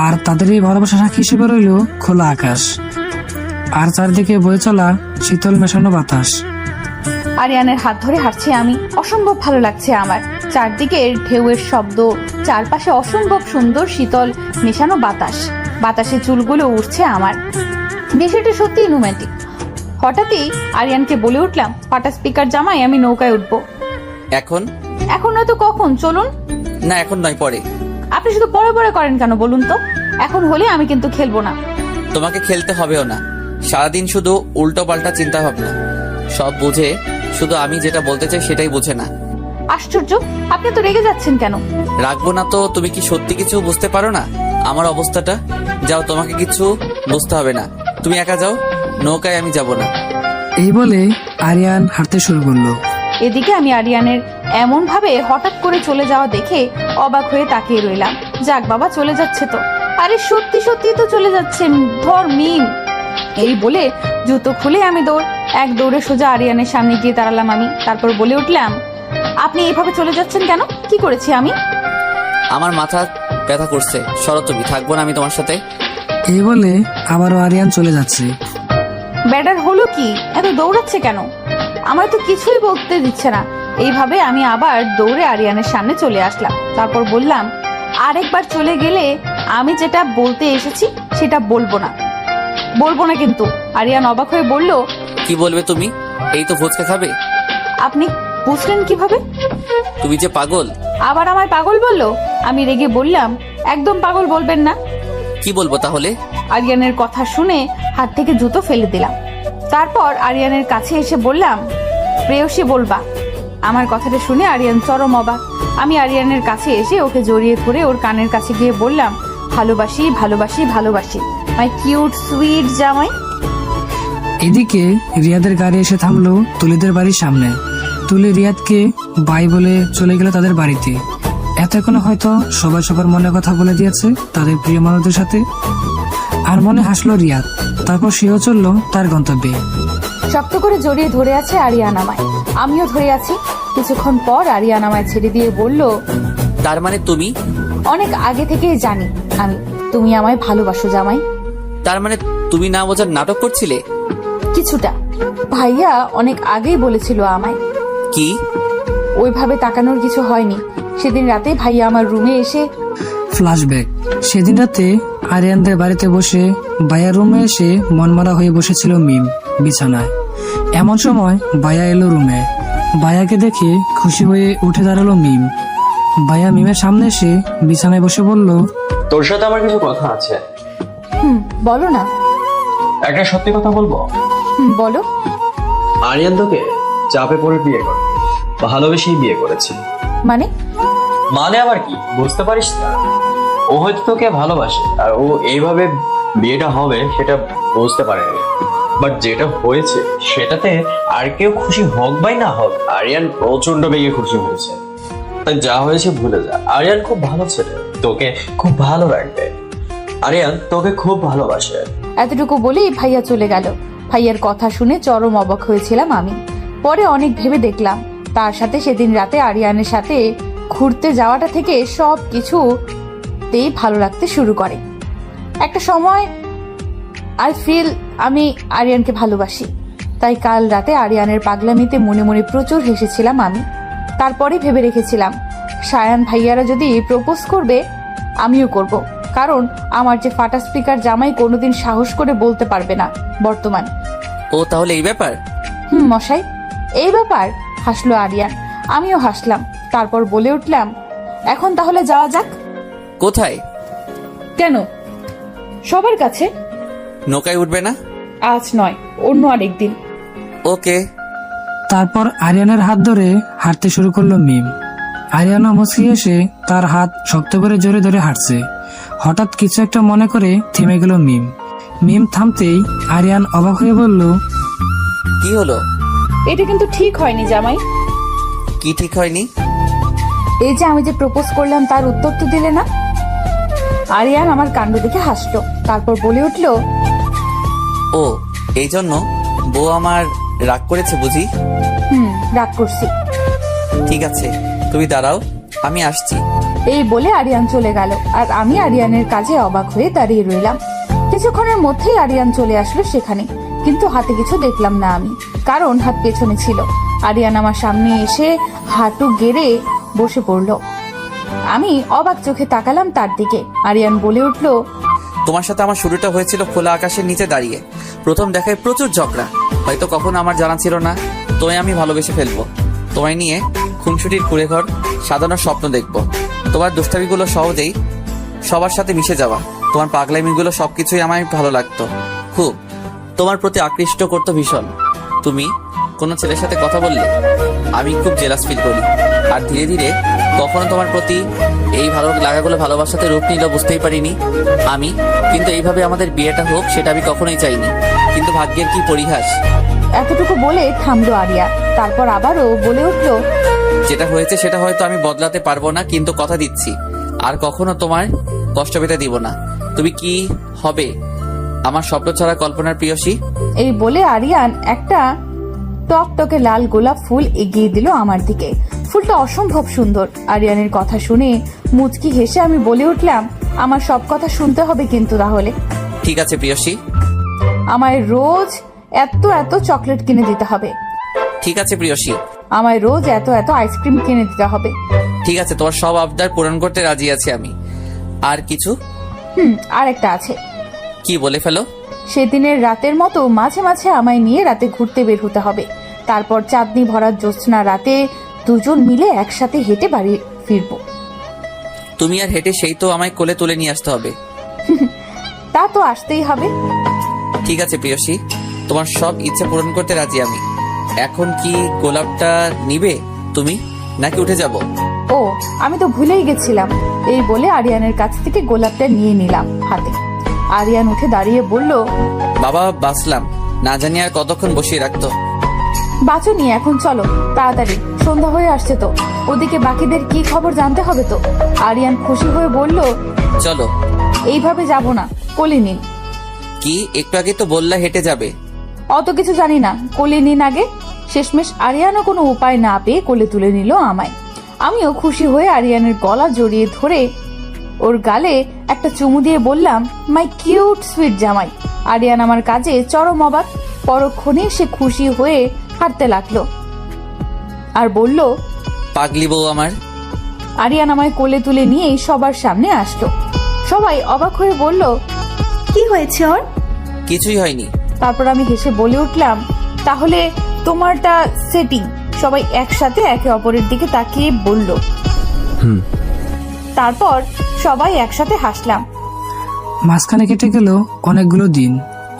A: আর তাদের এই ভালোবাসা সাক্ষী হিসেবে রইল খোলা আকাশ আর চারদিকে বয়ে চলা শীতল মেশানো বাতাস।
I: আরিয়ানের হাত ধরে হাঁটছি আমি, অসম্ভব ভালো লাগছে আমার।
E: চারদিকের ঢেউয়ের শব্দ, চারপাশে অসম্ভব সুন্দর শীতল মেশানো বাতাস, বাতাসে চুলগুলো উঠছে আমার। বিষয়টা সত্যিই রোমান্টিক। হঠাৎই আরিয়ানকে বলে উঠলাম, ফাটা স্পিকার জামাই, আমি নৌকায় উঠবো।
H: এখন?
E: এখন নয়তো কখন? চলুন।
H: না, এখন নয়, পরে।
E: আপনি শুধু পরে পরে করেন কেন বলুন তো? এখন হলে আমি কিন্তু খেলবো না।
H: তোমাকে খেলতে হবেও না। সারাদিন শুধু উল্টো পাল্টা চিন্তা ভাবনা, সব বুঝে, শুধু আমি যেটা বলতে চাই সেটাই বুঝে না।
E: আশ্চর্য, আপনি তো রেগে যাচ্ছেন কেন?
H: রাখবো না তো? তুমি কি সত্যি কিছু বুঝতে পারো না আমার অবস্থাটা? যাও, তোমাকে কিছু বুঝতে হবে না, তুমি একা যাও, নৌকায় আমি যাব না।
A: এই বলে আরিয়ান হাঁটতে শুরু করলো।
E: এদিকে আমি আরিয়ানের এমন ভাবে হঠাৎ করে চলে যাওয়া দেখে অবাক হয়ে তাকিয়ে রইলাম। যাক বাবা, চলে যাচ্ছে তো। আরে সত্যি সত্যি তো চলে যাচ্ছেন, ধর মিম। এই বলে জুতো খুলে আমি এক দৌড়ে সোজা আরিয়ানের সামনে গিয়ে দাঁড়ালাম আমি। তারপর বলে উঠলাম, আপনি এইভাবে চলে যাচ্ছেন কেন? কি করেছি আমি?
H: আমার মাথা ব্যথা করছে, সরো তুমি, থাকবো না আমি তোমার সাথে।
A: এই বলে আবারও আরিয়ান চলে যাচ্ছে।
E: ব্যাটার হলো কি, এত দৌড়াচ্ছে কেন? আমার তো কিছুই বলতে দিচ্ছে না। এইভাবে আমি আবার দৌড়ে আরিয়ানের সামনে চলে আসলাম। তারপর বললাম, আরেকবার চলে গেলে আমি যেটা বলতে এসেছি সেটা বলবো না কিন্তু। আরিয়ান অবাক হয়ে বলল,
H: কি বলবে তুমি? এই তো ফুচকা খাবে।
E: আপনি বুঝলেন কিভাবে?
H: তুমি যে পাগল।
E: আবার আমায় পাগল বললো? আমি রেগে বললাম, একদম পাগল বলবেন না।
H: কি বলবো তাহলে?
E: আরিয়ানের কথা শুনে হাত থেকে জুতো ফেলে দিলাম। তারপর আরিয়ানের কাছে এসে বললাম, প্রেয়সী বলবা। আমার কথাটা শুনে আরিয়ান চরম অবাক। আমি আরিয়ানের কাছে এসে ওকে জড়িয়ে ধরে ওর কানের কাছে গিয়ে বললাম, ভালোবাসি ভালোবাসি ভালোবাসি, মাই কিউট সুইট জামাই।
A: এদিকে রিয়াদের গাড়ি এসে থামলো তুলিদের বাড়ির সামনে। তুলি রিয়াদকে বাই বলে চলে গেল তাদের বাড়িতে। এতক্ষণে হয়তো সবাই সবার মনে কথা বলে দিয়েছে তাদের প্রিয় মানুষদের সাথে। আর মনে হাসলো রিয়াদ। তারপর সেও চললো তার গন্তব্যে।
E: শক্ত করে জড়িয়ে ধরে আছে আরিয়ান আমায়, আমিও ধরে আছি। কিছুক্ষণ পর আরিয়ান আমায় ছেড়ে দিয়ে বলল,
H: তার মানে তুমি?
E: অনেক আগে থেকেই জানি আমি তুমি আমায় ভালোবাসো জামাই।
H: তার মানে তুমি না বোঝার নাটক করছিলে?
E: কিছুটা। ভাইয়া অনেক আগেই বলেছিল আমায়।
H: কি?
A: ওইভাবে তাকানোর কিছু হয়নি। সেদিন রাতে ভাইয়া আমার রুমে এসে ফ্ল্যাশব্যাক। সেদিন রাতে আরিয়ানদের বাড়িতে বসে ভাইয়ার রুমে এসে মনমরা হয়ে বসেছিল মিম বিছানায়। এমন সময় ভাইয়া এলো রুমে। ভাইয়াকে দেখে খুশি হয়ে উঠে দাঁড়ালো মিম। ভাইয়া মিমের সামনে এসে বিছানায় বসে বলল,
J: তোর সাথে আমার কিছু কথা আছে।
E: বলো না।
J: একটা সত্যি কথা বলবো?
E: বলো।
J: আরিয়ান তোকে চাপে পড়ে বিয়ে করে, ভালোবেসেই বিয়ে করেছে।
E: মানে?
J: মানে আবার কি, বুঝতে পারিস না? ও হয়তো তোকে ভালোবাসে আর ও এইভাবে বিয়েটা হবে সেটা বুঝতে পারেনি। বাট যেটা হয়েছে সেটাতে আর কেউ খুশি হোক বাই না হোক, আরিয়ান প্রচন্ড বেগে খুশি হয়েছে। তাই যা হয়েছে ভুলে যা। আরিয়ান খুব ভালো ছেলে, তোকে খুব ভালো রাখবে। আরিয়ান তোকে খুব ভালোবাসে।
E: এতটুকু বলেই ভাইয়া চলে গেল। ভাইয়ার কথা শুনে চরম অবাক হয়েছিলাম আমি। পরে অনেক ভেবে দেখলাম তার সাথে সেদিন রাতে আরিয়ানের সাথে ঘুরতে যাওয়াটা থেকে সব কিছুতেই ভালো লাগতে শুরু করে। একটা সময় আই ফিল আমি আরিয়ানকে ভালোবাসি। তাই কাল রাতে আরিয়ানের পাগলামিতে মনে মনে প্রচুর হেসেছিলাম আমি। তারপরে ভেবে রেখেছিলাম সায়ান ভাইয়ারা যদি প্রপোজ করবে আমিও করব, কারণ আমার যে ফাটা স্পিকার জামাই কোনোদিন সাহস করে বলতে পারবে না বর্তমান।
H: ও তাহলে এই ব্যাপার?
E: মশাই, এই ব্যাপার। হাসলো আরিয়ান, আমিও হাসলাম। তারপর বলে উঠলাম, এখন তাহলে যাওয়া যাক।
H: কোথায়?
E: কেন? সবার কাছে।
H: নৌকায় উঠবে না?
E: আজ নয়, অন্য আরেকদিন।
H: ওকে।
A: তারপর আরিয়ানের হাত ধরে হাঁটতে শুরু করলো মিম। আরিয়ানা মুচকি এসে তার হাত শক্ত করে জোরে ধরে হাঁটছে। হঠাৎ কিছু একটা মনে করে থেমে গেল মিম। মিম থামতেই আরিয়ান অবাক হয়ে বলল,
H: কি হলো?
E: এটা কিন্তু ঠিক হয়নি জামাই।
H: কি ঠিক হয়নি?
E: এই যে আমি যে প্রপোজ করলাম তার উত্তর তো দিলে না। আরিয়ান আমার কাণ্ড দেখে হাসলো। তারপর বলে উঠলো,
H: ও এই জন্য বউ আমার রাগ করেছে বুঝি?
E: রাগ করছি।
H: ঠিক আছে, তুমি দাঁড়াও, আমি আসছি।
E: এই বলে আরিয়ান চলে গেল আর আমি আরিয়ানের কাজে অবাক হয়ে দাঁড়িয়ে রইলাম। কিছুক্ষণের মধ্যেই আরিয়ান চলে আসলো সেখানে, কিন্তু হাতে কিছু দেখলাম না আমি, কারণ হাত পেছনে ছিল। আরিয়ান আমার সামনে এসে হাঁটু গেড়ে বসে পড়ল। আমি অবাক চোখে তাকালাম তার দিকে। আরিয়ান বলে উঠল,
H: তোমার সাথে আমার শুরুটা হয়েছিল খোলা আকাশের নিচে দাঁড়িয়ে। প্রথম দেখায় প্রচুর ঝগড়া, হয়তো কখনো আমার জানা ছিল না তোমায় আমি ভালোবেসে ফেলবো। তোমায় নিয়ে খুনসুটির কুড়েঘর সাজানোর স্বপ্ন দেখবো। তোমার দুষ্টামিগুলো সহজেই সবার সাথে মিশে যাওয়া, তোমার পাগলামিগুলো সবকিছুই আমায় ভালো লাগতো খুব। তোমার প্রতি আকৃষ্ট করতো ভীষণ। তুমি কোনো ছেলের সাথে কথা বললে আমি খুব জেলাস ফিল করি। আর ধীরে ধীরে কখনো তোমার প্রতি এই ভালো লাগাগুলো ভালোবাসাতে রূপ নিল বুঝতেই পারিনি আমি। কিন্তু এইভাবে আমাদের বিয়েটা হোক সেটা আমি কখনোই চাইনি, কিন্তু ভাগ্যের কি পরিহাস।
E: এতটুকু বলে থামলো আরিয়া। তারপর আবারও বলে উঠল,
H: যেটা হয়েছে সেটা হয়তো আমি বদলাতে পারবো না, কিন্তু কথা দিচ্ছি আর কখনো তোমার কষ্ট পেতে দিব না। তুমি কি হবে আমার স্বপ্ন ছাড়া কল্পনার প্রিয়সী।
E: এই বলে আরিয়ান একটা টকটকে লাল গোলাপ ফুল এগিয়ে দিল আমার দিকে। ফুলটা অসম্ভব সুন্দর। আরিয়ানের কথা শুনে মুচকি হেসে আমি বলে উঠলাম, আমার সব কথা শুনতে হবে কিন্তু তাহলে।
H: ঠিক আছে প্রিয়সী।
E: আমায় রোজ এত এত চকলেট কিনে দিতে হবে।
H: ঠিক আছে প্রিয়সী।
E: আমায় রোজ এত এত আইসক্রিম কিনে দিতে হবে।
H: ঠিক আছে, তোমার সব আবদার পূরণ করতে রাজি আছি আমি। আর কিছু?
E: আর একটা আছে।
H: কি বলে ফেলো।
E: সেদিনের রাতের মতো মাঝে মাঝে আমায় নিয়ে রাতে ঘুরতে বের হতে হবে। তারপর চাঁদনি ভরা জ্যোৎস্না রাতে দুজন মিলে একসাথে হেঁটে বাড়ি ফিরবো।
H: তুমি আর হেঁটে সেই তো আমায় কোলে তুলে নিয়ে আসতে হবে।
E: তা তো আসতেই হবে।
H: ঠিক আছে প্রিয়সী, তোমার সব ইচ্ছা পূরণ করতে রাজি আমি। এখন কি গোলাপটা নিবে তুমি নাকি উঠে যাব?
E: ও, আমি তো ভুলেই গেছিলাম। এই বলে আরিয়ানের কাছ থেকে গোলাপটা নিয়ে নিলাম হাতে। আরিয়ান উঠে দাঁড়িয়ে বলল,
H: বাবা বাঁচলাম, না জানি আর কতক্ষণ বসিয়ে রাখতো।
E: বাঁচুনি, এখন চলো তাড়াতাড়ি, সন্ধ্যা হয়ে আসছে তো। ওদিকে বাকিদের কি খবর জানতে হবে তো। আরিয়ান খুশি হয়ে বলল,
H: চলো।
E: এইভাবে যাব না, কোলে নিন।
H: কি একটু আগে তো বললা হেঁটে যাবে।
E: অত কিছু জানি না, কোলে নিন আগে। শেষমেশ আরিয়ানও কোনো উপায় না পেয়ে কোলে তুলে নিল আমায়। আমিও খুশি হয়ে আরিয়ানের গলা জড়িয়ে ধরে ওর গালে একটা চুমু দিয়ে বললাম, মাই কিউট সুইট জামাই। আরিয়ান আমার কাজে চরম অবাক। পরক্ষণে সে খুশি হয়ে হাঁটতে লাগলো আর বলল,
H: পাগলি বউ আমার।
E: আরিয়ান আমায় কোলে তুলে নিয়ে সবার সামনে আসলো। সবাই অবাক হয়ে বলল,
B: কি হয়েছে ওর?
H: কিছুই হয়নি।
E: তারপর আমি হেসে বলে উঠলাম, তাহলে তোমারটা সেটিং। সবাই একসাথে একে অপরের দিকে তাকিয়ে বলল। তারপর সবাই একসাথে হাসলাম।
A: মাঝখানে কেটে গেল অনেকগুলো দিন।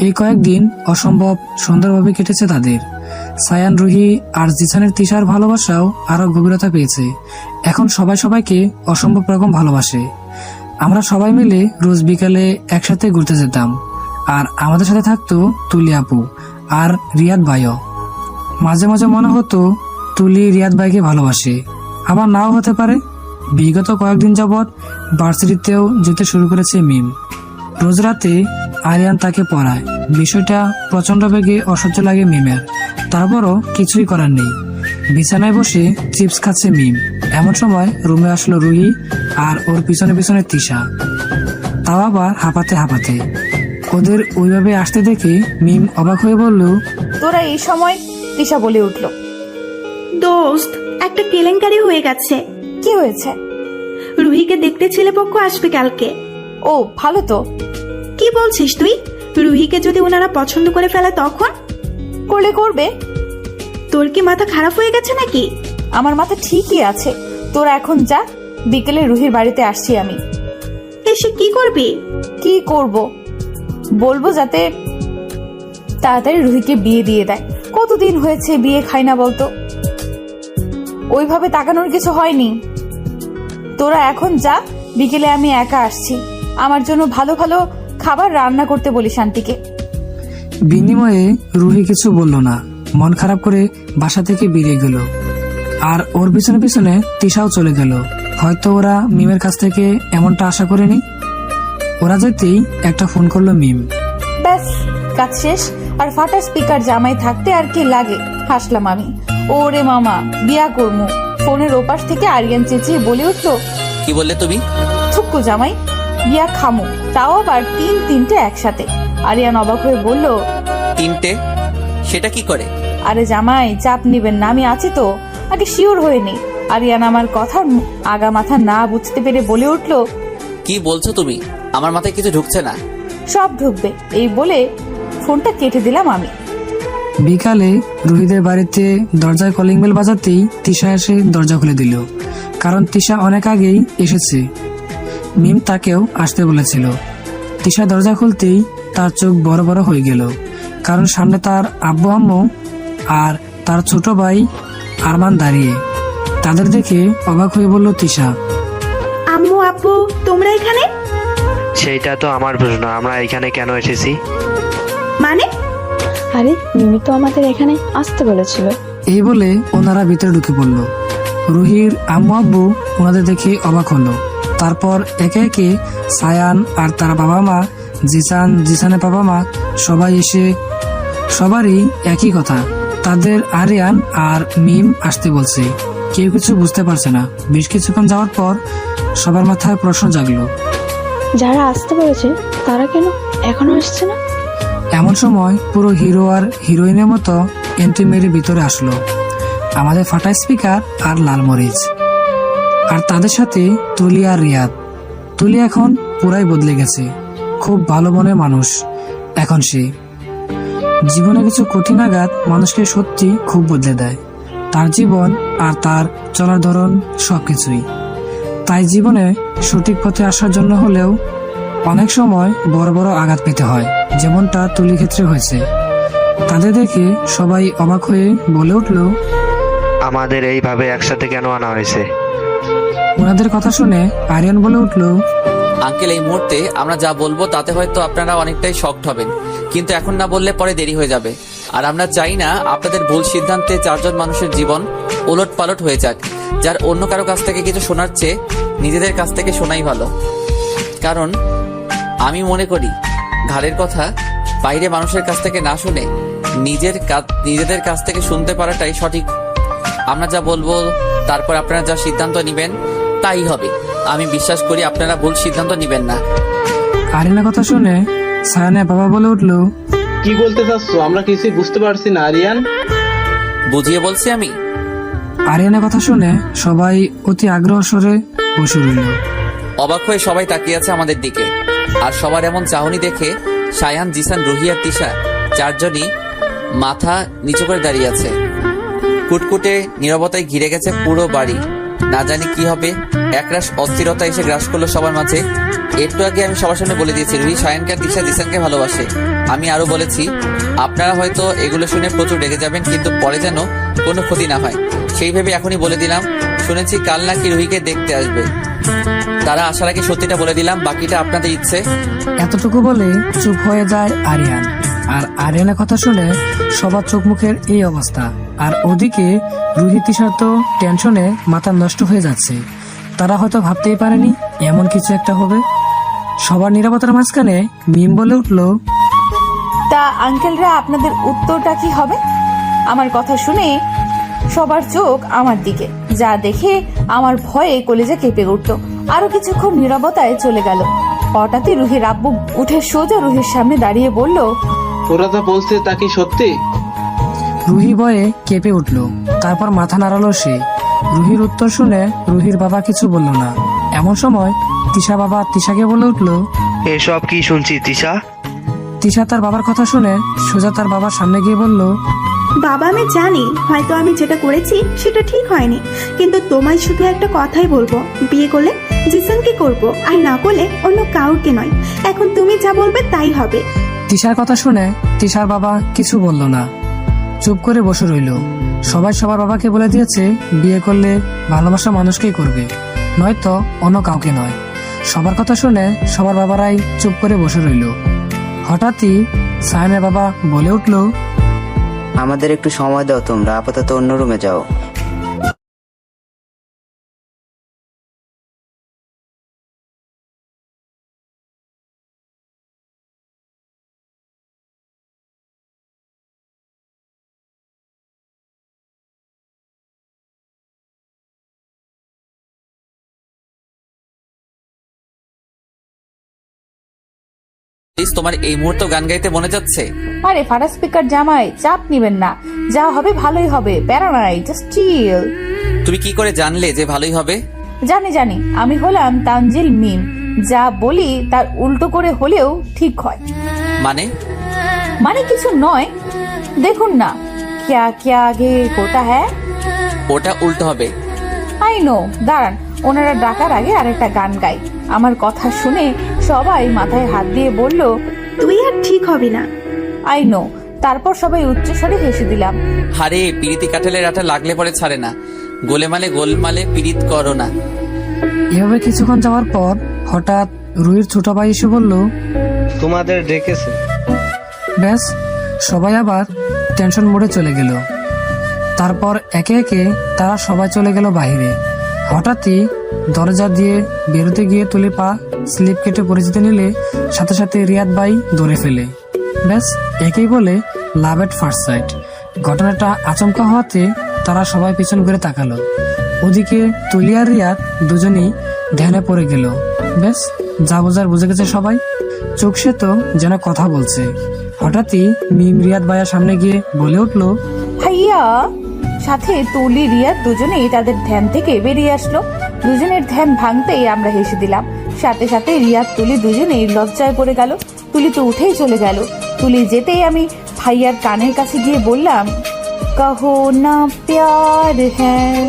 A: এই কয়েকদিন অসম্ভব সুন্দরভাবে কেটেছে তাদের। সায়ান, রুহি আর জিসানের তিশার ভালোবাসাও আরো গভীরতা পেয়েছে। এখন সবাই সবাইকে অসম্ভব রকম ভালোবাসে। আমরা সবাই মিলে রোজ বিকালে একসাথে ঘুরতে যেতাম, আর আমাদের সাথে থাকতো তুলি আপু আর রিয়াদ ভাইও। মাঝে মাঝে মনে হতো তুলি রিয়াদ ভাইকে ভালোবাসে, আবার নাও হতে পারে। বিগত কয়েকদিন যাবৎ ভার্সিটিতেও যেতে শুরু করেছে মিম। রোজ রাতে আরিয়ান তাকে পড়ায়। বিষয়টা প্রচন্ড বেগে অসহ্য লাগে মিমের, তারপরও কিছুই করার নেই। বিছানায় বসে চিপস খাচ্ছে মিম। এমন সময় রুমে আসলো রুহি আর ওর পিছনে পিছনে তিশা, তাও আবার হাঁপাতে হাঁপাতে। ওদের ওইভাবে আসতে দেখে মিম অবাক হয়ে বলল,
E: তোরা এই সময়? তিশা বলে উঠল,
B: দোস্ত, একটা কেলেঙ্কারি হয়ে গেছে।
E: কি হয়েছে?
B: রুহিকে দেখতে ছেলেপক্ষ আসবে কালকে।
E: ও, ভালো তো।
B: কি বলছিস তুই? রুহিকে যদি ওনারা পছন্দ করে ফেলে তখন?
E: করলে করবে।
B: তোর কি মাথা খারাপ হয়ে গেছে নাকি?
E: আমার মাথা ঠিকই আছে। তোরা এখন যা, বিকেলে রুহির বাড়িতে আসছি আমি।
B: এসে কি করবি?
E: কি করব? বলবো যাতে তাড়াতাড়ি রুহিকে বিয়ে দিয়ে দেয়। কতদিন হয়েছে বিয়ে খাই না বলতো। ওইভাবে তাকানোর কিছু হয়নি। তোরা এখন যা, বিকেলে আমি একা আসছি। আমার জন্য ভালো ভালো খাবার রান্না করতে বলি শান্তিকে।
A: বিনিময়ে রুহি কিছু বলল না, মন খারাপ করে বাসা থেকে বেরিয়ে গেল। আর ওর পিছনে পিছনে তিশাও চলে গেল। হয়তো ওরা মিমের কাছ থেকে এমনটা আশা করেনি। ওরা যেতেই একটা ফোন করলো মিম।
E: ব্যাস, কাজ শেষ। আর ফাটা স্পিকার জামাই থাকতে আর কি লাগে, হাসলাম আমি। ওরে মামা, বিয়া করমু। ফোনের ওপাশ থেকে আরিয়ান চেঁচিয়ে বলে উঠলো,
H: কি বললে তুমি?
E: থুক্কু জামাই, বিয়া খামু, তাও আবার তিনটে একসাথে। আরিয়ান অবাক হয়ে বলল,
H: তিনটে? সেটা কি করে?
E: আরে জামাই, চাপ নিবেন না, আমি আছি তো, আগে শিওর হয়ে নেই।
I: আরিয়ান আমার কথা আগা মাথা না বুঝতে পেরে বলে উঠল,
H: কি বলছো তুমি? আমার মাথায় কিছু ঢুকছে না।
I: সব ঢুকবে এই বলে ফোনটা কেটে দিলাম আমি।
A: বিকালে রুহিদের বাড়িতে দরজায় কলিং বেল বাজাতেই তিশা এসে দরজা খুলে দিল, কারণ তিশা অনেক আগেই এসেছে। মিম তাকেও আসতে বলেছিল। তিশা দরজা খুলতেই তার চোখ বড় বড় হয়ে গেল, কারণ সামনে তার আব্বু আম্মু আর তার ছোট ভাই আরমান দাঁড়িয়ে। তাদের দেখে অবাক হয়ে বলল তিশা,
B: আম্মু আব্বু তোমরা এখানে?
O: সেইটা তো আমার প্রশ্ন, আমরা এখানে কেন এসেছি?
B: মানে?
N: আরে মিমি তো আমাদের এখানে আসতে বলেছিল।
A: এই বলে ওনারা ভিতরে ঢুকে পড়ল। রুহির আম্মু আব্বু ওনাদের দেখে অবাক হলো। তারপর একে একে সায়ান আর তার বাবা মা, জিসানের বাবা মা সবাই এসে সবারই একই কথা, তাদের আরিয়ান আর মিম আসতে বলছে। কেউ কিছু বুঝতে পারছে না। বেশ কিছুক্ষণ যাওয়ার পর সবার মাথায় প্রশ্ন জাগলো,
N: যারা আসতে বলেছে তারা কেন এখনো আসছে না?
A: এমন সময় পুরো হিরো আর হিরোইনের মতো এন্ট্রি মেরে ভিতরে আসলো আমাদের ফাটা স্পিকার আর লালমরিচ, আর তাদের সাথে তুলি আর রিয়াদ। তুলি এখন পুরাই বদলে গেছে, খুব ভালো মনের মানুষ এখন সে। জীবনে কিছু কঠিন আঘাত মানুষকে সত্যি খুব বদলে দেয়, তার জীবন আর তার চলার ধরন সবকিছুই। তাই জীবনে সঠিক পথে আসার জন্য হলেও অনেক সময় বড় বড় আঘাত পেতে হয়, যেমনটা তুলির ক্ষেত্রে হয়েছে। তাদের দেখে সবাই অবাক হয়ে বলে উঠল,
O: আমাদের এইভাবে একসাথে কেন আনা হয়েছে?
A: ওনাদের কথা শুনে আরিয়ান বলে উঠল,
H: আঙ্কেল, এই মুহূর্তে আমরা যা বলবো তাতে হয়তো আপনারা অনেকটাই শকড হবেন, কিন্তু এখন না বললে পরে দেরি হয়ে যাবে। আর আমরা চাই না আপনাদের ভুল সিদ্ধান্তে 4 জন মানুষের জীবন ওলট পালট হয়ে যাক। যার অন্য কারো কাছ থেকে কিছু শোনার চেয়ে নিজেদের কাছ থেকে শোনাই ভালো। কারণ আমি মনে করি ঘাড়ের কথা বাইরে মানুষের কাছ থেকে না শুনে নিজেদের কাছ থেকে শুনতে পারাটাই সঠিক। আমরা যা বলবো তারপর আপনারা যা সিদ্ধান্ত নেবেন তাই হবে। আমি বিশ্বাস করি আপনারা ভুল সিদ্ধান্ত নেবেন না।
A: আরিয়ানের কথা শুনে সায়ানের বাবা বলে উঠল,
P: কি বলতে চাচ্ছ? আমরা কিছুই বুঝতে পারছি না আরিয়ান।
H: বুঝিয়ে বলছি আমি।
A: আরিয়ানের কথা শুনে সবাই অতি আগ্রহ স্বরে বসে রইল।
H: অবাক হয়ে সবাই তাকিয়ে আছে আমাদের দিকে। আর সবার এমন চাহনি দেখে সায়ান, জিসান, রুহি আর তিশা 4 জনই মাথা নিচু করে দাঁড়িয়ে আছে। কুটকুটে নীরবতায় ঘিরে গেছে পুরো বাড়ি। না জানি কি হবে, একরাশ অস্থিরতা এসে গ্রাস করলো সবার মাঝে। একটু আগে আমি সবার সামনে বলে দিয়েছি রুহি সায়ানকে আর তিশা জিসানকে ভালোবাসে। আমি আরো বলেছি আপনারা হয়তো এগুলো শুনে প্রচুর রেগে যাবেন, কিন্তু পরে যেন কোনো ক্ষতি না হয় সেই ভেবে এখনই বলে দিলাম। শুনেছি কাল নাকি রুহিকে দেখতে আসবে, তারা আসার আগে সত্যিটা বলে দিলাম, বাকিটা আপনাদের ইচ্ছে।
A: এতটুকু বলে চুপ হয়ে যায় আরিয়ান। আর আরিয়ানের কথা শুনে সবার চোখ মুখের এই অবস্থা। আর ওদিকে রুহি তিশার তো টেনশনে মাথা নষ্ট হয়ে যাচ্ছে। তারা হয়তো ভাবতেই পারেনি এমন কিছু একটা হবে। সবার নিরাপত্তার মাঝখানে মিম বলে উঠল,
I: তা আঙ্কেলরা আপনাদের উত্তরটা কি হবে? আমার কথা শুনে সবার চোখ আমার দিকে, যা দেখে আমার ভয়ে কলেজা কেঁপে উঠত। আরো কিছুক্ষণ নীরবতায় চলে গেল। হঠাৎই রুহির আব্বু উঠে সোজা রুহির সামনে দাঁড়িয়ে বলল,
P: ওরা যা বলছে তা কি সত্যি?
A: রুহি ভয়ে কেঁপে উঠল। তারপর মাথা নাড়ালো সে। রুহির উত্তর শুনে রুহির বাবা কিছু বলল না। এমন সময় তিশা বাবা তিশাকে বলে উঠল,
O: এসব কি শুনছি তিশা?
A: তিশা তার বাবার কথা শুনে সোজা তার বাবার সামনে গিয়ে বলল,
B: বাবা আমি জানি হয়তো আমি যেটা করেছি সেটা ঠিক হয়নি, কিন্তু তোমায় শুধু একটা কথাই বলবো, বিয়ে করলে জিসানকে করবো, আর না করলে অন্য কাউকে নয়। এখন তুমি যা বলবে তাই হবে।
A: তিশার কথা শুনে তিশার বাবা কিছু বলল না, চুপ করে বসে রইল। সবাই সবার বাবাকে বলে দিয়েছে বিয়ে করলে ভালোবাসা মানুষকেই করবে, নয়তো অন্য কাউকে নয়। সবার কথা শুনে সবার বাবারাই চুপ করে বসে রইল। হঠাৎই সায়ানের বাবা বলে উঠল,
L: আমাদের একটু সময় দাও, তোমরা আপাতত অন্য রুমে যাও।
H: তোমার এই মুহূর্তে গান গাইতে মনে যাচ্ছে?
I: আরে ফাটা স্পিকার জামাই, চাপ নিবেন না, যা হবে ভালোই হবে, প্যারা নাই, জাস্ট চিল।
H: তুমি কি করে জানলে যে ভালোই হবে?
I: জানি জানি, আমি হলাম তানজিল মিম। যা বলি তার উল্টো করে হলেও ঠিক হয়।
H: মানে
I: কিছু নয়, দেখুন না, ক্যা ক্যা আগে কোতা হ্যাঁ।
H: ওটা উল্টো হবে।
I: আই নো, দাঁড়ান, ওনারা ডাকার আগে আরেকটা গান গাই। আমার কথা শুনে সবাই মাথায় হাত দিয়ে বলল,
B: তুই আর ঠিক হবে না।
I: I know. তারপর সবাই উচ্চস্বরে হেসে দিলাম।
H: আরে পিরিতি কাঁঠালের আটা লাগলে পরে ছাড়ে না, গোলমালে পিরিত করো না।
A: এভাবে কিছুক্ষণ যাওয়ার পর হঠাৎ রুহির ছোট ভাই এসে বলল,
P: তোমাদের ডেকেছে।
A: ব্যাস, সবাই আবার টেনশন মোডে চলে গেল। তারপর একে একে তারা সবাই চলে গেল বাইরে। হঠাৎই দরজা দিয়ে বেরোতে গিয়ে তুলি পা স্লিপ কেটে পড়ে যেতে নিলে সাথে সাথে রিয়াদ ভাই ধরে ফেলে। ব্যাস, একেই বলে লাভ এট ফার্স্ট সাইট। ঘটনাটা আচমকা হওয়াতে তারা সবাই পিছন ঘুরে তাকালো। ওদিকে তুলি আর রিয়াদ দুজনেই ধ্যানে পড়ে গেল। ব্যাস, যা বোঝার বুঝে গেছে সবাই। চোখ সে তো যেন কথা বলছে। হঠাৎই মিম রিয়াদ ভাইয়ার সামনে গিয়ে বলে উঠলো,
I: ভাইয়া। সাথে তুলি রিয়াদ দুজনেই তাদের ধ্যান থেকে বেরিয়ে আসলো। দুজনের ধ্যান ভাঙতেই আমরা হেসে দিলাম। সাথে সাথে রিয়াদ তুলি দুজনেই লজ্জায় পড়ে গেল। তুলি তো উঠেই চলে গেল। তুলি যেতেই আমি ভাইয়ার কানের কাছে গিয়ে বললাম, কাহো না প্যার হ্যাঁ।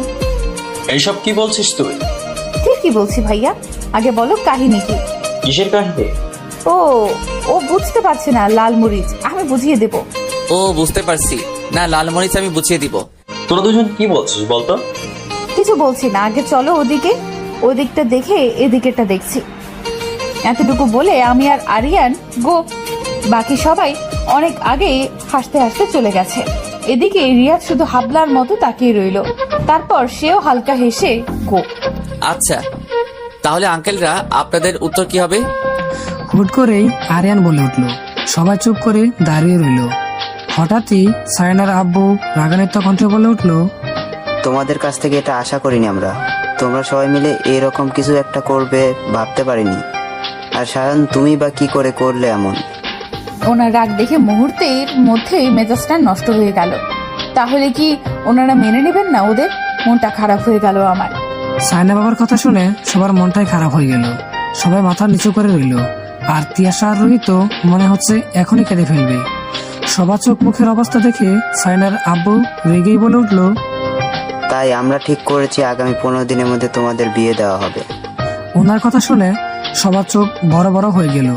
J: এইসব কি বলছিস তুই?
I: ঠিকই বলছি ভাইয়া, আগে বলো কাহিনী কি?
J: কিসের কাহিনী?
I: ও বুঝতে পারছে না, লাল মরিচ, আমি বুঝিয়ে দেব।
H: ও বুঝতে পারছি, না লাল মরিচ আমি বুঝিয়ে দিব।
J: তোরা দুজন কি বলছিস বলতো?
I: কিছু বলছি না, আগে চলো ওদিকে। ওদিকটা দেখে এদিকেরটা দেখছি। এতটুকু বলে আমি আর আরিয়ান গো। বাকি সবাই অনেক আগেই হাসতে হাসতে চলে গেছে। এদিকে রিয়াদ শুধু হাবলার মতো তাকিয়ে রইল। তারপর সেও হালকা হেসে গো।
H: আচ্ছা, তাহলে আঙ্কেলরা আপনাদের উত্তর কি হবে?
A: হুট করেই আরিয়ান বলে উঠলো। সবাই চুপ করে দাঁড়িয়ে রইল। হঠাৎই সায়নার আব্বু রাগান্বিত কণ্ঠে বলে উঠলো,
L: তোমাদের কাছ থেকে এটা আশা করিনি আমরা। তোমরা সবাই মিলে এরকম কিছু একটা করবে ভাবতে পারিনি। আর সায়ন, তুমি বা কি করে করলে এমন?
I: ওনার রাগ দেখে মুহূর্তের মধ্যেই মেজাজটা নষ্ট হয়ে গেল। তাহলে কি ওনারা মেনে নেবেন না? ওদের মনটা খারাপ হয়ে গেল আমার।
A: সায়না বাবার কথা শুনে সবার মনটাই খারাপ হয়ে গেল। সবাই মাথা নিচু করে রইল। আর তিয়াশা আর রোহিত মনে হচ্ছে এখনই কেঁদে ফেলবে। সবার চোখ মুখের অবস্থা দেখে সায়নার আব্বু রেগেই বলে উঠলো,
L: তাই আমরা ঠিক করেছি আগামী 15 দিনের মধ্যে তোমাদের বিয়ে দেওয়া হবে।
A: ওনার কথা শুনে সবার চোখ বড় বড় হয়ে গেল।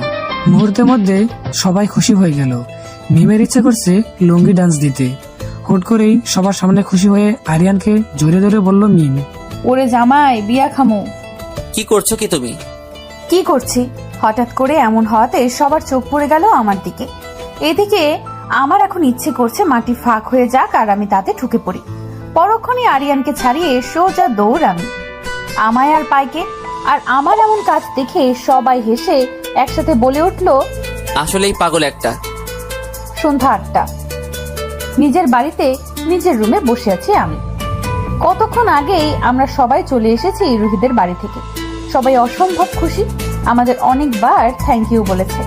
A: মুহূর্তের মধ্যে সবাই খুশি হয়ে গেল। মিমের ইচ্ছে করছে লুঙ্গি ডান্স দিতে। হুট করেই সবার সামনে খুশি হয়ে আরিয়ানকে জোরে জোরে বলল মিম,
I: ওরে জামাই, বিয়া খামু।
H: কি করছো কি তুমি?
I: কি করছি? হঠাৎ করে এমন হওয়াতে সবার চোখ পড়ে গেল আমার দিকে। এদিকে আমার এখন ইচ্ছে করছে মাটি ফাঁক হয়ে যাক আর আমি তাতে ঢুকে পড়ি। পরক্ষণে আরিয়ানকে ছাড়িয়ে সোজা দৌড় আমি আমায় আর পাইকে। আর আমার এমন কাজ দেখে সবাই হেসে একসাথে বলে উঠলো,
H: আসলেই পাগল একটা।
I: সন্ধ্যা 8টা। নিজের বাড়িতে নিজের রুমে বসে আছি আমি। কতক্ষণ আগেই আমরা সবাই চলে এসেছি রুহিদের বাড়ি থেকে। সবাই অসম্ভব খুশি, আমাদের অনেকবার থ্যাংক ইউ বলেছে।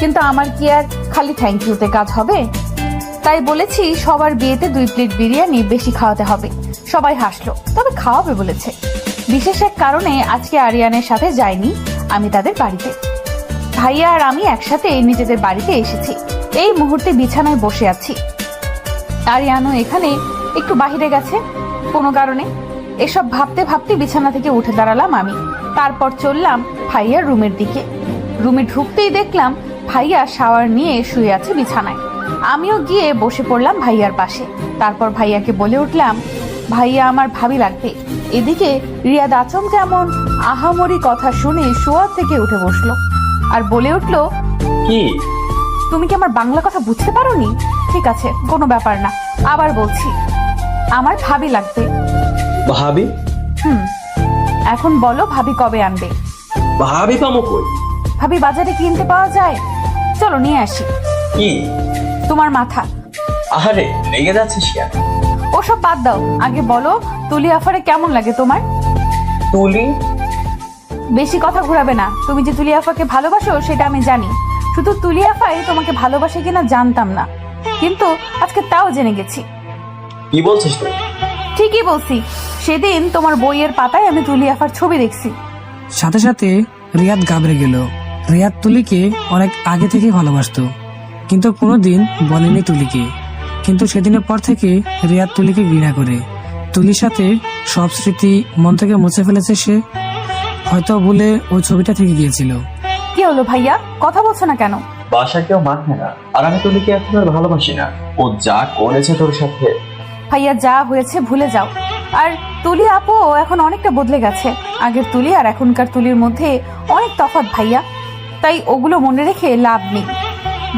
I: কিন্তু আমার কি আর খালি থ্যাংক ইউতে কাজ হবে? তাই বলেছি সবার বিয়েতে 2 প্লেট বিরিয়ানি বেশি খাওয়াতে হবে। সবাই হাসলো, তবে খাওয়াবে বলেছে। বিশেষ এক কারণে আজকে আরিয়ানের সাথে যাইনি আমি তাদের বাড়িতে। ভাইয়া আর আমি একসাথে নিজেদের বাড়িতে এসেছি। এই মুহূর্তে বিছানায় বসে আছি। আরিয়ানও এখানে একটু বাহিরে গেছে কোনো কারণে। এসব ভাবতে ভাবতে বিছানা থেকে উঠে দাঁড়ালাম আমি। তারপর চললাম ভাইয়ার রুমের দিকে। রুমে ঢুকতেই দেখলাম ভাইয়া শাওয়ার নিয়ে শুয়ে আছে বিছানায়। আমিও গিয়ে বসে পড়লাম ভাইয়ার পাশে। তারপর ভাইয়াকে বলে উঠলাম, ভাইয়া আমার ভাবি লাগবে। এদিকে রিয়াদ আচমকা এমন আহামরি কথা শুনে শোয়া থেকে উঠে বসলো আর বলে উঠলো,
J: কি
I: তুমি কি আমার বাংলা কথা বুঝতে পারোনি? ঠিক আছে, কোনো ব্যাপার না, আবার বলছি, আমার ভাবি লাগবে।
J: ভাবি?
I: এখন বলো ভাবি কবে আনবে?
J: ভাবি পামো কই?
I: ভাবি বাজারে কিনতে পাওয়া যায়, চলো নিয়ে আসি।
J: কি?
I: তোমার মাথা।
J: আরে রেগে যাচ্ছিস কেন?
I: ওসব বাদ দাও, আগে বলো তুলি আফারে কেমন লাগে তোমার?
J: তুলি?
I: বেশি কথা ঘোরাবে না। তুমি যে তুলি আফাকে ভালোবাসো সেটা আমি জানি। শুধু তুলি আফাই তোমাকে ভালোবাসে কিনা জানতাম না, কিন্তু আজকে তাও জেনে গেছি।
J: কি বলছিস তুই?
I: ঠিকই বলছি, সেদিন তোমার বইয়ের পাতায় আমি তুলি আফার ছবি দেখছি।
A: সাথে সাথে রিয়াদ ঘাবড়ে গেল। রিয়াদ তুলিকে অনেক আগে থেকে ভালোবাসতো, কিন্তু কোনোদিন বলেনি তুলিকে। কিন্তু সেদিনের পর থেকে রিয়াদ তুলিকে ঘৃণা করে। তুলির সাথে সব স্মৃতি মন থেকে মুছে ফেলেছে সে। হয়তো ভুলে ওই ছবিটা থেকে গিয়েছিল।
I: কি হলো ভাইয়া, কথা বলছো না কেন?
J: বাসা কেউ মানে না, আর আমি তুলিকে এখন আর ভালোবাসি না। ও যা করেছে তোর সাথে।
I: ভাইয়া যা হয়েছে ভুলে যাও। আর তুলি আপু এখন অনেকটা বদলে গেছে। আগের তুলি আর এখনকার তুলির মধ্যে অনেক তফাৎ ভাইয়া, তাই ওগুলো মনে রেখে লাভ নেই।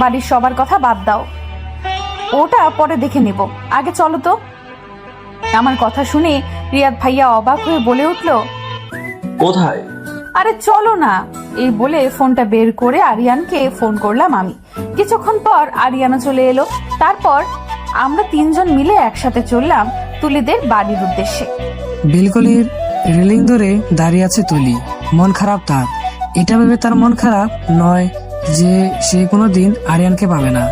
I: বাড়ির সবার কথা বাদ দাও, ওটা পরে দেখে নেব। আগে চলো তো। আমার কথা শুনে রিয়াদ ভাইয়া অবাক হয়ে বলে উঠলো,
J: কোথায়?
I: আরে চলো না। এই বলে ফোনটা বের করে আরিয়ানকে ফোন করলাম আমি। কিছুক্ষণ পর আরিয়ানও চলে এলো। তারপর আমরা তিনজন মিলে একসাথে চললাম তুলিদের বাড়ির উদ্দেশ্যে।
A: বেলকনির রেলিং ধরে দাঁড়িয়ে আছে তুলি। মন খারাপ তার। এটা ভেবে তার মন খারাপ নয় যে সে কোনোদিন আরিয়ানকে পাবে না।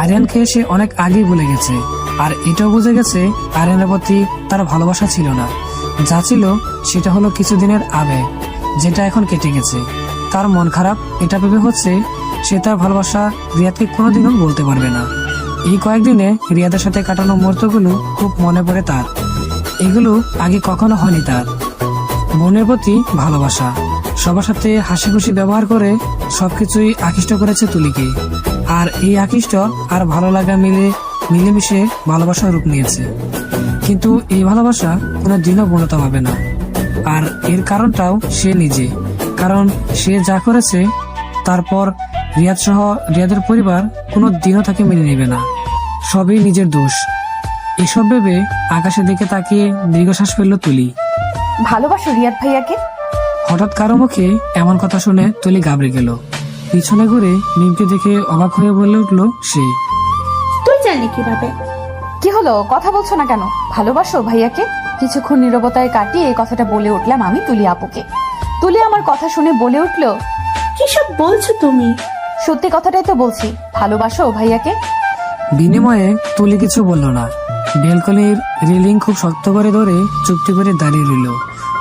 A: আরিয়ানকে সে অনেক আগেই ভুলে গেছে, আর এটাও বুঝে গেছে আরিয়ানের প্রতি তার ভালোবাসা ছিল না। যা ছিল সেটা হলো কিছুদিনের আবেগ, যেটা এখন কেটে গেছে। তার মন খারাপ এটা ভেবে হচ্ছে সে তার ভালোবাসা রিয়াদকে কোনোদিনও বলতে পারবে না। এই কয়েকদিনে রিয়াদের সাথে কাটানো মুহূর্তগুলো খুব মনে পড়ে তার। এগুলো আগে কখনো হয়নি তার। মনের প্রতি ভালোবাসা, সবার সাথে হাসি খুশি ব্যবহার করে সবকিছুই আকৃষ্ট করেছে তুলিকে। আর এই আকৃষ্ট আর ভালো লাগা মিলেমিশে ভালোবাসার রূপ নিয়েছে। কিন্তু এই ভালোবাসা কোনো দিনও পূর্ণতা পাবে না। আর এর কারণটাও সে নিজে। কারণ সে যা করেছে তারপর রিয়াদ সহ রিয়াদের পরিবার কোনো দিনও তাকে মেনে নেবে না। সবই নিজের দোষ। এসব ভেবে আকাশের দিকে তাকিয়ে দীর্ঘশ্বাস ফেলল তুলি।
I: ভালোবাসো রিয়াদ ভাইয়াকে?
A: হঠাৎ কারো মুখে এমন কথা শুনে তুলি ঘাবড়ে গেল। পিছনে ঘুরে মিমকে দেখে অবাক হয়ে বলে উঠল সে।
M: তুই জানি কিভাবে?
I: কি হলো, কথা বলছো না কেন? ভালোবাসো ভাইয়াকে? কিছুক্ষণ নীরবতায় কাটিয়ে কথাটা বলে উঠলাম আমি তুলি আপুকে। তুলি আমার কথা শুনে বলে উঠলো,
M: কিসব বলছো তুমি?
I: সত্যি কথাটাই তো বলছি, ভালোবাসো ভাইয়াকে?
A: বিনিময়ে তুলি কিছু বলল না। বেলকনির রেলিং খুব শক্ত করে ধরে চুপটি করে দাঁড়িয়ে রইল।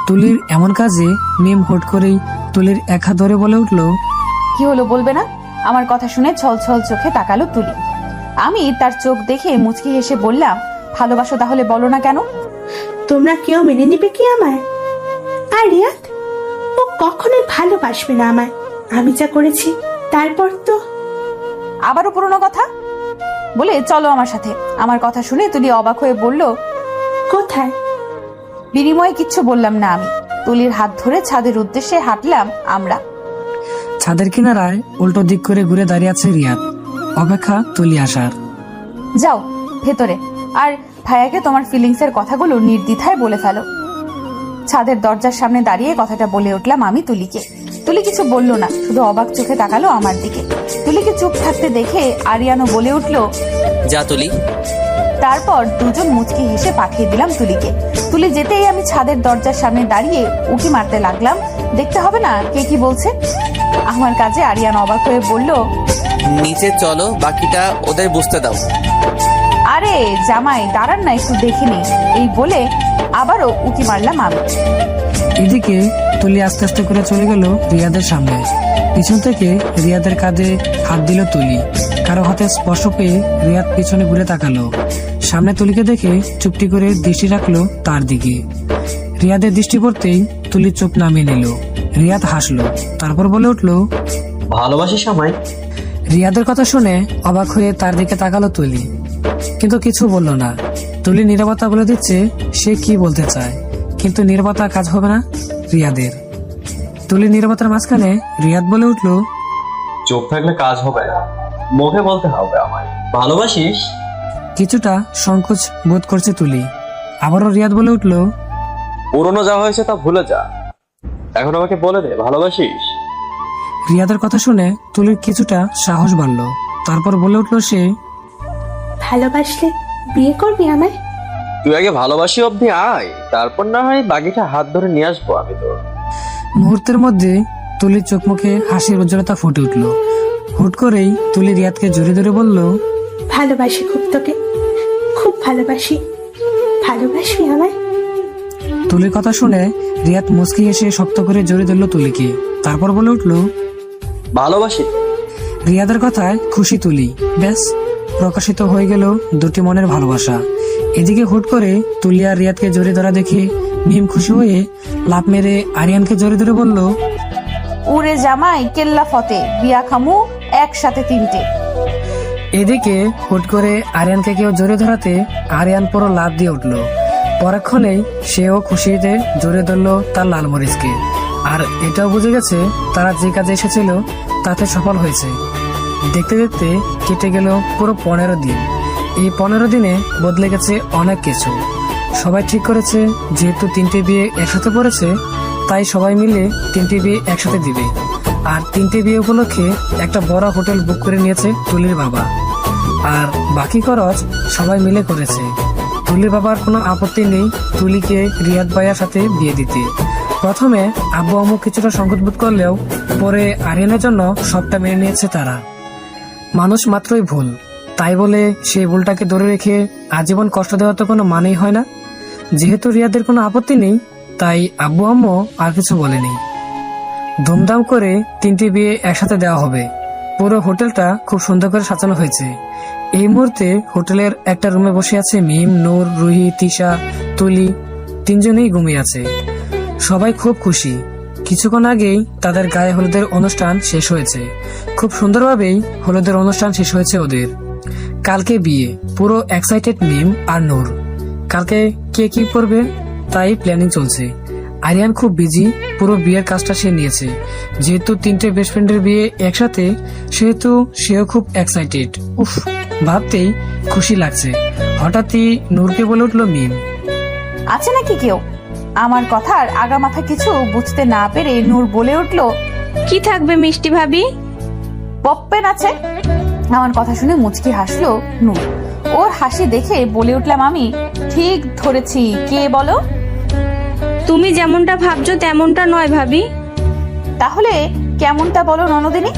A: তুলির এমন কাজে মিম হুট করেই তুলির এক হাত ধরে বলে উঠল,
I: কি হলো বলবে না? আমার কথা শুনে ছল ছল চোখে তাকালো তুলি। আমি তার চোখ দেখে মুচকি হেসে বললাম, ভালোবাসো তাহলে বলো না কেন?
M: তোমরা কেউ মেনে নিবে কি আমায়? আর রিয়াদ, ও কখনোই ভালোবাসবে না আমায়। আমি যা করেছি তারপর তো।
I: আবারও পুরনো কথা বলে চলো আমার সাথে। আমার কথা শুনে তুলি অবাক হয়ে বলল,
M: কোথায়?
I: বিনিময়ে কিচ্ছু বললাম না আমি। তুলির হাত ধরে ছাদের উদ্দেশ্যে হাঁটলাম আমরা।
A: ছাদের কিনারায় উল্টো দিক করে ঘুরে দাঁড়িয়ে আছে রিয়াদ, অপেক্ষা তুলি আসার।
I: যাও ভেতরে, আর ভাইয়াকে তোমার ফিলিংস এর কথাগুলো নির্দ্বিধায় বলে ফেলো। ছাদের দরজার সামনে দাঁড়িয়ে কথাটা বলে উঠলাম আমি তুলিকে। তুলি কিছু বলল না, শুধু অবাক চোখে তাকালো আমার দিকে। তুলিকে চুপ থাকতে দেখে আরিয়ানও বলে উঠলো,
H: যা তুলি।
I: তারপর দুজন মুচকি হেসে পাঠিয়ে দিলাম তুলিকে। তুলি যেতেই আমি ছাদের দরজার সামনে দাঁড়িয়ে উঁকি মারতে লাগলাম, দেখতে হবে না কে কি বলছে। আমার কাজে আরিয়ান অবাক হয়ে বলল,
H: নিচে চলো, বাকিটা ওদের বুঝতে দাও।
I: আরে জামাই দাঁড়ান না, একটু দেখে নি। এই বলে আবারও উঁকি মারলাম আমি।
A: এদিকে তুলি আস্তে আস্তে করে চলে গেল রিয়াদের সামনে। পিছন থেকে রিয়াদের কাঁধে হাত দিল তুলি। কারো হাতে স্পর্শ পেয়ে রিয়াদ পিছনে ঘুরে তাকালো। সামনে তুলিকে দেখে চুপটি করে দৃষ্টি রাখলো তার দিকে। রিয়াদের দৃষ্টি পড়তেই তুলি চোখ নামিয়ে নিল। রিয়াদ হাসলো, তারপর বলে উঠলো,
J: ভালোবাসিস আমায়?
A: রিয়াদের কথা শুনে অবাক হয়ে তার দিকে তাকালো তুলি, কিন্তু কিছু বলল না। তুলি নীরবতা বলে দিচ্ছে সে কি বলতে চায়, কিন্তু নীরবতা কাজ হবে না রিয়াদের। তুলি নীরবতার মাঝখানে রিয়াদ বলে উঠলো,
J: চোখ থাকলে কাজ হবে না, মুখে বলতে হবে আমায় ভালোবাসিস।
A: কিছুটা সংকোচ বোধ করছে তুলি। আবারও রিয়াদ বলে উঠলো,
J: পুরনো যা হয়েছে তা ভুলে যা, এখন আমাকে বলে দে ভালোবাসিস।
A: রিয়াদের কথা শুনে তুলির কিছুটা সাহস বাড়লো। তারপর বলে উঠলো সে,
M: ভালোবাসলে বিয়ে করবি আমায়?
J: তুই আগে ভালোবাসি অব্দি আয়, তারপর না হয় বাকিটা হাত ধরে নিয়ে আসবো আমি তোর।
A: মুহূর্তের মধ্যে তুলির চোখ মুখে হাসির উজ্জ্বলতা ফুটে উঠলো। হুট করেই তুলি রিয়াদকে জড়িয়ে ধরে বলল,
M: ভালোবাসি খুব তোকে, খুব ভালোবাসি। ভালোবাসবি আমায়?
A: তুলির কথা শুনে রিয়াদ মুচকি এসে শক্ত করে জড়িয়ে ধরল তুলিকে, তারপর বলে উঠল,
J: ভালোবাসি।
A: রিয়াদের কথায় খুশি তুলি। ব্যাস, প্রকাশিত হয়ে গেল দুটি মনের ভালোবাসা। এদিকে হুট করে তুলি আর রিয়াদকে জড়িয়ে ধরা দেখে মিম খুশি হয়ে লাফ মেরে আরিয়ানকে জড়িয়ে ধরে বলল,
I: উড়ে জামাই কেল্লা ফতে, বিয়া খামু একসাথে 3টে।
A: এদিকে হুট করে আরিয়ানকে কেউ জড়িয়ে ধরাতে আরিয়ান পুরো লাফ দিয়ে উঠল। পরক্ষণেই সেও খুশিতে জড়িয়ে ধরল তার লালমরিচকে। আর এটাও বুঝে গেছে তারা যে কাজে এসেছিল তাতে সফল হয়েছে। দেখতে দেখতে কেটে গেল পুরো 15 দিন। এই 15 দিনে বদলে গেছে অনেক কিছু। সবাই ঠিক করেছে যেহেতু 3টে বিয়ে একসাথে পড়েছে, তাই সবাই মিলে 3টে বিয়ে একসাথে দিবে। আর 3টে বিয়ে উপলক্ষে একটা বড় হোটেল বুক করে নিয়েছে তুলির বাবা। আর বাকি খরচ সবাই মিলে করেছে। তুলির বাবার কোনো আপত্তি নেই তুলিকে রিয়াদ ভাইয়ার সাথে বিয়ে দিতে। প্রথমে আব্বু আম্মু কিছুটা সংকট বোধ করলেও পরে আরিয়ানের জন্য সবটা মেনে নিয়েছে তারা। মানুষ মাত্রই ভুল, তাই বলে সেই ভুলটাকে ধরে রেখে আজীবন কষ্ট দেওয়া তো কোনো মানেই হয় না। যেহেতু রিয়াদের কোনো আপত্তি নেই, তাই আব্বু আম্মু আর কিছু বলেনি। ধুমধাম করে 3টে বিয়ে একসাথে দেওয়া হবে। পুরো হোটেলটা খুব সুন্দর করে সাজানো হয়েছে। এই মুহূর্তে হোটেলের একটা রুমে বসে আছে মিম, নূর, রুহি, তিশা, তুলি, 3জনেই ঘুমিয়ে আছে। সবাই খুব খুশি। কিছুক্ষণ আগেই তাদের গায়ে হলুদের অনুষ্ঠান শেষ হয়েছে। খুব সুন্দরভাবেই হলুদের অনুষ্ঠান শেষ হয়েছে ওদের। কালকে বিয়ে, পুরো এক্সাইটেড মিম আর নূর। কালকে কে কি করবে তাই প্ল্যানিং চলছে। আরিয়ান খুব বিজি, পুরো বিয়ের কাজটা সে নিয়েছে। যেহেতু 3টে বেস্ট ফ্রেন্ডের বিয়ে একসাথে, সেহেতু সেও খুব এক্সাইটেড। উফ, ভাবতেই খুশি লাগছে। হঠাৎই নূরকে বলে উঠল মিম,
I: আছে নাকি কেউ? আমার কথার আগা মাথা কিছু বুঝতে না পেরে নূর বলে উঠল,
D: কি থাকবে মিষ্টি ভাবি?
I: পপ্পেন আছে। আমার কথা শুনে মুচকি হাসলো নূর। ওর হাসি দেখে বলে উঠলাম আমি, ঠিক ধরেছি, কে বলো?
D: তুমি যেমনটা ভাবছো তেমনটা নয় ভাবি।
I: তাহলে কেমনটা বলো ননদিনী?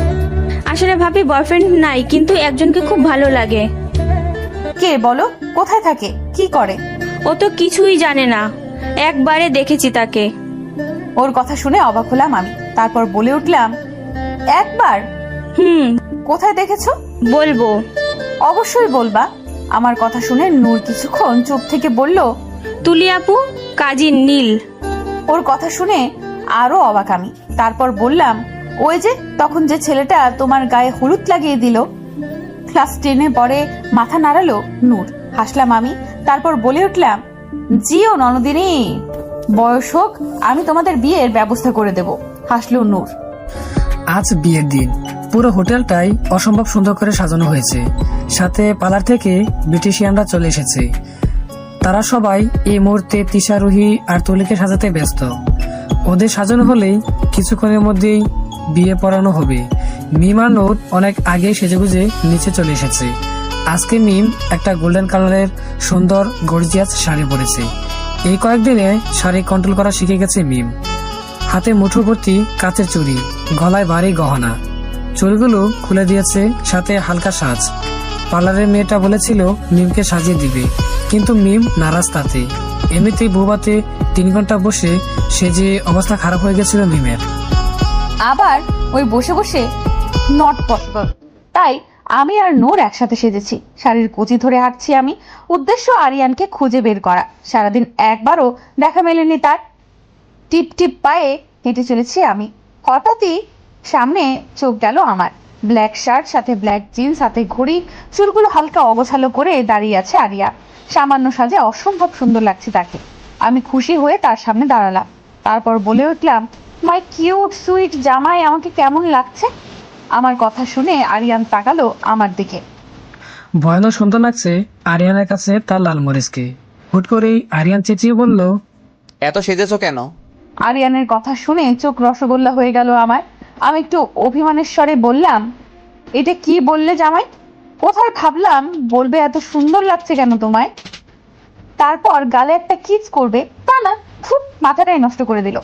D: আসলে ভাবি বয়ফ্রেন্ড নাই, কিন্তু একজনকে খুব ভালো লাগে।
I: কে বলো? কোথায় থাকে? কি করে?
D: ও তো কিছুই জানে না, একবারে দেখেছি তাকে।
I: ওর কথা শুনে অবাক হলাম আমি। তারপর বলে উঠলাম, একবার? কোথায় দেখেছো?
D: বলবো।
I: অবশ্যই বলবা। আমার কথা শুনে নূর কিছুক্ষণ চুপ থেকে বলল,
D: তুলি আপু, কাজী নীল।
I: ওর কথা শুনে আরো অবাক আমি। তারপর বললাম, ওই যে তখন যে ছেলেটা তোমার গায়ে হলুদ লাগিয়ে দিল। ক্লাস 10-এ পরে মাথা নাড়ালো নূর। হাসলাম আমি। তারপর বলে উঠলাম, জিও ননদিনী, বয়স হোক আমি তোমাদের বিয়ের ব্যবস্থা করে দেব। হাসলো নূর।
A: আজ বিয়ের দিন। পুরো হোটেলটাই অসম্ভব সুন্দর করে সাজানো হয়েছে। সাথে পার্লার থেকে ব্রিটিশিয়ানরা চলে এসেছে। তারা সবাই এই মুহূর্তে তিশা, রুহি আর তুলিকে সাজাতে ব্যস্ত। ওদের সাজানো হলেই কিছুক্ষণের মধ্যেই বিয়ে পড়ানো হবে। মিম আর নূর অনেক আগে সেজেগুজে নিচে চলে এসেছে। আজকে মিম একটা গোল্ডেন কালারের সুন্দর গর্জিয়াস শাড়ি পরেছে। এই কয়েকদিনে শাড়ি কন্ট্রোল করা শিখে গেছে মিম। হাতে মুঠো ভর্তি কাচের চুড়ি, গলায় ভারী গহনা, চুলগুলো খুলে দিয়েছে, সাথে হালকা সাজ। পার্লারের মেয়েটা বলেছিল মিমকে সাজিয়ে দিবে, কিন্তু মিম নারাজ তাতে। এমনিতেই বউভাতে 3 ঘন্টা বসে সেজে অবস্থা খারাপ হয়ে গেছিল মিমের।
I: আবার ওই বসে বসে নট পসিবল। তাই আমি আর নূর একসাথে সেজেছি। শাড়ির কুচি ধরে হাঁটছি আমি। উদ্দেশ্য আরিয়ানকে খুঁজে বের করা। সারাদিন একবারও দেখা মেলেনি তার। টিপ টিপ পায়ে হেঁটে চলেছি আমি। হঠাৎই সামনে চোখ গেল আমার। ব্ল্যাক শার্ট, সাথে ব্ল্যাক জিন্স, সাথে ঘড়ি, চুলগুলো হালকা অগোছালো করে দাঁড়িয়ে আছে আরিয়া। সামান্য সাজে অসম্ভব সুন্দর লাগছে তাকে। আমি খুশি হয়ে তার সামনে দাঁড়ালাম। তারপর বলে উঠলাম, মাই কিউট সুইট জামাই, আমাকে কেমন লাগছে? আমার কথা শুনে আরিয়ান তাকালো আমার দিকে।
A: ভয়ানক সুন্দর লাগছে আরিয়ানের কাছে তার লালমরিচকে। হুট করেই আরিয়ান চেঁচিয়ে বলল,
H: এত সেজেছো কেন?
I: আরিয়ানের কথা শুনে চোখ রসগোল্লা হয়ে গেল আমার। আমি একটু অভিমানের স্বরে বললাম, এটা কি বললে জামাই? কোথায় ভাবলাম বলবে এত সুন্দর লাগছে কেন তোমায়। তারপর গালে একটা কিস করবে, তা না, খুব মাথাটাই নষ্ট করে দিল।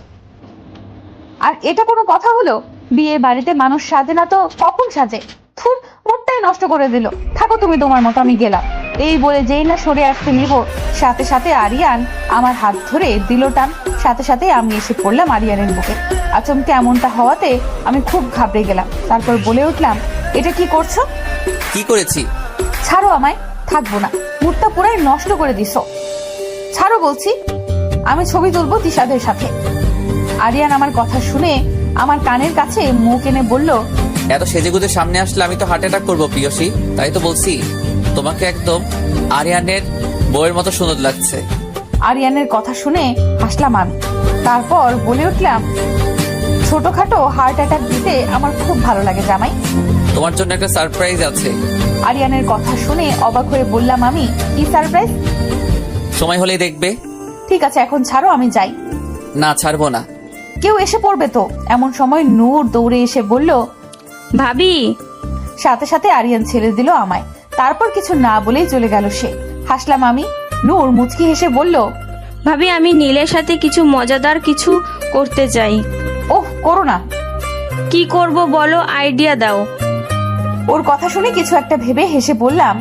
I: আর এটা কোনো কথা হলো? বিয়ে বাড়িতে মানুষ সাজে না তো কখন সাজে? খুব মুডটাই নষ্ট করে দিল। থাকো তুমি তোমার মতো, আমি গেলাম।
E: এই বলে যেই না সরে আসতে নিব, সাথে সাথে আরিয়ান আমার হাত ধরে দিল টান। সাথে সাথে আমি এসে পড়লাম আরিয়ানের বুকে। আচমকে এমনটা হওয়াতে আমি খুব ঘাবড়ে গেলাম। তারপর বলে উঠলাম, এটা কি করছো?
H: কি করেছি?
E: ছাড়ো আমায়, থাকবো না, মুডটা পুরাই নষ্ট করে দিছো। ছাড়ো বলছি, আমি ছবি তুলবো তিশাদের সাথে। আরিয়ান আমার কথা শুনে আমার কানের কাছে মুখ এনে বলল,
H: এত সেজেগুজে সামনে আসলে আমি তো হার্ট অ্যাটাক করবো প্রিয়সী। তাই তো বলছি তোমাকে একদম আরিয়ানের বউয়ের মতো সুন্দর লাগছে।
E: আরিয়ানের কথা শুনে হাসলাম আমি। তারপর বলে উঠলাম, ছোটখাটো হার্ট অ্যাটাক দিতে আমার খুব ভালো লাগে জামাই।
H: তোমার জন্য একটা সারপ্রাইজ আছে।
E: আরিয়ানের কথা শুনে অবাক হয়ে বললাম আমি, কি সারপ্রাইজ?
H: সময় হলেই দেখবে।
E: ঠিক আছে, এখন ছাড়ো, আমি যাই।
H: না, ছাড়বো না।
E: কেউ এসে পড়বে তো। এমন সময় নূর দৌড়ে এসে বলল,
D: ভাবি।
E: সাথে সাথে আরিয়ান ছেড়ে দিল আমায়। তারপর কিছু না বলেই চলে গেল সে। হাসলাম আমি। নূর মুচকি হেসে বলল,
D: ভাবি আমি নীলের সাথে কিছু মজাদার কিছু করতে চাই।
E: ওহ, করো না।
D: কি করব বলো, আইডিয়া দাও।
E: ওর কথা শুনে কিছু একটা ভেবে হেসে বললাম,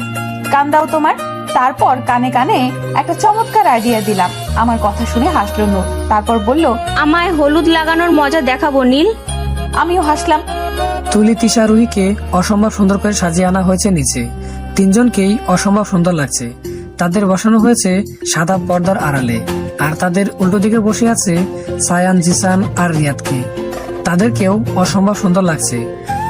E: কান দাও তোমার। তারপর কানে কানে একটা চমৎকার আইডিয়া দিলাম। আমার কথা শুনে হাসলো নূর। তারপর বলল,
D: আমায় হলুদ লাগানোর মজা দেখাবো নীল।
E: আমিও হাসলাম।
A: তুলি, তিশা, রুহিকে অসম্ভব সুন্দর করে সাজিয়ে আনা হয়েছে নিচে। তিনজনকেই অসম্ভব সুন্দর লাগছে। তাদের বসানো হয়েছে সাদা পর্দার আড়ালে, আর তাদের উল্টো দিকে বসে আছে সায়ান, জিসান আর রিয়াদকে। তাদেরকেও অসম্ভব সুন্দর লাগছে।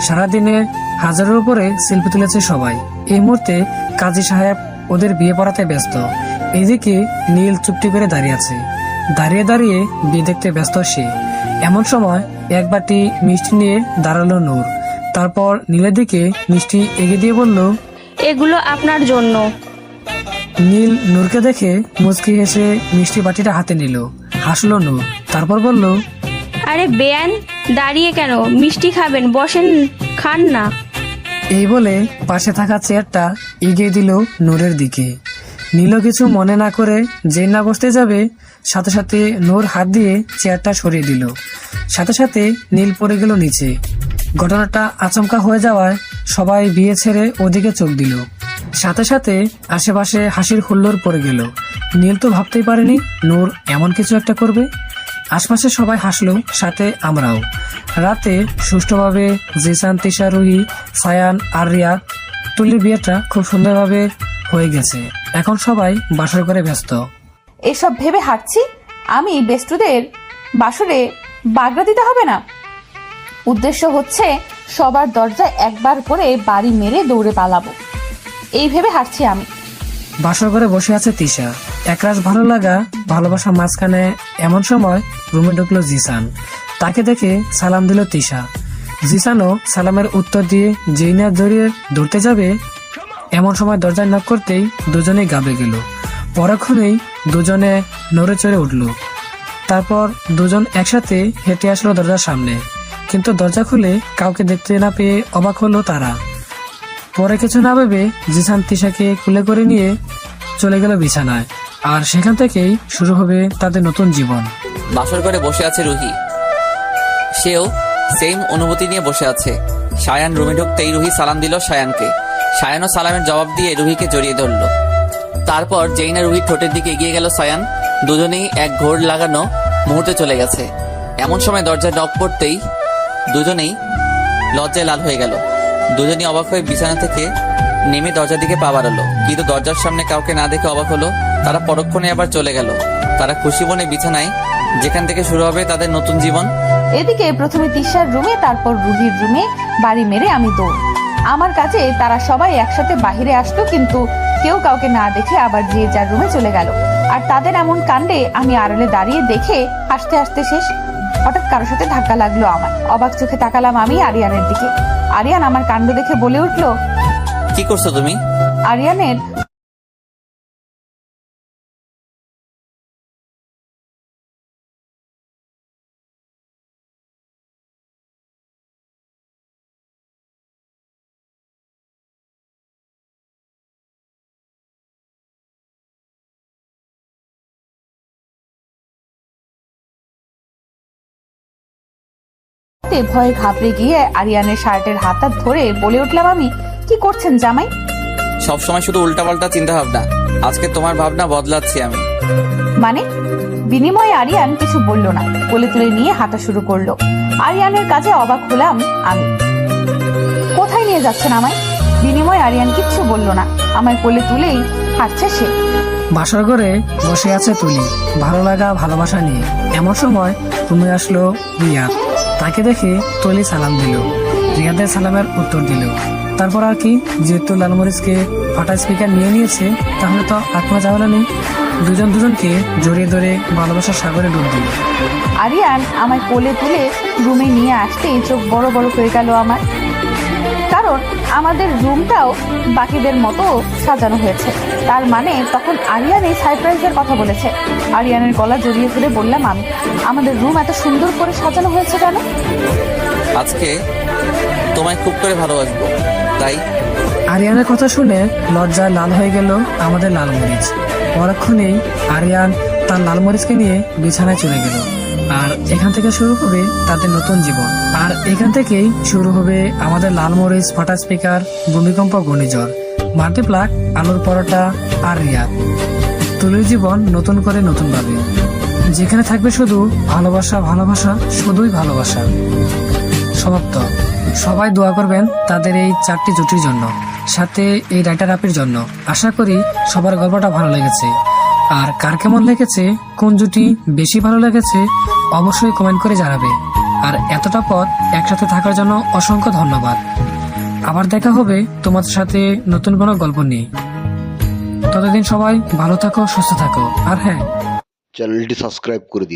A: সারাদিনে হাজারের উপরে সেলফি তুলেছে সবাই। এই মুহূর্তে কাজী সাহেব ওদের বিয়ে পড়াতে ব্যস্ত। এদিকে নীল চুপটি করে দাঁড়িয়ে আছে। দাঁড়িয়ে দাঁড়িয়ে বিয়ে দেখতে ব্যস্ত সে। এমন সময় এক বাটি মিষ্টি নিয়ে দাঁড়ালো নূর। তারপর নীলের দিকে মিষ্টি এগিয়ে দিয়ে বলল,
D: এগুলো আপনার জন্য।
A: নীল নূরকে দেখে মুচকি হেসে মিষ্টি বাটিটা হাতে নিল। হাসলো নূর। তারপর বলল,
D: আরে বেয়ান, দাঁড়িয়ে কেন? মিষ্টি খাবেন, বসেন, খান না।
A: এই বলে পাশে থাকা চেয়ারটা এগিয়ে দিল নূরের দিকে। নীলও কিছু মনে না করে যেই না বসতে যাবে, সাথে সাথে নূর হাত দিয়ে চেয়ারটা সরিয়ে দিল। সাথে সাথে নীল পড়ে গেল নিচে। ঘটনাটা আচমকা হয়ে যাওয়ায় সবাই বিয়ে ছেড়ে ওদিকে চোখ দিল। সাথে সাথে আশেপাশে হাসির হুল্লোড় পড়ে গেল। নীল তো ভাবতেই পারেনি নূর এমন কিছু একটা করবে। আশপাশে সবাই হাসলো, সাথে আমরাও। রাতে সুষ্ঠুভাবে জিসান, তিশা, রুহি, সায়ান আর রিয়াদ, তুলির বিয়েটা খুব সুন্দরভাবে হয়ে গেছে। এখন সবাই বাসর করে ব্যস্ত।
E: এসব ভেবে হাঁটছি আমি বেস্টুদের বাসরে বাগড়া দিতে হবে না। উদ্দেশ্য হচ্ছে সবার দরজায় একবার করে বাড়ি মেরে দৌড়ে পালাবো, এই ভেবে হাঁটছি আমি।
A: বাসর করে বসে আছে তিশা। একরাশ ভালো লাগা ভালোবাসা মাঝখানে। এমন সময় রুমে ঢুকলো জিসান। তাকে দেখে সালাম দিল তিশা। জিসানও সালামের উত্তর দিয়ে যেই না জড়িয়ে ধরতে যাবে, এমন সময় দরজায় নক করতেই দুজনেই গাবে গেল। পরক্ষণেই দুজনে নড়ে চড়ে উঠল। তারপর দুজন একসাথে হেঁটে আসলো দরজার সামনে। কিন্তু দরজা খুলে কাউকে দেখতে না পেয়ে অবাক হলো তারা। পরে কিছু না ভেবে জিসান তিশাকে কুলে করে নিয়ে চলে গেল বিছানায়। আর সেখান থেকেই শুরু হবে তাদের নতুন জীবন।
H: বাসর করে বসে আছে রুহি। সেও সেম অনুভূতি নিয়ে বসে আছে। সায়ান রুমে ঢুকতেই রুহি সালাম দিল সায়ানকে। সায়ানও সালামের জবাব দিয়ে রুহিকে জড়িয়ে ধরল। তারপর যেই না রুহির ঠোঁটের দিকে এগিয়ে গেল সায়ান, দুজনেই এক ঘোর লাগানো মুহূর্তে চলে গেছে। এমন সময় দরজায় নক পড়তেই দুজনেই লজ্জায় লাল হয়ে গেল। দুজনেই অবাক হয়ে বিছানা থেকে নেমে দরজার দিকে পা বাড়ালো। কিন্তু দরজার সামনে কাউকে না দেখে অবাক হলো। তারা পরক্ষণে আবার চলে গেল। তারা খুশি মনে বিছানায়, যেখান থেকে শুরু হবে তাদের নতুন জীবন।
E: এদিকে প্রথমে তিশার রুমে, তারপর রুহির রুমে বাড়ি মেরে আমি দৌড়। আমার কাছে তারা সবাই একসাথে বাহিরে আসতো, কিন্তু কেউ কাউকে না দেখে আবার যে যার রুমে চলে গেল। আর তাদের এমন কাণ্ডে আমি আড়ালে দাঁড়িয়ে দেখে হাসতে হাসতে শেষ। হঠাৎ কারোর সাথে ধাক্কা লাগলো আমার। অবাক চোখে তাকালাম আমি আরিয়ানের দিকে। আরিয়ান আমার কাণ্ড দেখে বলে উঠলো,
H: কি করছো তুমি?
E: আরিয়ানের ভয়ে ঘাবড়ে গিয়ে আরিয়ানের শার্টের হাতটা ধরে বলে উঠলাম আমি, কি করছেন জামাই?
H: সবসময় শুধু উল্টাপাল্টা চিন্তা ভাবনা। আজকে তোমার ভাবনা বদলাচ্ছি আমি।
I: মানে বিনিময়ে আরিয়ান কিছু বলল না, কোলে তুলে নিয়ে হাঁটা শুরু করলো। আরিয়ানের কাজে অবাক হলাম আমি। কোথায় নিয়ে যাচ্ছেন আমায়? বিনিময়ে আরিয়ান কিচ্ছু বলল না, আমায় কোলে তুলেই হাঁটছে সে।
A: বাসার ঘরে বসে আছে তুলি, ভালো লাগা ভালোবাসা নিয়ে। এমন সময় তুমি আসলো রিয়াদ। তাকে দেখে তুলি সালাম দিল, রিয়াদের সালামের উত্তর দিল। তারপর আর কি, যেহেতু লালমরিচকে ফাটা স্পিকার নিয়ে নিয়েছে, তাহলে তো আত্মা ঝামেলা নেই। দুজনকে জড়িয়ে ধরে ভালোবাসার সাগরে ডুব দিল।
I: আরিয়ান আমায় কোলে তুলে রুমে নিয়ে আসতেই চোখ বড় বড় হয়ে গেল আমার, কারণ আমাদের রুমটাও বাকিদের মতো সাজানো হয়েছে। তার মানে তখন আরিয়ান এই সারপ্রাইজের কথা বলেছে। আরিয়ানের গলা জড়িয়ে ধরে বললাম আমি, আমাদের রুম এত সুন্দর করে সাজানো হয়েছে কেন?
H: আজকে তোমায় খুব করে ভালোবাসবো, তাই।
A: আরিয়ানের কথা শুনে লজ্জায় লাল হয়ে গেল আমাদের লালমরিচ। পরক্ষণেই আরিয়ান তার লালমরিচকে নিয়ে বিছানায় চলে গেল। আর এখান থেকে শুরু হবে তাদের নতুন জীবন। আর এখান থেকেই শুরু হবে আমাদের লালমরিচ, ফাটা স্পিকার, ভূমিকম্প, ঘূর্ণিঝড়, মাল্টিপ্লাক, আলুর পরোটা আর রিয়াদ। তুলির জীবন নতুন করে নতুন ভাবে, যেখানে থাকবে শুধু ভালোবাসা, ভালোবাসা, শুধুই ভালোবাসা। সমাপ্ত। সবাই দোয়া করবেন তাদের এই 4টি জুটির জন্য, সাথে এই রাইটার আপের জন্য। আশা করি সবার গল্পটা ভালো লেগেছে। আর কার কেমন লেগেছে, কোন জুটি বেশি ভালো লেগেছে, অবশ্যই কমেন্ট করে জানাবে। আর এতটা পথ একসাথে থাকার জন্য অসংখ্য ধন্যবাদ। আবার দেখা হবে তোমাদের সাথে নতুন কোনো গল্প নিয়ে। ততদিন সবাই ভালো থাকো, সুস্থ থাকো। আর হ্যাঁ,
Q: চ্যানেলটি সাবস্ক্রাইব করে দিন।